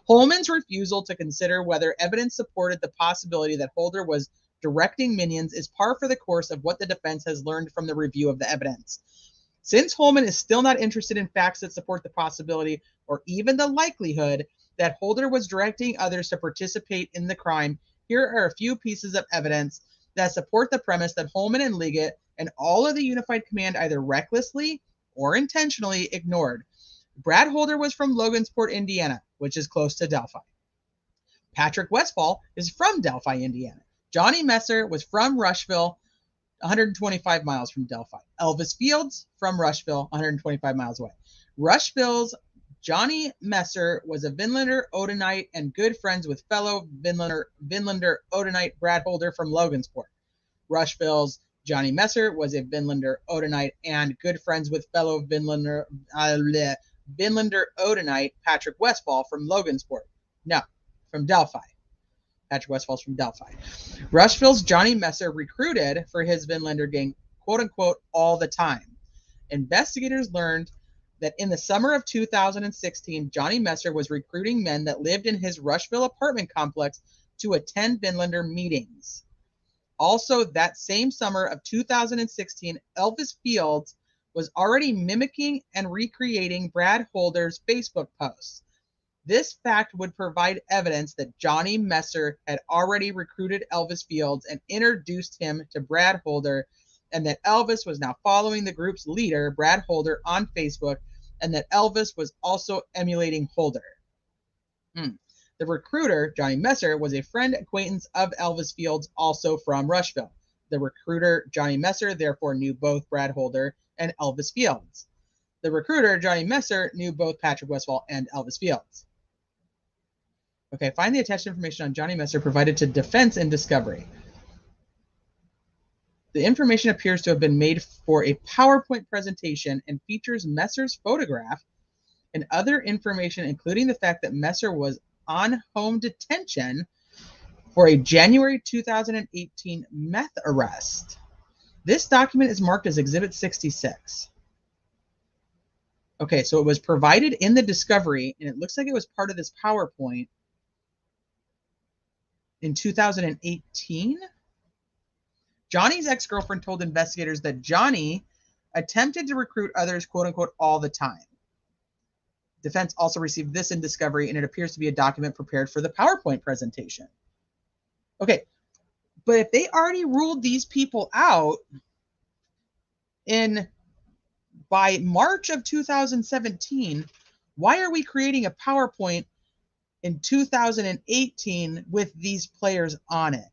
Holman's refusal to consider whether evidence supported the possibility that Holder was directing minions is par for the course of what the defense has learned from the review of the evidence. Since Holman is still not interested in facts that support the possibility or even the likelihood that Holder was directing others to participate in the crime, here are a few pieces of evidence that support the premise that Holman and Liggett and all of the Unified Command either recklessly or intentionally ignored. Brad Holder was from Logansport, Indiana, which is close to Delphi. Patrick Westfall is from Delphi, Indiana. Johnny Messer was from Rushville, 125 miles from Delphi. Elvis Fields from Rushville, 125 miles away. Rushville's Johnny Messer was a Vinlander Odinite and good friends with fellow Vinlander Odinite Brad Holder from Logansport. Rushville's Johnny Messer was a Vinlander Odinite and good friends with fellow Vinlander Odinite Patrick Westfall from Logansport. No, from Delphi. Patrick Westfall's from Delphi. Rushville's Johnny Messer recruited for his Vinlander gang, quote unquote, all the time. Investigators learned that in the summer of 2016, Johnny Messer was recruiting men that lived in his Rushville apartment complex to attend Vinlander meetings. Also, that same summer of 2016, Elvis Fields was already mimicking and recreating Brad Holder's Facebook posts. This fact would provide evidence that Johnny Messer had already recruited Elvis Fields and introduced him to Brad Holder, and that Elvis was now following the group's leader, Brad Holder, on Facebook, and that Elvis was also emulating Holder. The recruiter, Johnny Messer, was a friend acquaintance of Elvis Fields, also from Rushville. The recruiter, Johnny Messer, therefore knew both Brad Holder and Elvis Fields. The recruiter, Johnny Messer, knew both Patrick Westfall and Elvis Fields. Okay, find the attached information on Johnny Messer provided to defense in discovery. The information appears to have been made for a PowerPoint presentation and features Messer's photograph and other information, including the fact that Messer was on home detention for a January 2018 meth arrest. This document is marked as Exhibit 66. Okay, so it was provided in the discovery, and it looks like it was part of this PowerPoint in 2018. Johnny's ex-girlfriend told investigators that Johnny attempted to recruit others, quote unquote, all the time. Defense also received this in discovery, and it appears to be a document prepared for the PowerPoint presentation. Okay, but if they already ruled these people out by March of 2017, why are we creating a PowerPoint in 2018 with these players on it.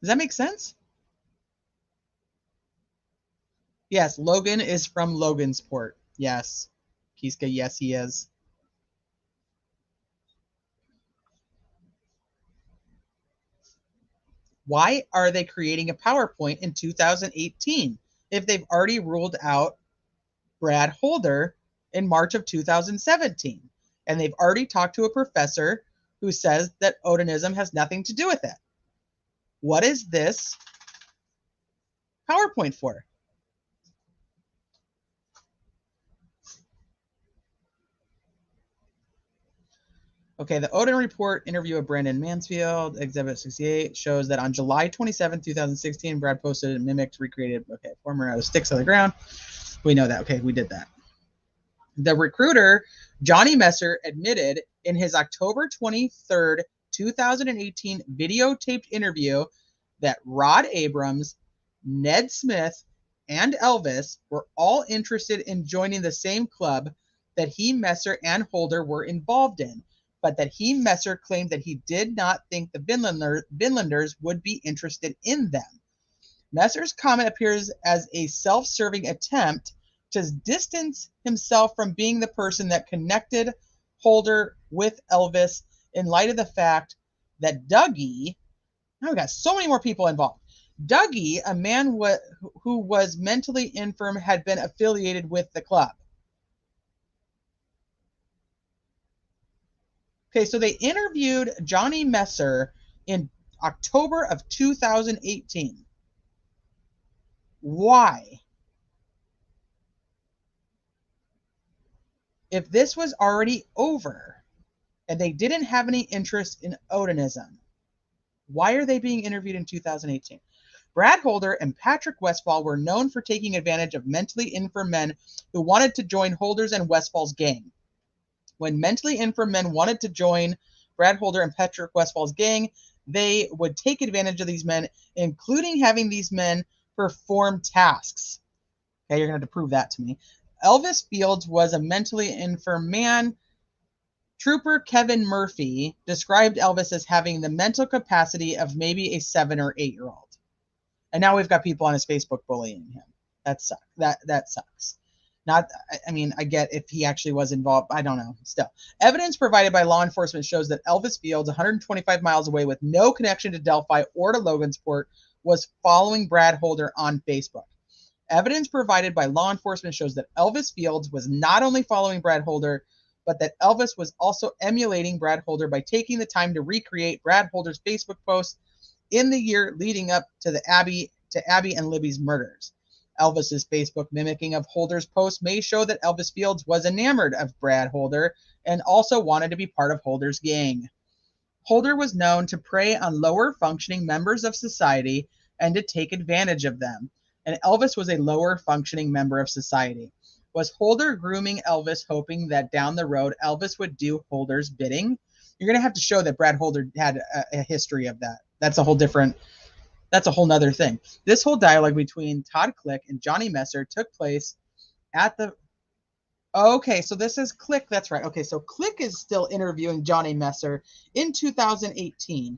Does that make sense? Yes, Logan is from Logansport. Yes. Kiska, yes, he is. Why are they creating a PowerPoint in 2018 if they've already ruled out Brad Holder in March of 2017? And they've already talked to a professor who says that Odinism has nothing to do with it. What is this PowerPoint for? Okay, the Odin Report interview of Brandon Mansfield, Exhibit 68, shows that on July 27, 2016, Brad posted and mimicked, recreated, okay, former out of sticks on the ground. We know that. Okay, we did that. The recruiter, Johnny Messer, admitted in his October 23rd, 2018 videotaped interview that Rod Abrams, Ned Smith, and Elvis were all interested in joining the same club that he, Messer, and Holder were involved in, but that he, Messer, claimed that he did not think the Vinlanders would be interested in them. Messer's comment appears as a self-serving attempt to distance himself from being the person that connected Holder with Elvis in light of the fact that Dougie, now we got so many more people involved. Dougie, a man who was mentally infirm, had been affiliated with the club. Okay, so they interviewed Johnny Messer in October of 2018. Why? If this was already over and they didn't have any interest in Odinism, why are they being interviewed in 2018? Brad Holder and Patrick Westfall were known for taking advantage of mentally infirm men who wanted to join Holder's and Westfall's gang. When mentally infirm men wanted to join Brad Holder and Patrick Westfall's gang, they would take advantage of these men, including having these men perform tasks. Okay, you're going to have to prove that to me. Elvis Fields was a mentally infirm man. Trooper Kevin Murphy described Elvis as having the mental capacity of maybe a 7 or 8-year-old. And now we've got people on his Facebook bullying him. That sucks. That sucks. Not, I mean, I get if he actually was involved. I don't know. Still, evidence provided by law enforcement shows that Elvis Fields, 125 miles away with no connection to Delphi or to Logansport, was following Brad Holder on Facebook. Evidence provided by law enforcement shows that Elvis Fields was not only following Brad Holder, but that Elvis was also emulating Brad Holder by taking the time to recreate Brad Holder's Facebook posts in the year leading up to Abby and Libby's murders. Elvis's Facebook mimicking of Holder's posts may show that Elvis Fields was enamored of Brad Holder and also wanted to be part of Holder's gang. Holder was known to prey on lower functioning members of society and to take advantage of them. And Elvis was a lower functioning member of society. Was Holder grooming Elvis, hoping that down the road Elvis would do Holder's bidding? You're going to have to show that Brad Holder had a history of that. That's a whole nother thing. This whole dialogue between Todd Click and Johnny Messer took place at the... Okay, so this is Click. That's right. Okay, so Click is still interviewing Johnny Messer in 2018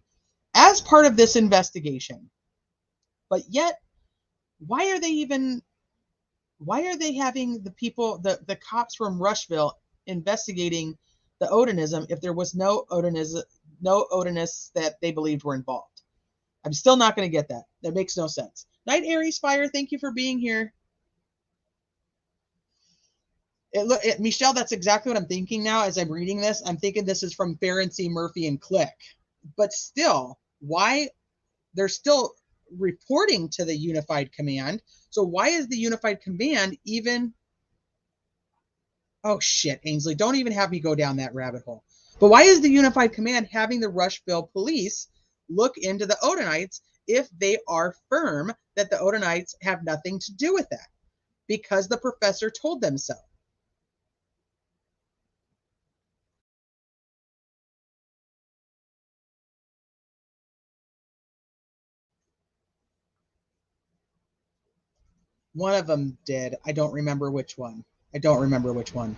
as part of this investigation. But yet, why are they having the people, the cops from Rushville investigating the Odinism if there was no Odinists that they believed were involved? I'm still not going to get that. That makes no sense. Night Aries Fire, thank you for being here. Michelle, that's exactly what I'm thinking now as I'm reading this. I'm thinking this is from Farron C. Murphy and Click. But still, why they're still reporting to the Unified Command. So why is the Unified Command even... Oh, shit, Ainsley, don't even have me go down that rabbit hole. But why is the Unified Command having the Rushville police look into the Odinites if they are firm that the Odinites have nothing to do with that? Because the professor told them so. One of them did. I don't remember which one. I don't remember which one.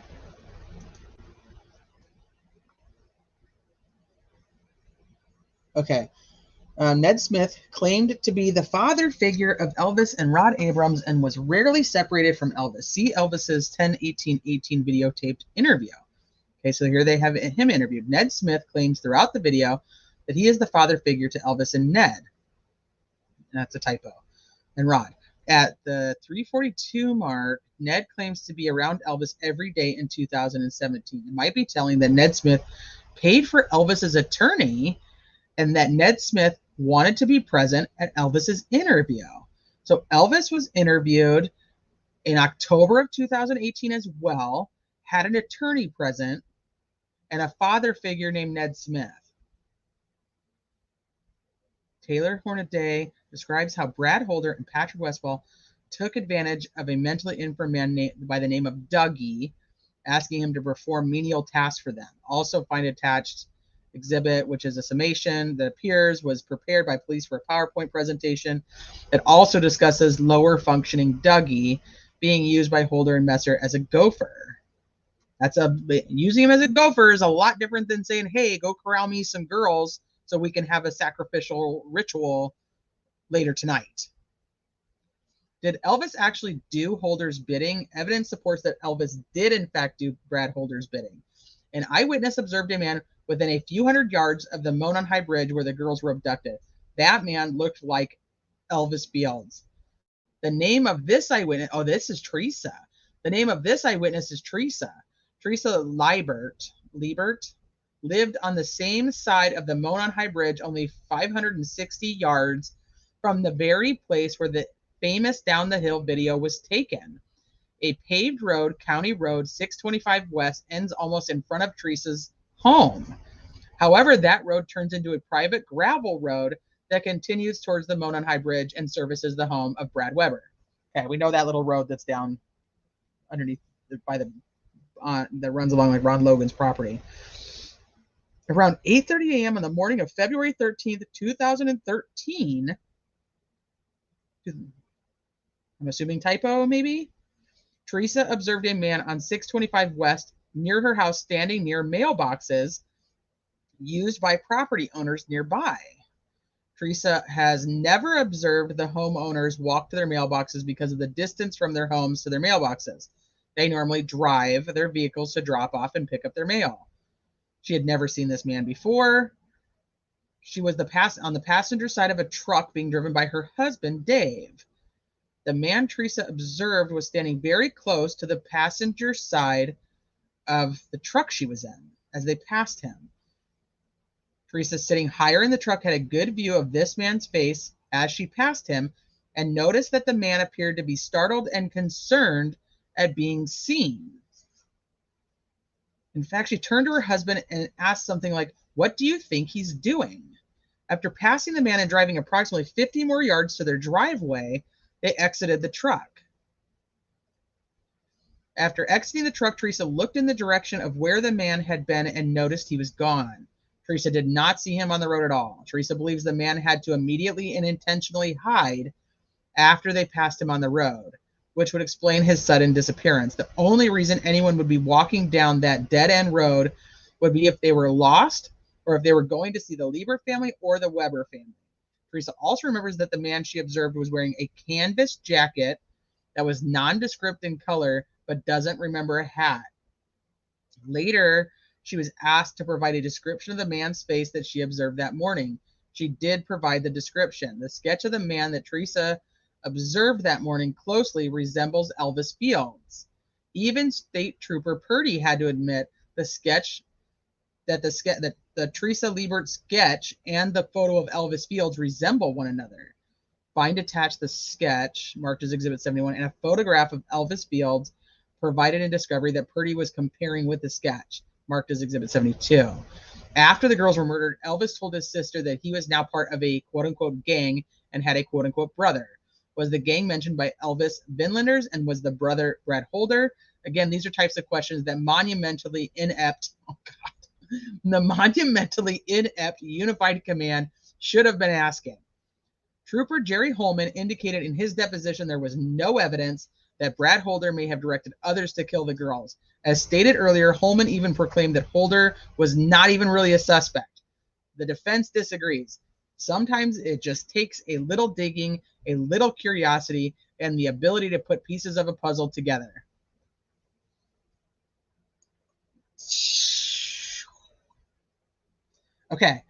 Okay. Ned Smith claimed to be the father figure of Elvis and Rod Abrams and was rarely separated from Elvis. See Elvis's 10/18/18 videotaped interview. Okay, so here they have him interviewed. Ned Smith claims throughout the video that he is the father figure to Elvis and Ned. That's a typo. And Rod. At the 3:42 mark, Ned claims to be around Elvis every day in 2017. It might be telling that Ned Smith paid for Elvis's attorney and that Ned Smith wanted to be present at Elvis's interview. So Elvis was interviewed in October of 2018 as well, had an attorney present, and a father figure named Ned Smith. Taylor Hornaday describes how Brad Holder and Patrick Westfall took advantage of a mentally infirm man by the name of Dougie, asking him to perform menial tasks for them. Also find attached exhibit, which is a summation that appears was prepared by police for a PowerPoint presentation that also discusses lower functioning Dougie being used by Holder and Messer as a gopher. Using him as a gopher is a lot different than saying, hey, go corral me some girls so we can have a sacrificial ritual later tonight. Did Elvis actually do Holder's bidding? Evidence supports that Elvis did in fact do Brad Holder's bidding. An eyewitness observed a man within a few hundred yards of the Monon High Bridge where the girls were abducted. That man looked like Elvis Fields. The name of this eyewitness, oh, this is Teresa. The name of this eyewitness is Teresa. Teresa Liebert lived on the same side of the Monon High Bridge, only 560 yards from the very place where the famous Down the Hill video was taken. A paved road, County Road 625 West, ends almost in front of Teresa's home. However, that road turns into a private gravel road that continues towards the Monon High Bridge and services the home of Brad Weber. Okay, we know that little road that's down underneath by the that runs along like Ron Logan's property. Around 8:30 a.m. on the morning of February 13th, 2013, I'm assuming typo maybe, Teresa observed a man on 625 West near her house standing near mailboxes used by property owners nearby. Teresa has never observed the homeowners walk to their mailboxes because of the distance from their homes to their mailboxes. They normally drive their vehicles to drop off and pick up their mail. She had never seen this man before. She was on the passenger side of a truck being driven by her husband, Dave. The man Teresa observed was standing very close to the passenger side of the truck she was in as they passed him. Teresa, sitting higher in the truck, had a good view of this man's face as she passed him and noticed that the man appeared to be startled and concerned at being seen. In fact, she turned to her husband and asked something like, "What do you think he's doing?" After passing the man and driving approximately 50 more yards to their driveway, they exited the truck. After exiting the truck, Teresa looked in the direction of where the man had been and noticed he was gone. Teresa did not see him on the road at all. Teresa believes the man had to immediately and intentionally hide after they passed him on the road, which would explain his sudden disappearance. The only reason anyone would be walking down that dead-end road would be if they were lost or if they were going to see the Lieber family or the Weber family. Teresa also remembers that the man she observed was wearing a canvas jacket that was nondescript in color, but doesn't remember a hat. Later, she was asked to provide a description of the man's face that she observed that morning. She did provide the description. The sketch of the man that Teresa observed that morning closely resembles Elvis Fields. Even State Trooper Purdy had to admit the Teresa Liebert sketch and the photo of Elvis Fields resemble one another. Find attached the sketch marked as Exhibit 71 and a photograph of Elvis Fields provided in discovery that Purdy was comparing with the sketch marked as Exhibit 72. After the girls were murdered, Elvis told his sister that he was now part of a quote-unquote gang and had a quote-unquote brother. Was the gang mentioned by Elvis Vinlanders and was the brother Brad Holder? Again, these are types of questions that the monumentally inept Unified Command should have been asking. Trooper Jerry Holman indicated in his deposition there was no evidence that Brad Holder may have directed others to kill the girls. As stated earlier, Holman even proclaimed that Holder was not even really a suspect. The defense disagrees. Sometimes it just takes a little digging, a little curiosity, and the ability to put pieces of a puzzle together. Okay,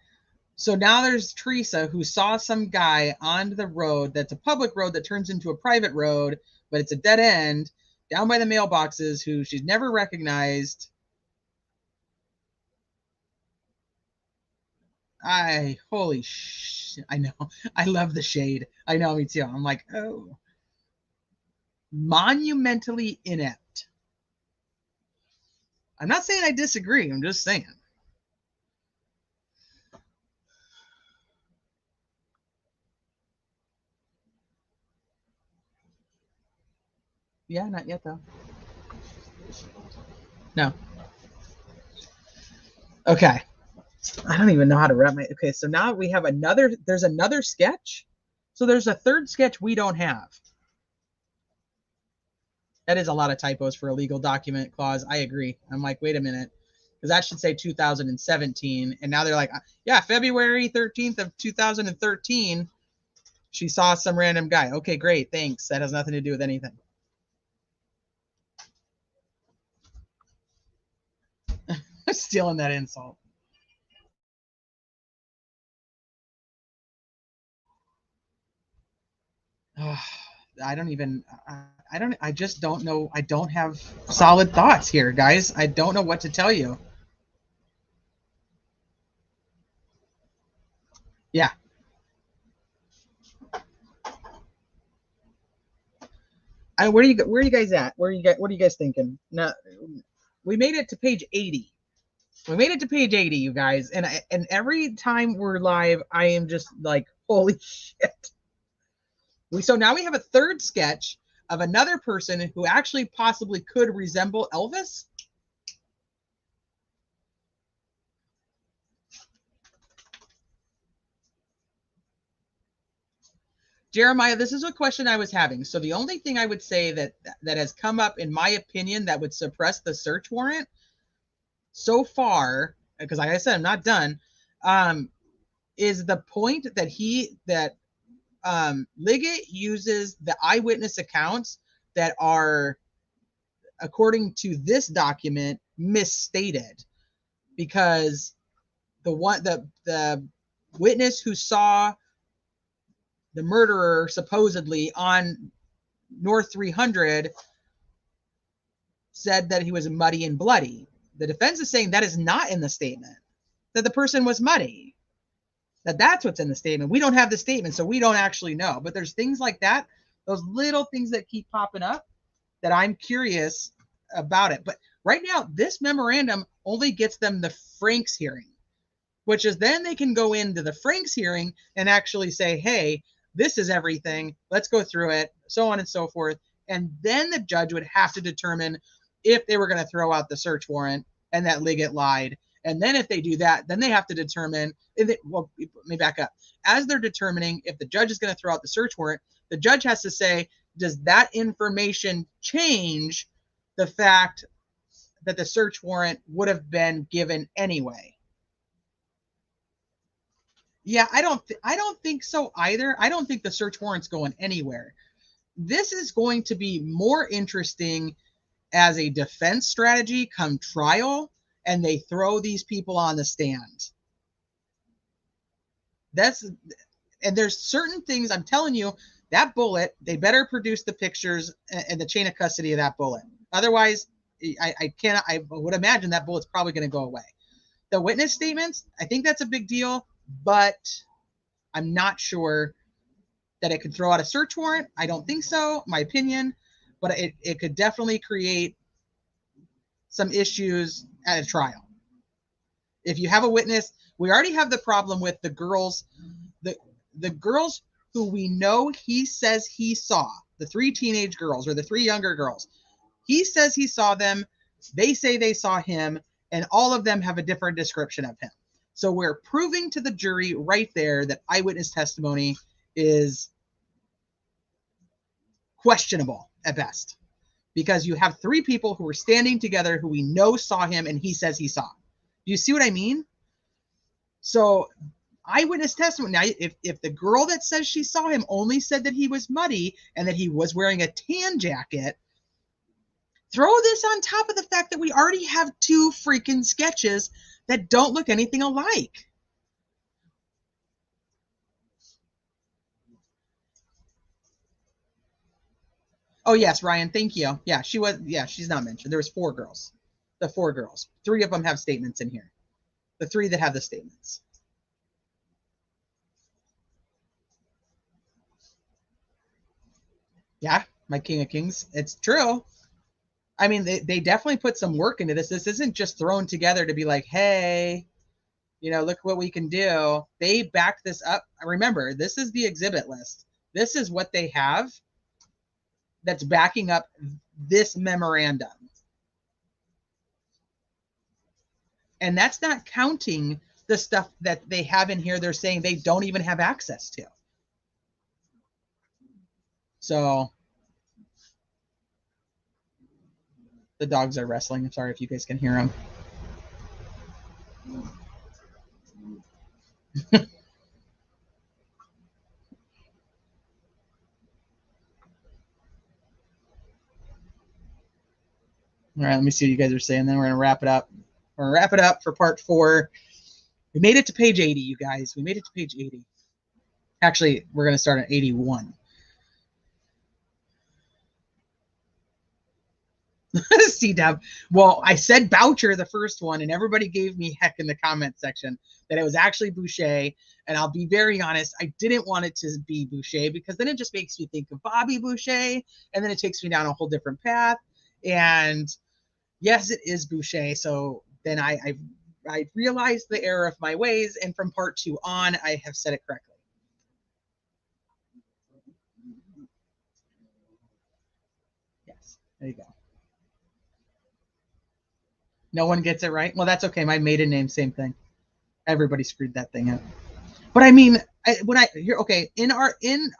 so now there's Teresa, who saw some guy on the road that's a public road that turns into a private road, but it's a dead end, down by the mailboxes, who she's never recognized. Holy sh! I know. I love the shade. I know, me too. I'm like, oh. Monumentally inept. I'm not saying I disagree. I'm just saying. Yeah, not yet, though. No. Okay. I don't even know how to wrap my... Okay, so now we have another... There's another sketch. So there's a third sketch we don't have. That is a lot of typos for a legal document clause. I agree. I'm like, wait a minute. Because that should say 2017. And now they're like, yeah, February 13th of 2013, she saw some random guy. Okay, great. Thanks. That has nothing to do with anything. Stealing that insult. I just don't know. I don't have solid thoughts here, guys. I don't know what to tell you. Yeah. Where are you guys at? What are you guys thinking? Now, we made it to page 80. We made it to page 80, you guys. And every time we're live, I am just like, holy shit. So now we have a third sketch of another person who actually possibly could resemble Elvis. Jeremiah, this is a question I was having. So the only thing I would say that has come up, in my opinion, that would suppress the search warrant so far, because like I said, I'm not done, is the point that Liggett uses the eyewitness accounts that are, according to this document, misstated, because the witness who saw the murderer supposedly on North 300 said that he was muddy and bloody. The defense is saying that is not in the statement, that the person was muddy. That's what's in the statement. We don't have the statement, so we don't actually know. But there's things like that, those little things that keep popping up, that I'm curious about it. But right now, this memorandum only gets them the Franks hearing, which is then they can go into the Franks hearing and actually say, hey, this is everything. Let's go through it, so on and so forth. And then the judge would have to determine if they were going to throw out the search warrant and that Liggett lied. And then if they do that, then they have to determine, well, let me back up. As they're determining if the judge is going to throw out the search warrant, the judge has to say, does that information change the fact that the search warrant would have been given anyway? Yeah, I don't think so either. I don't think the search warrant's going anywhere. This is going to be more interesting as a defense strategy come trial, and they throw these people on the stand. And there's certain things, I'm telling you, that bullet, they better produce the pictures and the chain of custody of that bullet. Otherwise, I would imagine that bullet's probably going to go away. The witness statements, I think that's a big deal, but I'm not sure that it could throw out a search warrant. I don't think so, my opinion, but it could definitely create some issues at a trial. If you have a witness, we already have the problem with the girls, the girls who we know he says he saw, the three teenage girls or the three younger girls. He says he saw them. They say they saw him, and all of them have a different description of him. So we're proving to the jury right there that eyewitness testimony is questionable at best, because you have 3 people who were standing together who we know saw him and he says he saw. Do you see what I mean? So eyewitness testimony. Now, if the girl that says she saw him only said that he was muddy and that he was wearing a tan jacket, throw this on top of the fact that we already have 2 freaking sketches that don't look anything alike. Oh, yes, Ryan, thank you. Yeah, she's not mentioned. There was 4 girls. The 4 girls. 3 of them have statements in here. The 3 that have the statements. Yeah, my King of Kings. It's true. I mean, they definitely put some work into this. This isn't just thrown together to be like, hey, you know, look what we can do. They back this up. Remember, this is the exhibit list. This is what they have that's backing up this memorandum. And that's not counting the stuff that they have in here they're saying they don't even have access to. So the dogs are wrestling. I'm sorry if you guys can hear them. All right, let me see what you guys are saying. Then we're going to wrap it up. We're going to wrap it up for part 4. We made it to page 80, you guys. We made it to page 80. Actually, we're going to start at 81. See, Deb. Well, I said Boucher the first one, and everybody gave me heck in the comment section that it was actually Boucher. And I'll be very honest, I didn't want it to be Boucher because then it just makes me think of Bobby Boucher, and then it takes me down a whole different path. And yes, it is Boucher. So then I realized the error of my ways, and from part 2 on, I have said it correctly. Yes, there you go. No one gets it right. Well, that's okay. My maiden name, same thing. Everybody screwed that thing up. But I mean, in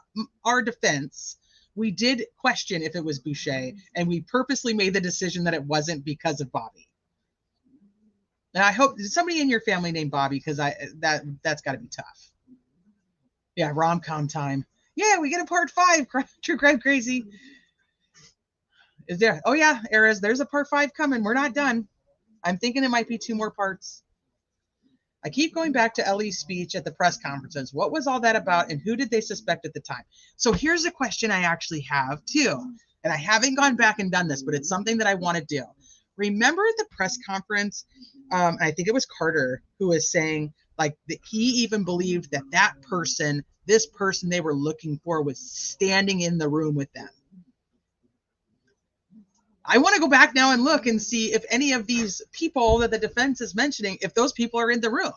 our defense, we did question if it was Boucher, and we purposely made the decision that it wasn't because of Bobby. And I hope somebody in your family named Bobby, because that's got to be tough. Yeah, rom-com time. Yeah, we get a part 5. True Crime Crazy. Is there? Oh yeah, Eras. There's a part 5 coming. We're not done. I'm thinking it might be 2 more parts. I keep going back to Ellie's speech at the press conferences. What was all that about, and who did they suspect at the time? So here's a question I actually have too, and I haven't gone back and done this, but it's something that I want to do. Remember at the press conference, I think it was Carter who was saying like that he even believed that this person they were looking for was standing in the room with them. I want to go back now and look and see if any of these people that the defense is mentioning, if those people are in the room.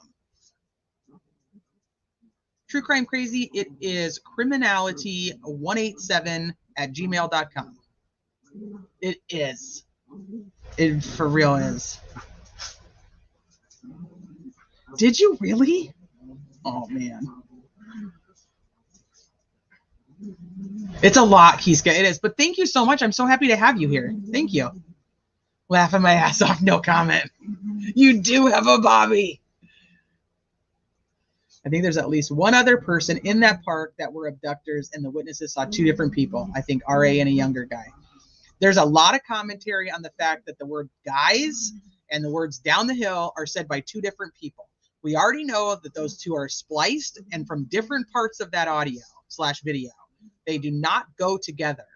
True Crime Crazy, it is criminality187@gmail.com. It is. It for real is. Did you really? Oh, man. It's a lot, Kiska. It is. But thank you so much. I'm so happy to have you here. Thank you. Laughing my ass off. No comment. You do have a Bobby. I think there's at least one other person in that park that were abductors, and the witnesses saw 2 different people. I think RA and a younger guy. There's a lot of commentary on the fact that the word guys and the words down the hill are said by 2 different people. We already know that those 2 are spliced and from different parts of that audio/video. They do not go together.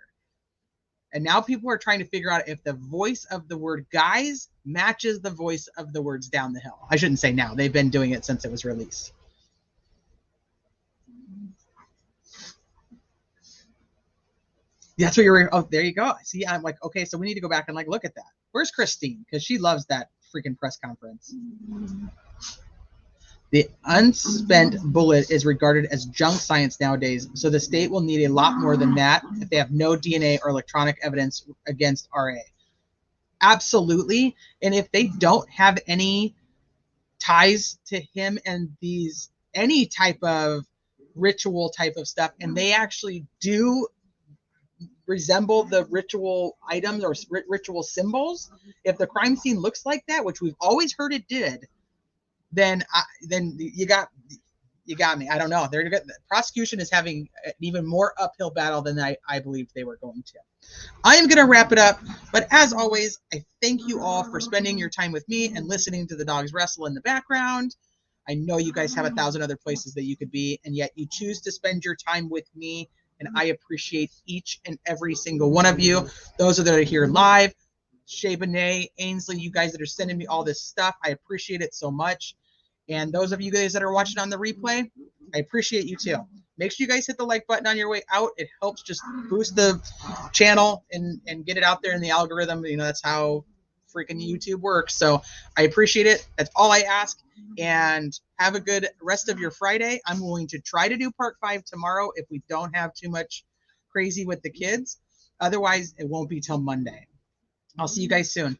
And now people are trying to figure out if the voice of the word guys matches the voice of the words down the hill. I shouldn't say now. They've been doing it since it was released. That's what you're. Oh, there you go. See, I'm like, okay, so we need to go back and like look at that. Where's Christine? Because she loves that freaking press conference. The unspent bullet is regarded as junk science nowadays, so the state will need a lot more than that if they have no DNA or electronic evidence against RA. Absolutely. And if they don't have any ties to him and any type of ritual type of stuff, and they actually do resemble the ritual items or ritual symbols. If the crime scene looks like that, which we've always heard it did, then you got me. I don't know. The prosecution is having an even more uphill battle than I believed they were going to. I am going to wrap it up, but as always, I thank you all for spending your time with me and listening to the dogs wrestle in the background. I know you guys have 1,000 other places that you could be, and yet you choose to spend your time with me, and I appreciate each and every single one of you. Those that are here live, Shay Benet, Ainsley, you guys that are sending me all this stuff, I appreciate it so much. And those of you guys that are watching on the replay, I appreciate you too. Make sure you guys hit the like button on your way out. It helps just boost the channel and get it out there in the algorithm. You know, that's how freaking YouTube works. So I appreciate it. That's all I ask. And have a good rest of your Friday. I'm going to try to do part 5 tomorrow if we don't have too much crazy with the kids. Otherwise, it won't be till Monday. I'll see you guys soon.